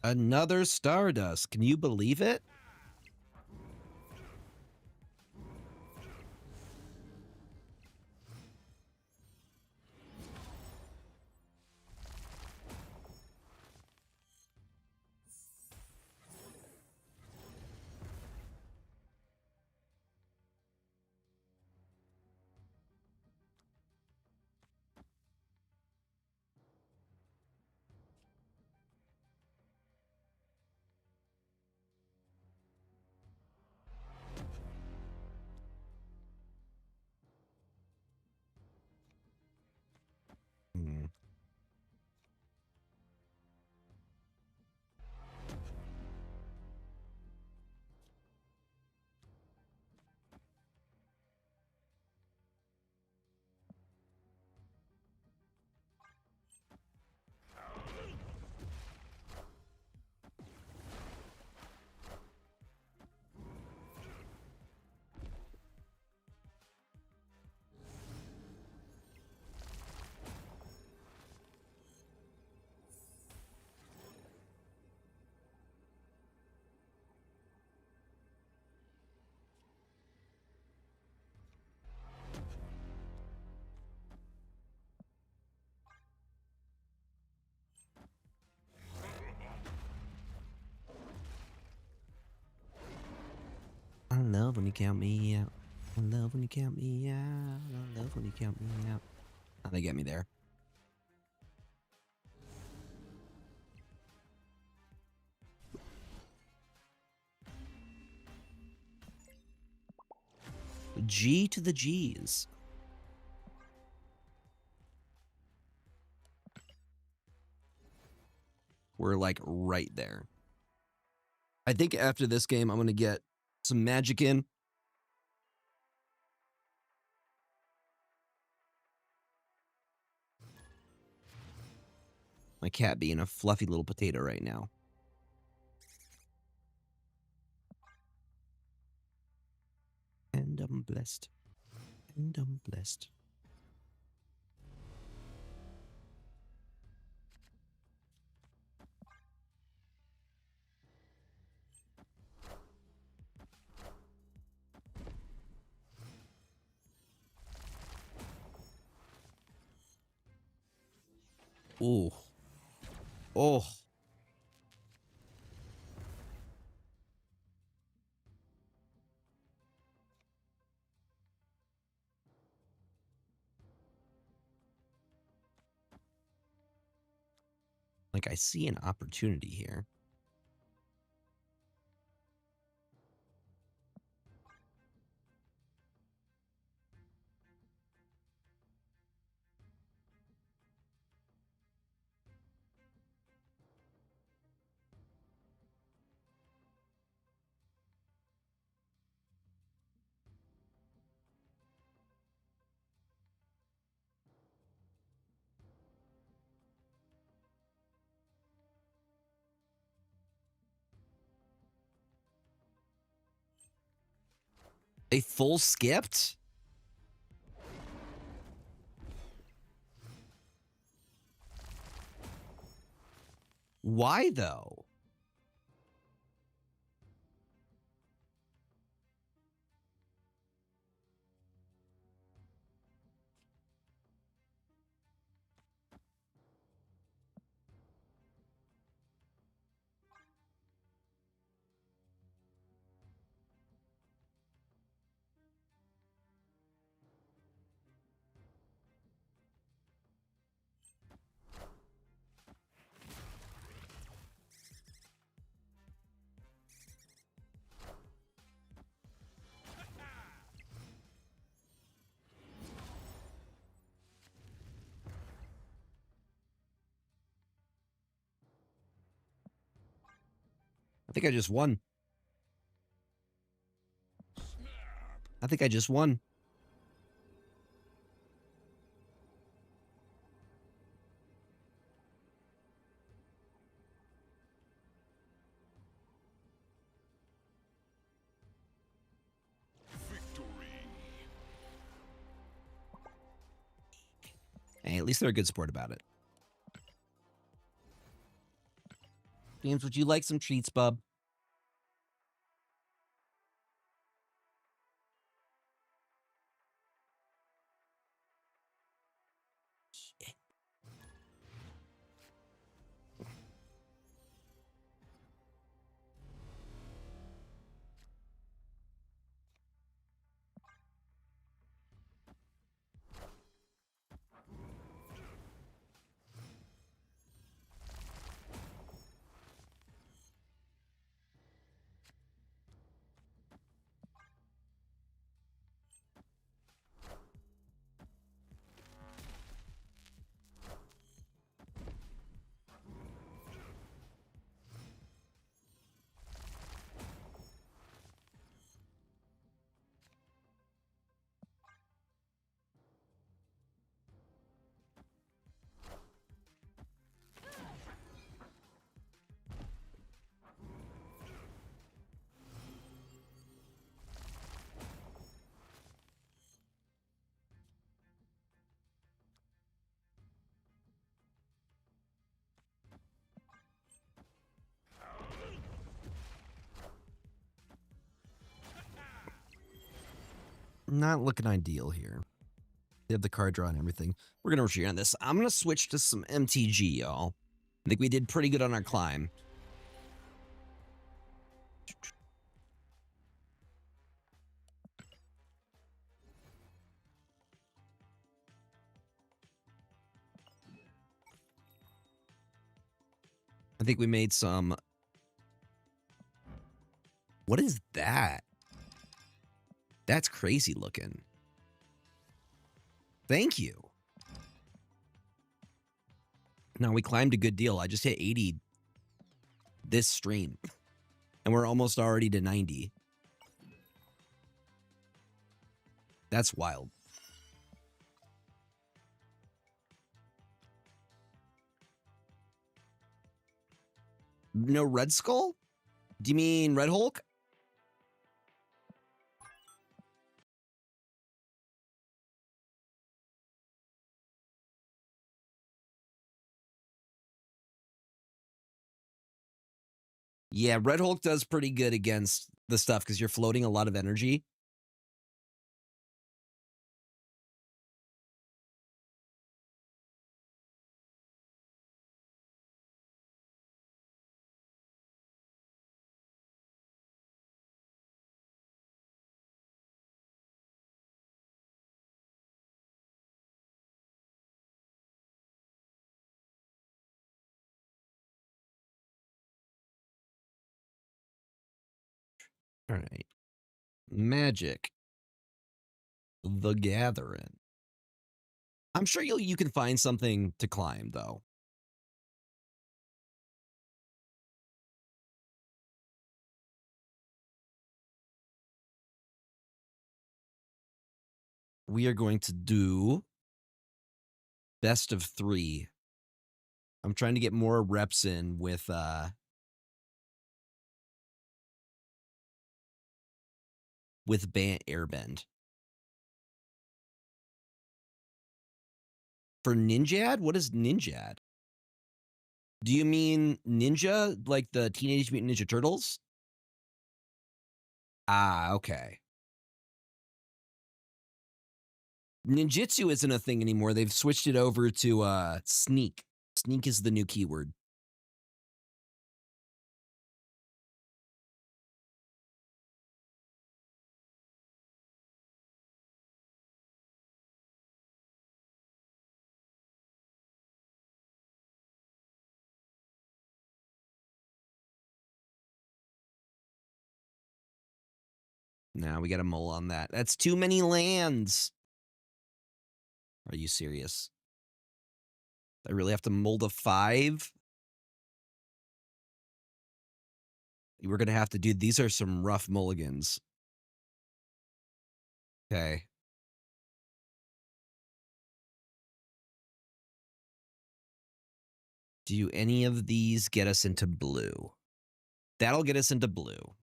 Another Stardust. Can you believe it? Hmm. I love when you count me out. I love when you count me out. I love when you count me out. Oh, they get me there. G to the G's. We're like right there. I think after this game, I'm going to get some magic in. My cat being a fluffy little potato right now. And I'm blessed. And I'm blessed. Ooh. Oh. Like, I see an opportunity here. They full skipped? Why, though? I think I just won. Snap. I think I just won. Victory. Hey, at least they're a good sport about it. James, would you like some treats, bub? Not looking ideal here. They have the card draw and everything. We're going to retreat on this. I'm going to switch to some MTG, y'all. I think we did pretty good on our climb. I think we made some... What is that? That's crazy looking. Thank you. No, we climbed a good deal. I just hit 80 this stream. And we're almost already to 90. That's wild. No Red Skull? Do you mean Red Hulk? Yeah, Red Hulk does pretty good against the stuff because you're floating a lot of energy. All right. Magic the Gathering. I'm sure you can find something to climb, though. We are going to do best of 3. I'm trying to get more reps in with Airbend. For Ninjad? What is Ninjad? Do you mean Ninja, like the Teenage Mutant Ninja Turtles? Ah, okay. Ninjutsu isn't a thing anymore. They've switched it over to sneak. Sneak is the new keyword. Now we got a mole on that. That's too many lands. Are you serious? I really have to mold a 5? We're going to have to do, these are some rough mulligans. Okay. Do any of these get us into blue? That'll get us into blue.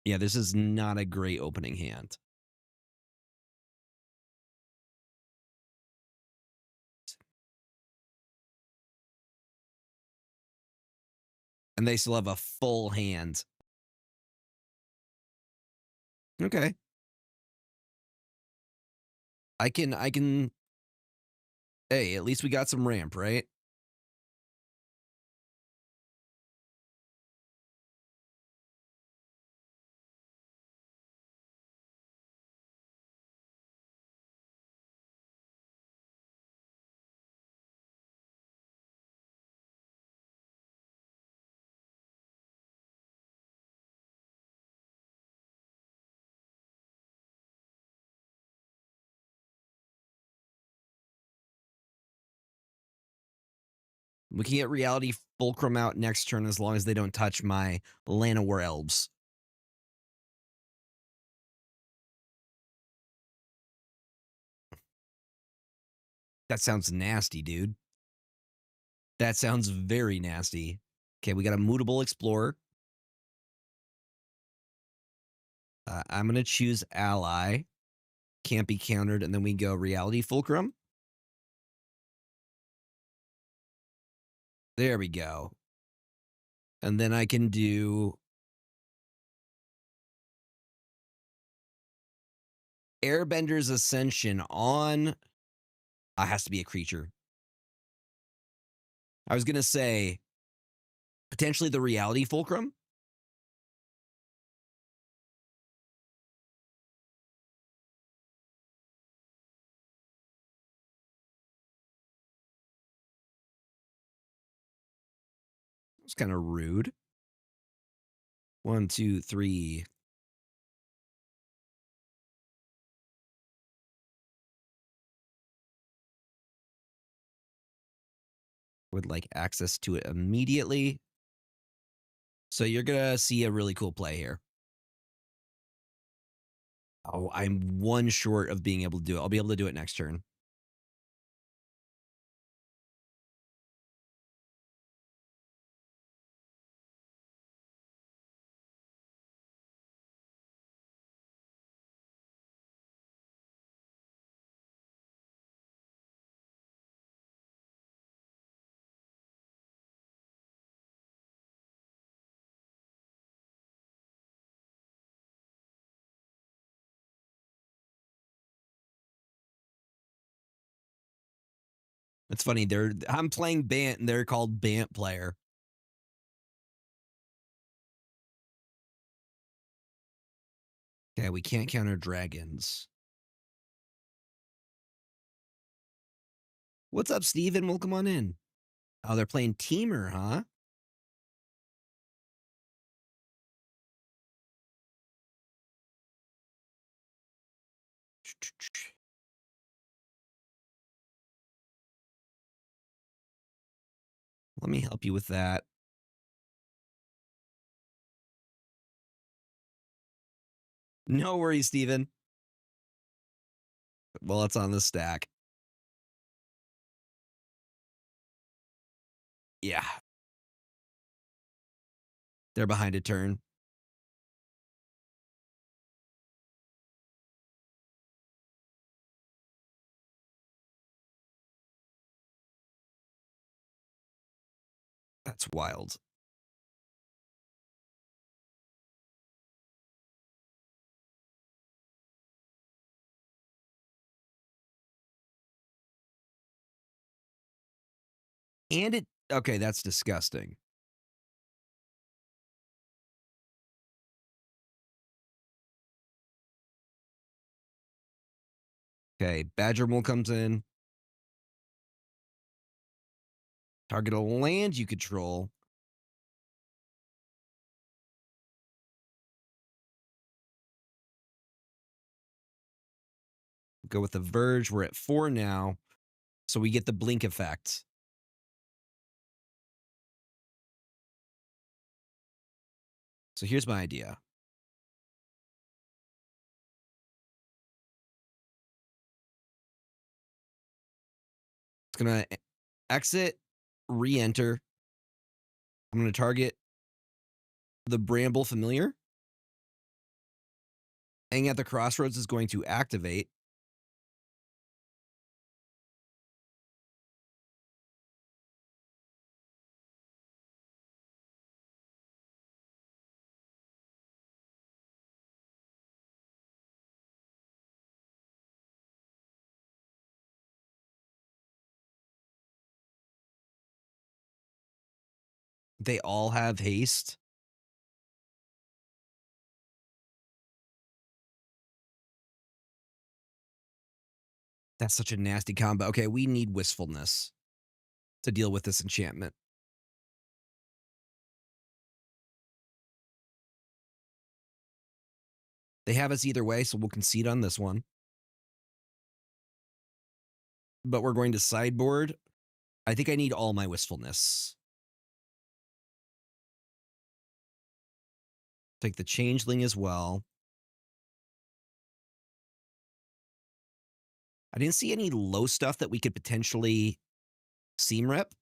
Yeah, this is not a great opening hand. And they still have a full hand. Okay. I can. Hey, at least we got some ramp, right? We can get Reality Fulcrum out next turn as long as they don't touch my Llanowar Elves. That sounds nasty, dude. That sounds very nasty. Okay, we got a Mutable Explorer. I'm going to choose Ally. Can't be countered. And then we go Reality Fulcrum. There we go. And then I can do Airbender's Ascension on. Has to be a creature. I was going to say potentially the Reality Fulcrum. It's kind of rude. 1, 2, 3. Would like access to it immediately. So you're going to see a really cool play here. Oh, I'm one short of being able to do it. I'll be able to do it next turn. It's funny. I'm playing Bant and they're called Bant player. Okay, we can't counter dragons. What's up, Steven? Welcome on in. Oh, they're playing Teamer, huh? Let me help you with that. No worries, Steven. Well, it's on the stack. Yeah. They're behind a turn. That's wild. And it, okay, that's disgusting. Okay, Badger Mole comes in. Target a land you control. Go with the Verge. We're at 4 now. So we get the blink effect. So here's my idea. It's going to exit, re-enter. I'm going to target the Bramble Familiar. Hanging at the Crossroads is going to activate. They all have haste. That's such a nasty combo. Okay, we need Wistfulness to deal with this enchantment. They have us either way, so we'll concede on this one. But we're going to sideboard. I think I need all my Wistfulness. Take the Changeling as well. I didn't see any low stuff that we could potentially seam rep.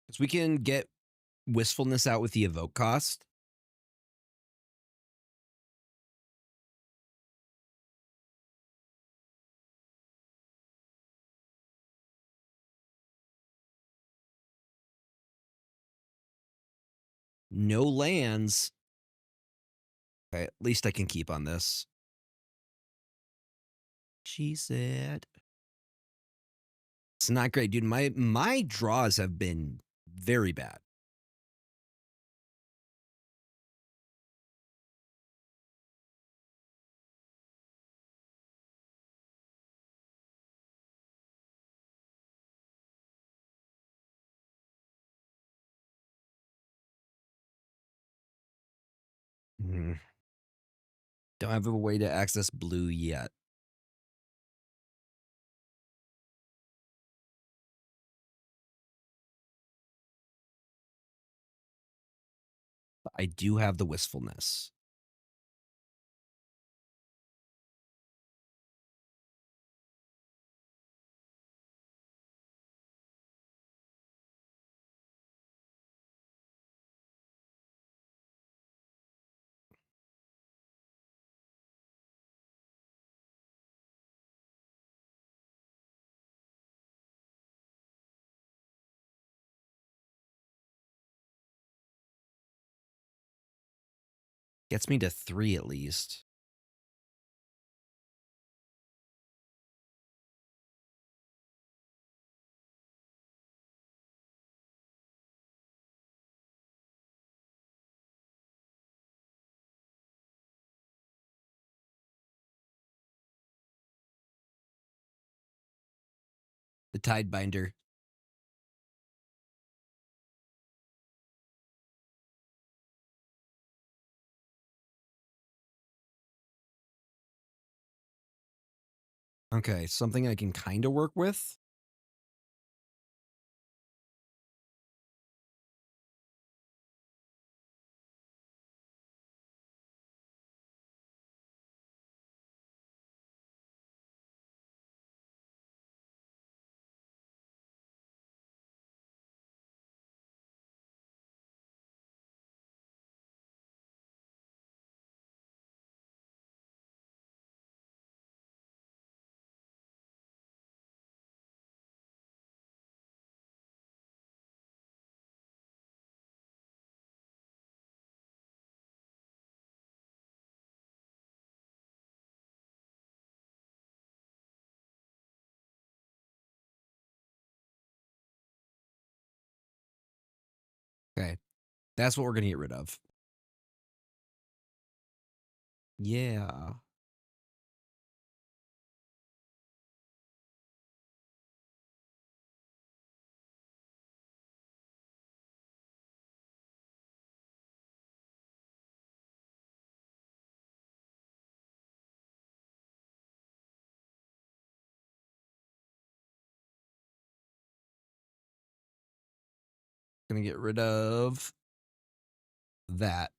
Because we can get Wistfulness out with the evoke cost. No lands. Okay, at least I can keep on this. She said. It's not great, dude. My draws have been very bad. Mm. Don't have a way to access blue yet. But I do have the Wistfulness. Gets me to 3 at least. The Tidebinder. Okay, something I can kind of work with. That's what we're going to get rid of. Yeah. Going to get rid of that.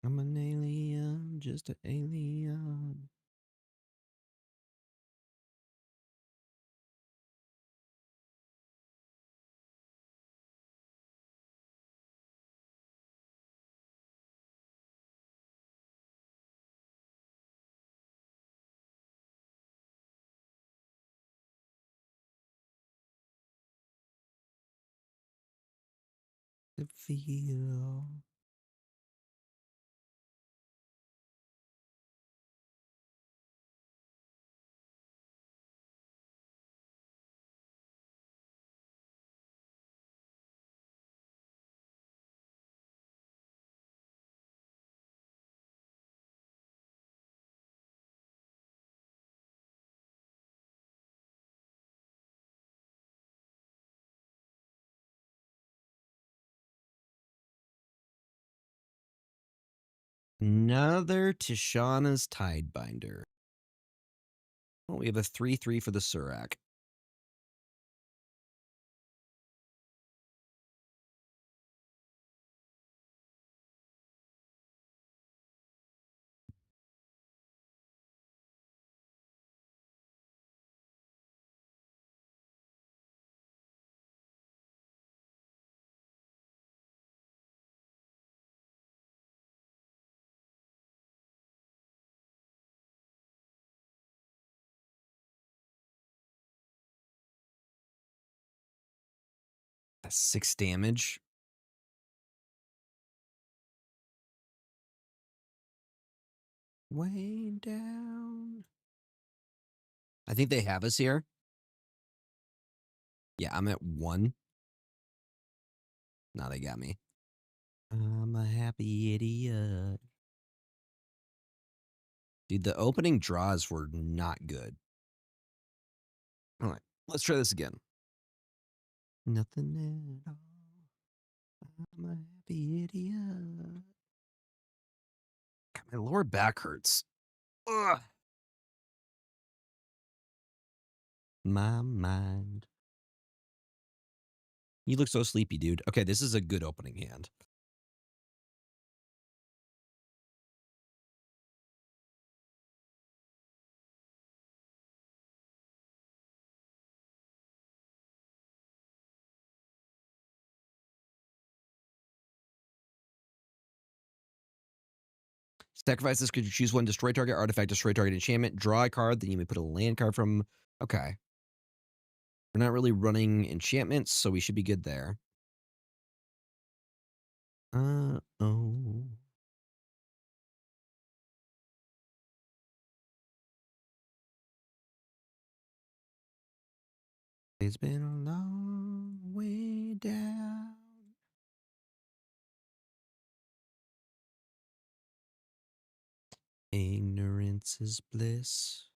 I'm an alien, just an alien. To feel. Another Tishana's Tidebinder. Well, we have a 3/3 for the Surak. That's 6 damage. Way down. I think they have us here. Yeah, I'm at 1. Now they got me. I'm a happy idiot. Dude, the opening draws were not good. All right, let's try this again. Nothing at all. I'm a happy idiot. God, my lower back hurts. Ugh. My mind. You look so sleepy, dude. Okay, this is a good opening hand. Sacrifice this creature, choose one, destroy target artifact, destroy target enchantment, draw a card, then you may put a land card from. Okay. We're not really running enchantments, so we should be good there. Oh. It's been a long way down. Ignorance is bliss.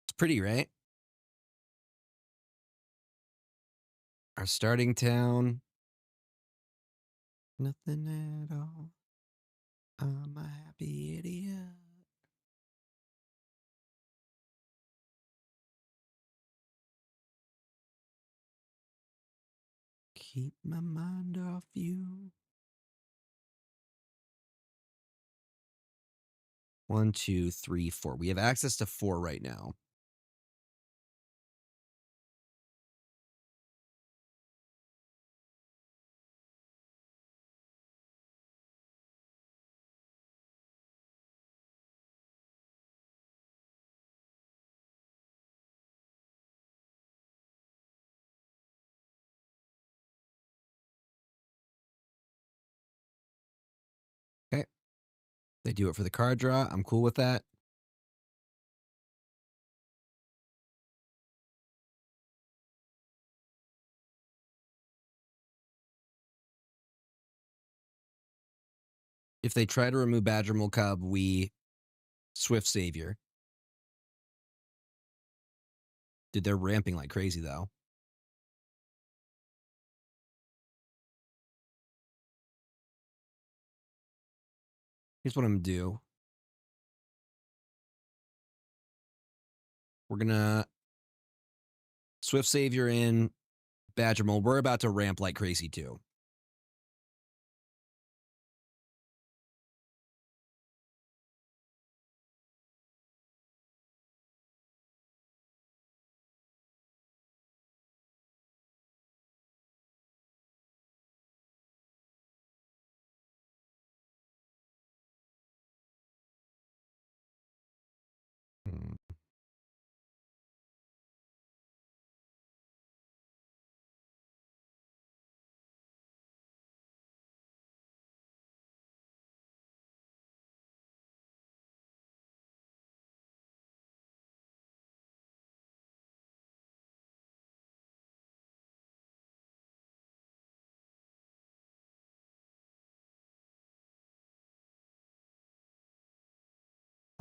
It's pretty, right? Our starting town. Nothing at all. I'm a happy idiot. Keep my mind off you. 1, 2, 3, 4. We have access to 4 right now. They do it for the card draw. I'm cool with that. If they try to remove Badgermole Cub, we Swift Savior. Dude, they're ramping like crazy, though. Here's what I'm going to do. We're going to Swift Savior in Badgermole. We're about to ramp like crazy, too.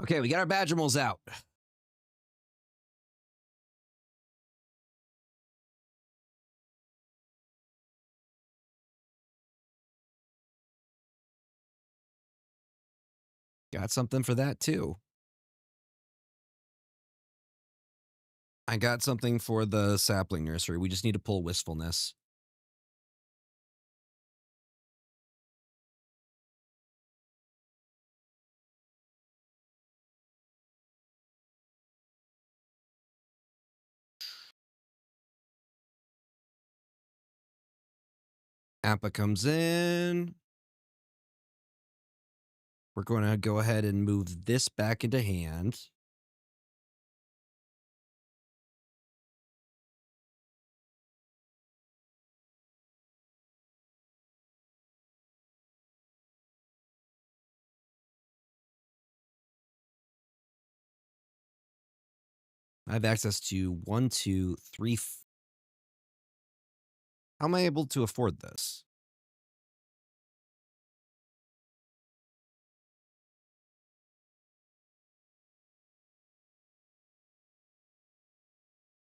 Okay, we got our Badgermoles out. Got something for that, too. I got something for the Sapling Nursery. We just need to pull Wistfulness. Appa comes in. We're going to go ahead and move this back into hand. I have access to 1, 2, 3. How am I able to afford this?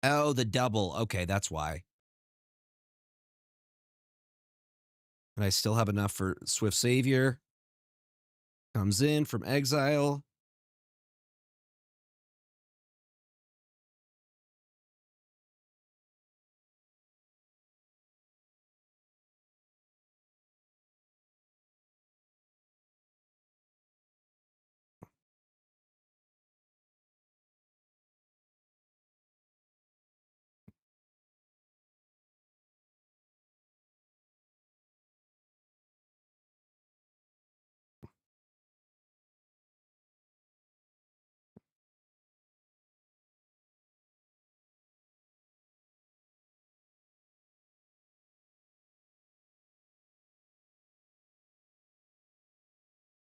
Oh, the double. Okay, that's why. And I still have enough for Swift Savior. Comes in from exile.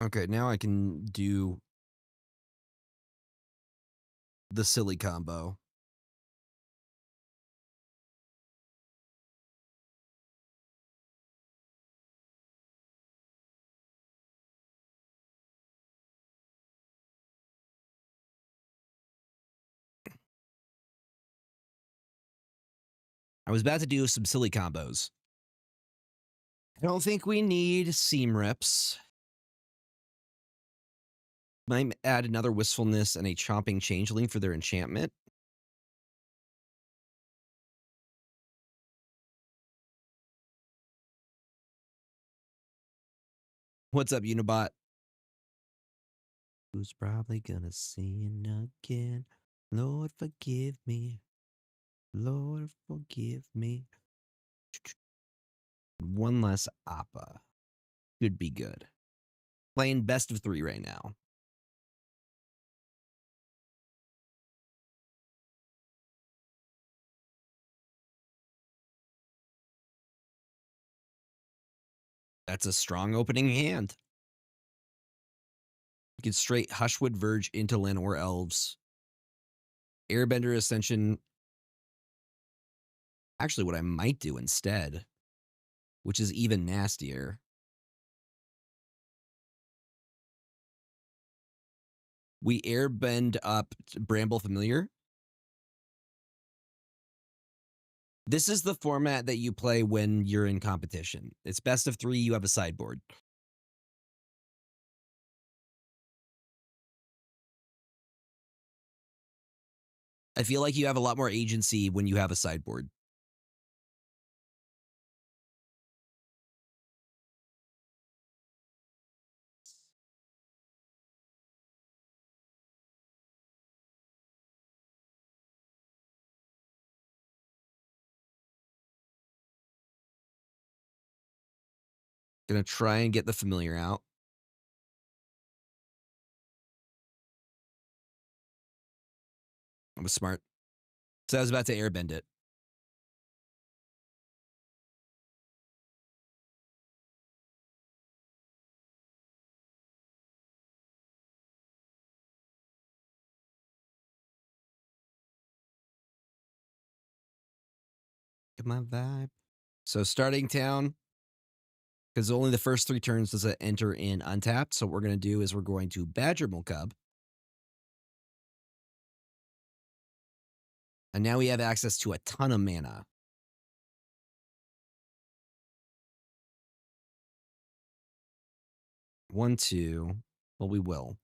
Okay, now I can do the silly combo. I was about to do some silly combos. I don't think we need Seam Rips. Might add another Wistfulness and a Chomping Changeling for their enchantment. What's up, Unibot? Who's probably gonna sin again? Lord, forgive me. Lord, forgive me. One less Appa. Should be good. Playing best of 3 right now. That's a strong opening hand. could straight Hushwood Verge into Llanowar Elves. Airbender Ascension. Actually, what I might do instead, which is even nastier. We airbend up Bramble Familiar. This is the format that you play when you're in competition. It's best of 3, you have a sideboard. I feel like you have a lot more agency when you have a sideboard. Gonna try and get the familiar out. I was smart. So I was about to airbend it. Get my vibe. So starting town, because only the first 3 turns does it enter in untapped. So what we're going to do is we're going to Badger Cub. And now we have access to a ton of mana. One, two. Well, we will.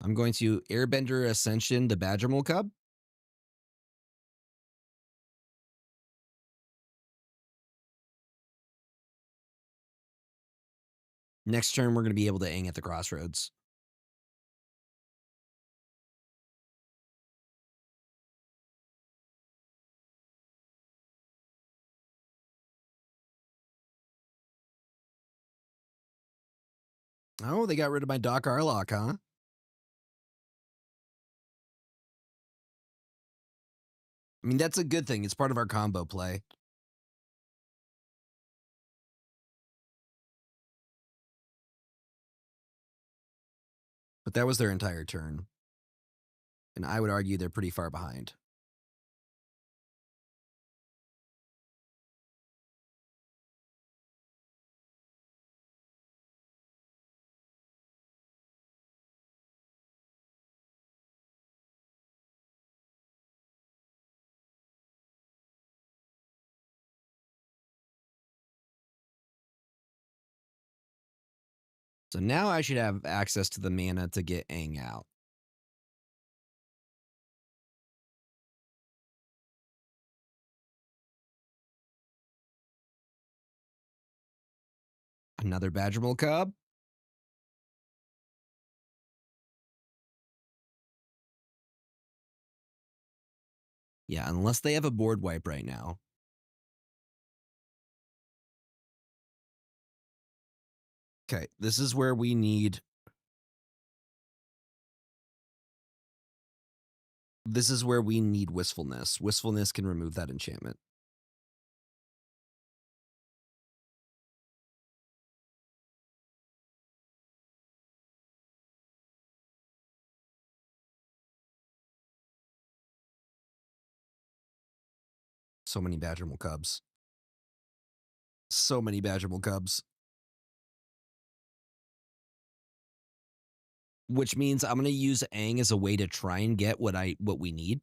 I'm going to Airbender Ascension the Badger Cub. Next turn, we're going to be able to Aang at the Crossroads. Oh, they got rid of my Doc Arlock, huh? I mean, that's a good thing. It's part of our combo play. But that was their entire turn. And I would argue they're pretty far behind. So now I should have access to the mana to get Aang out. Another Badger Cub. Yeah, unless they have a board wipe right now. Okay, this is where we need... This is where we need Wistfulness. Wistfulness can remove that enchantment. So many Badger Cubs. So many Badger Cubs. Which means I'm going to use Aang as a way to try and get what we need.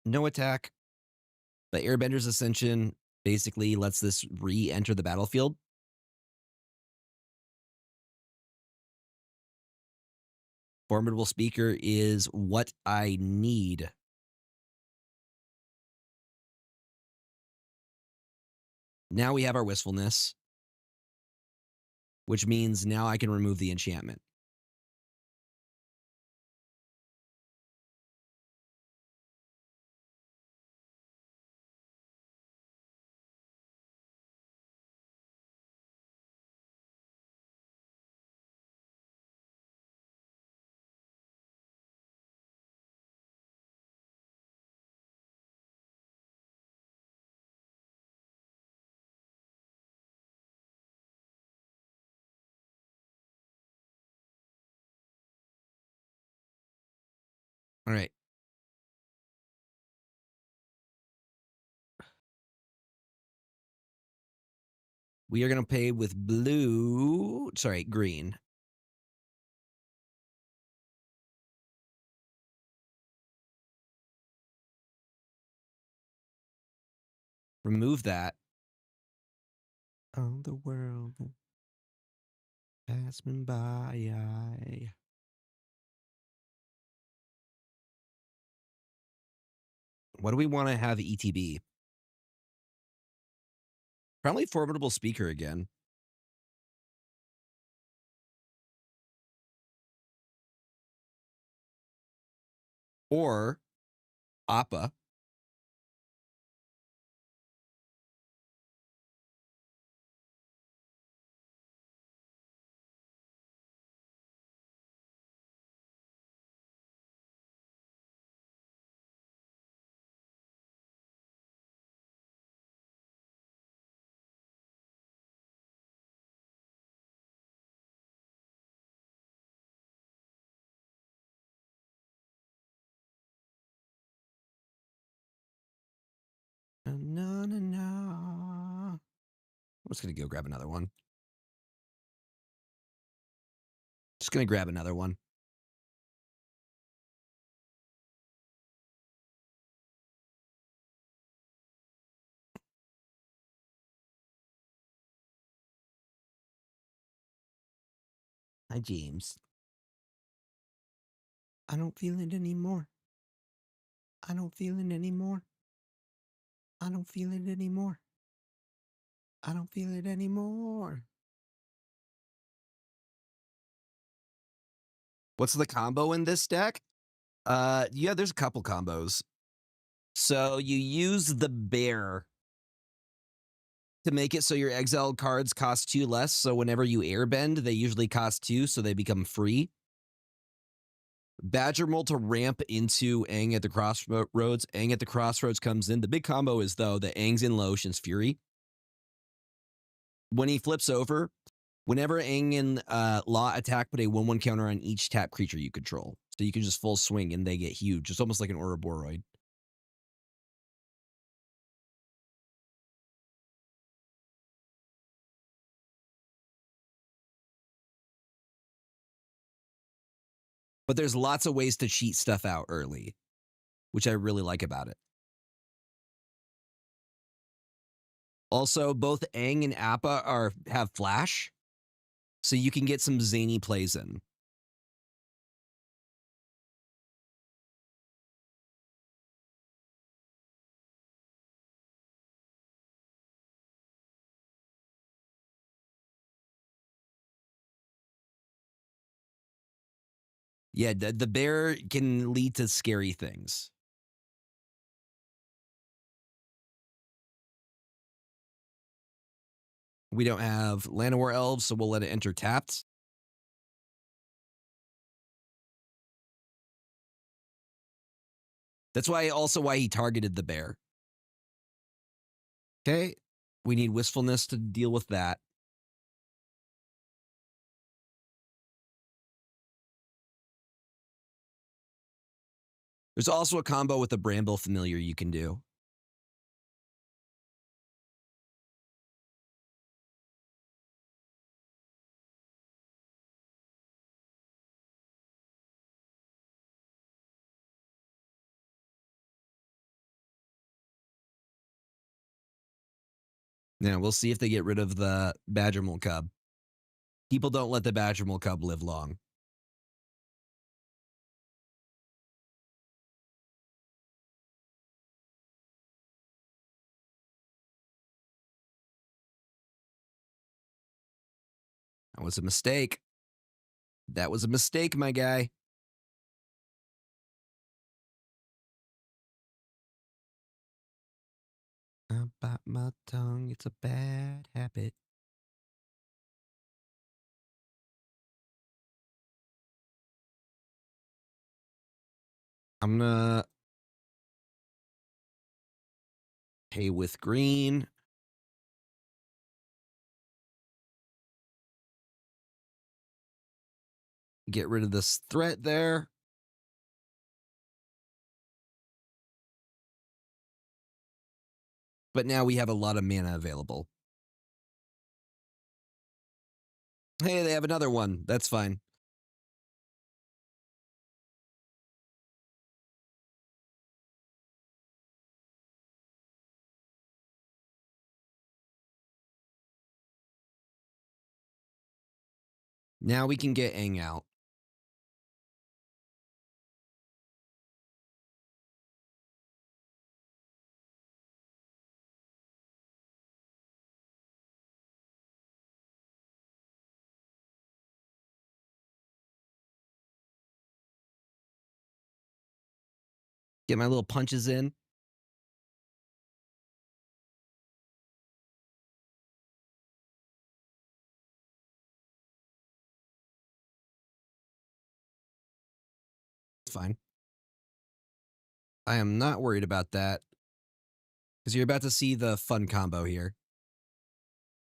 No attack. The Airbender's Ascension basically lets this re-enter the battlefield. Formidable Speaker is what I need. Now we have our Wistfulness, which means now I can remove the enchantment. All right. We are going to pay with blue. Sorry, green. Remove that. Oh, the world passing by. What do we want to have ETB? Probably formidable speaker again. Or Appa. No, no, no. I'm just going to go grab another one. Just going to grab another one. Hi, James. I don't feel it anymore. I don't feel it anymore. I don't feel it anymore. I don't feel it anymore. What's the combo in this deck? Yeah, there's a couple combos. So you use the bear to make it so your exiled cards cost 2 less. So whenever you airbend, they usually cost 2, so they become free. Badger Mole to ramp into Aang at the Crossroads. Aang at the Crossroads comes in. The big combo is, though, that Aang's in low Ocean's Fury. When he flips over, whenever Aang and Law attack, put a 1/1 counter on each tap creature you control. So you can just full swing and they get huge. It's almost like an Ouroboros. But there's lots of ways to cheat stuff out early, which I really like about it. Also, both Aang and Appa have flash, so you can get some zany plays in. Yeah, the bear can lead to scary things. We don't have Llanowar Elves, so we'll let it enter tapped. That's why he targeted the bear. Okay, we need Wistfulness to deal with that. There's also a combo with the Bramble Familiar you can do. Yeah, we'll see if they get rid of the Badgermole Cub. People don't let the Badgermole Cub live long. That was a mistake. That was a mistake, my guy. I bite my tongue. It's a bad habit. I'm gonna pay with green. Get rid of this threat there. but now we have a lot of mana available. Hey, they have another one. That's fine. Now we can get Aang out. Get my little punches in. It's fine. I am not worried about that. Because you're about to see the fun combo here.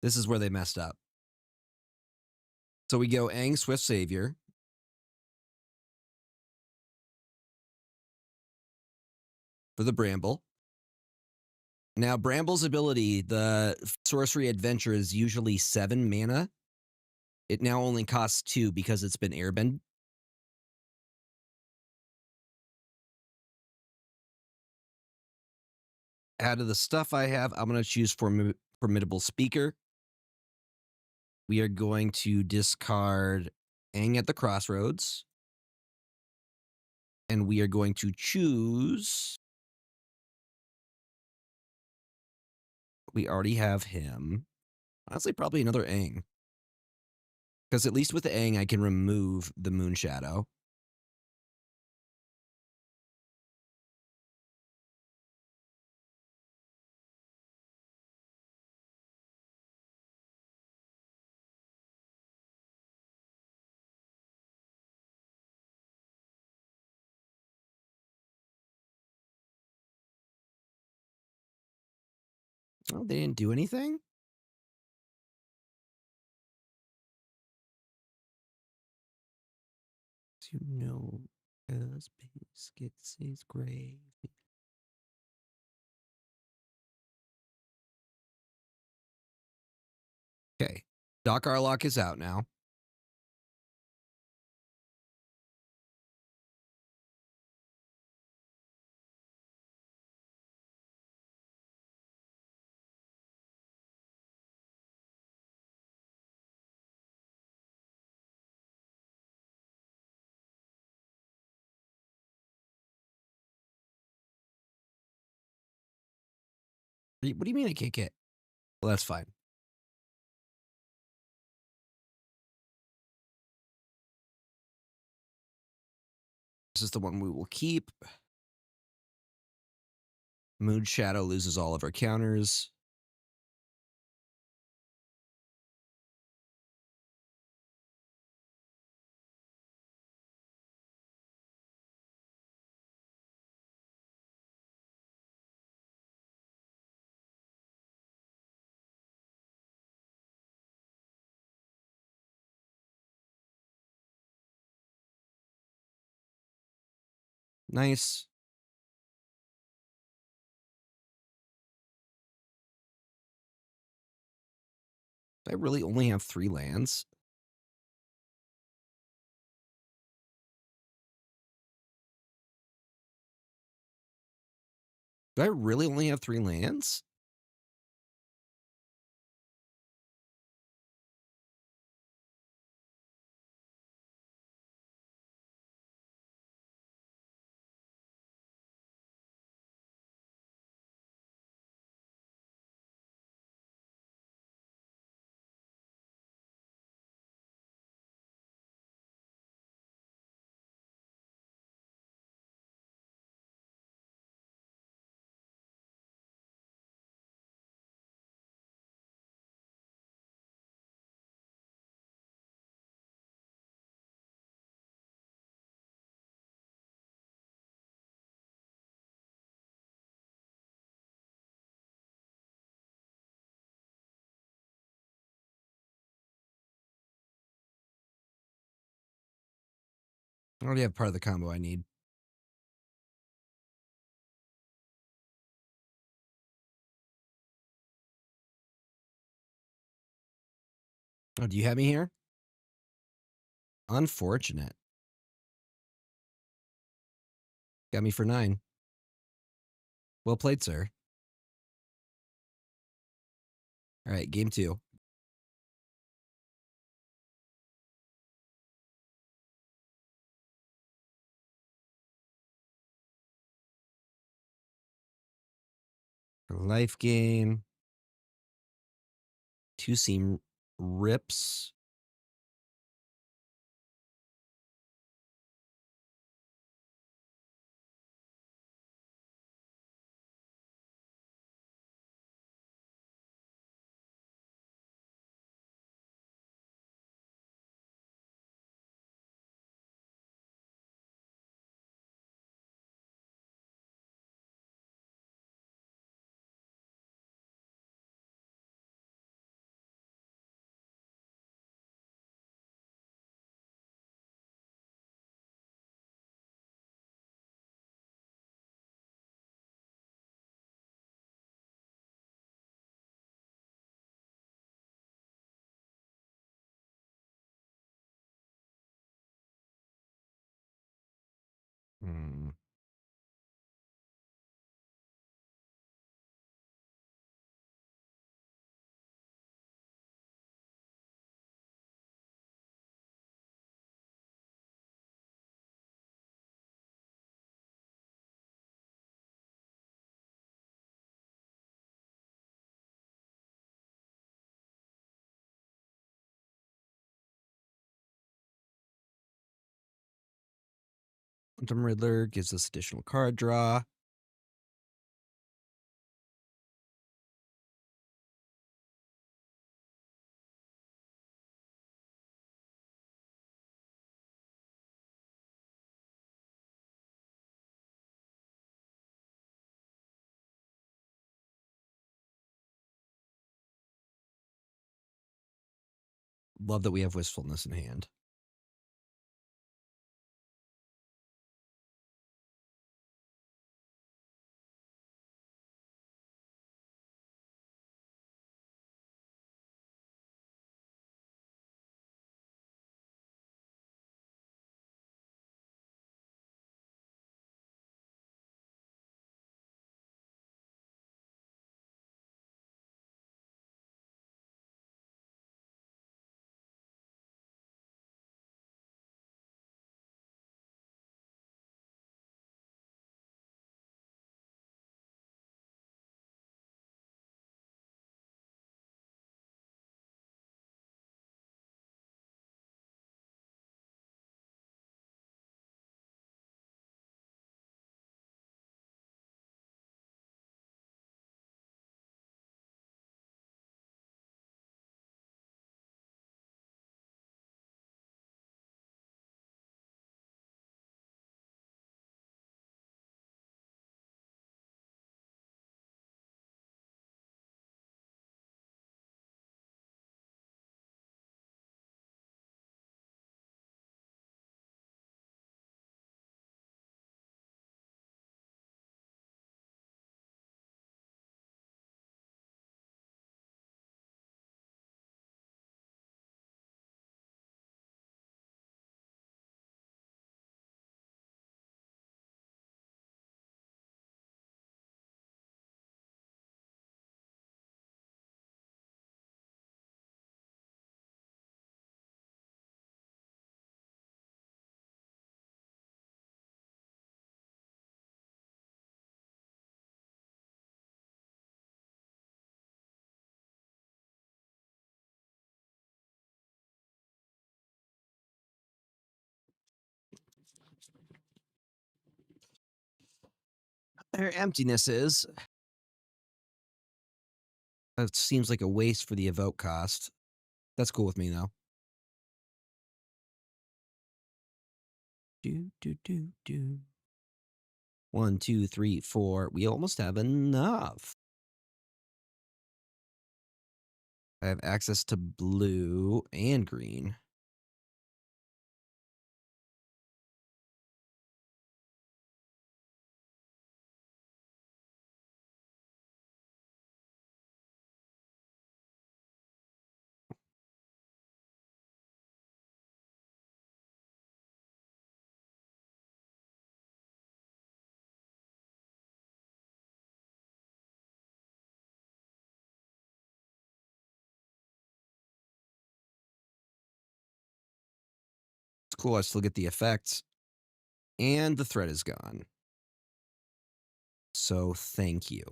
This is where they messed up. So we go Aang, Swift Savior. For the Bramble. Now, Bramble's ability, the Sorcery Adventure, is usually 7 mana. It now only costs 2 because it's been airbend. Out of the stuff I have, I'm going to choose Formidable Speaker. We are going to discard Aang at the Crossroads. And we are going to choose... We already have him. Honestly, probably another Aang. Because at least with the Aang, I can remove the Moon Shadow. Oh, they didn't do anything? You know, as biscuits is gravy. Okay. Doc Arlock is out now. What do you mean I can't get? Well, that's fine. This is the one we will keep. Moon Shadow loses all of our counters. Nice. I really only have 3 lands. Do I really only have 3 lands? I already have part of the combo I need. Oh, do you have me here? Unfortunate. Got me for 9. Well played, sir. All right, game 2. Life game. 2 seam rips. Hmm. Quantum Riddler gives us additional card draw. Love that we have Wistfulness in hand. Their emptiness is. That seems like a waste for the evoke cost. That's cool with me, though. Do. 1, 2, 3, 4. We almost have enough. I have access to blue and green. Cool, I still get the effect. And the threat is gone. So thank you.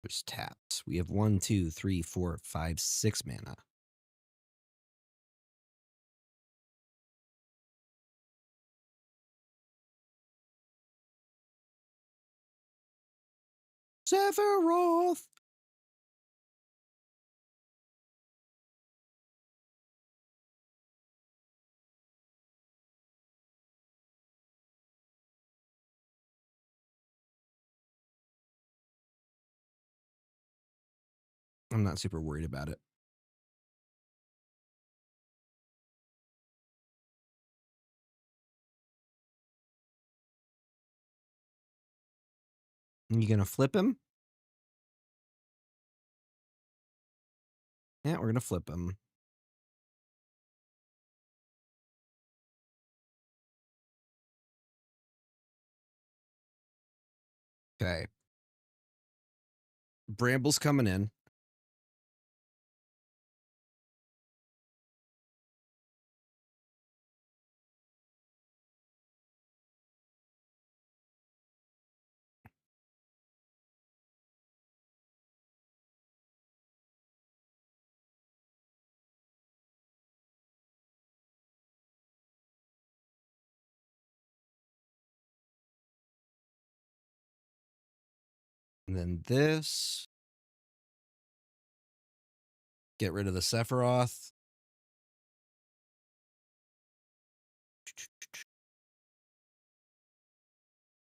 There's taps. We have 1, 2, 3, 4, 5, 6 mana. Sephiroth! I'm not super worried about it. You gonna flip him? Yeah, we're gonna flip him. Okay. Bramble's coming in. And then this. Get rid of the Sephiroth.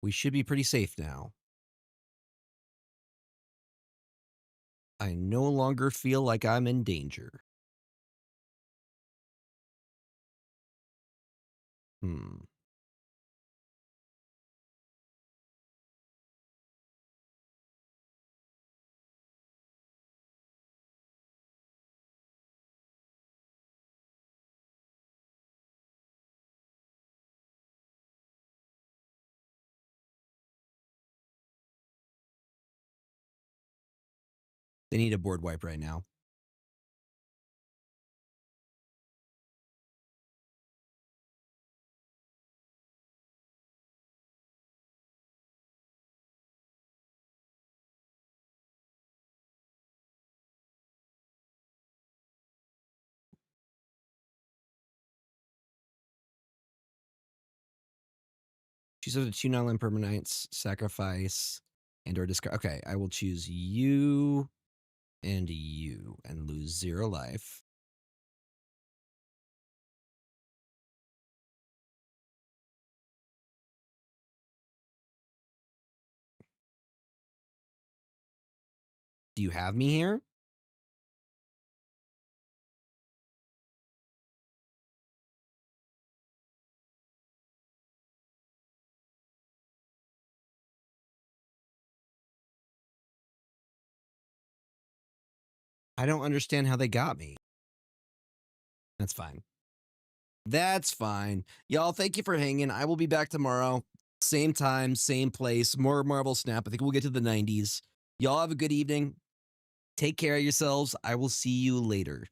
We should be pretty safe now. I no longer feel like I'm in danger. They need a board wipe right now. Choose up to 2 non-land permanents, sacrifice, and or discard. Okay, I will choose you and lose 0 life. Do you have me here? I don't understand how they got me. That's fine. That's fine. Y'all, thank you for hanging. I will be back tomorrow. Same time, same place. More Marvel Snap. I think we'll get to the 90s. Y'all have a good evening. Take care of yourselves. I will see you later.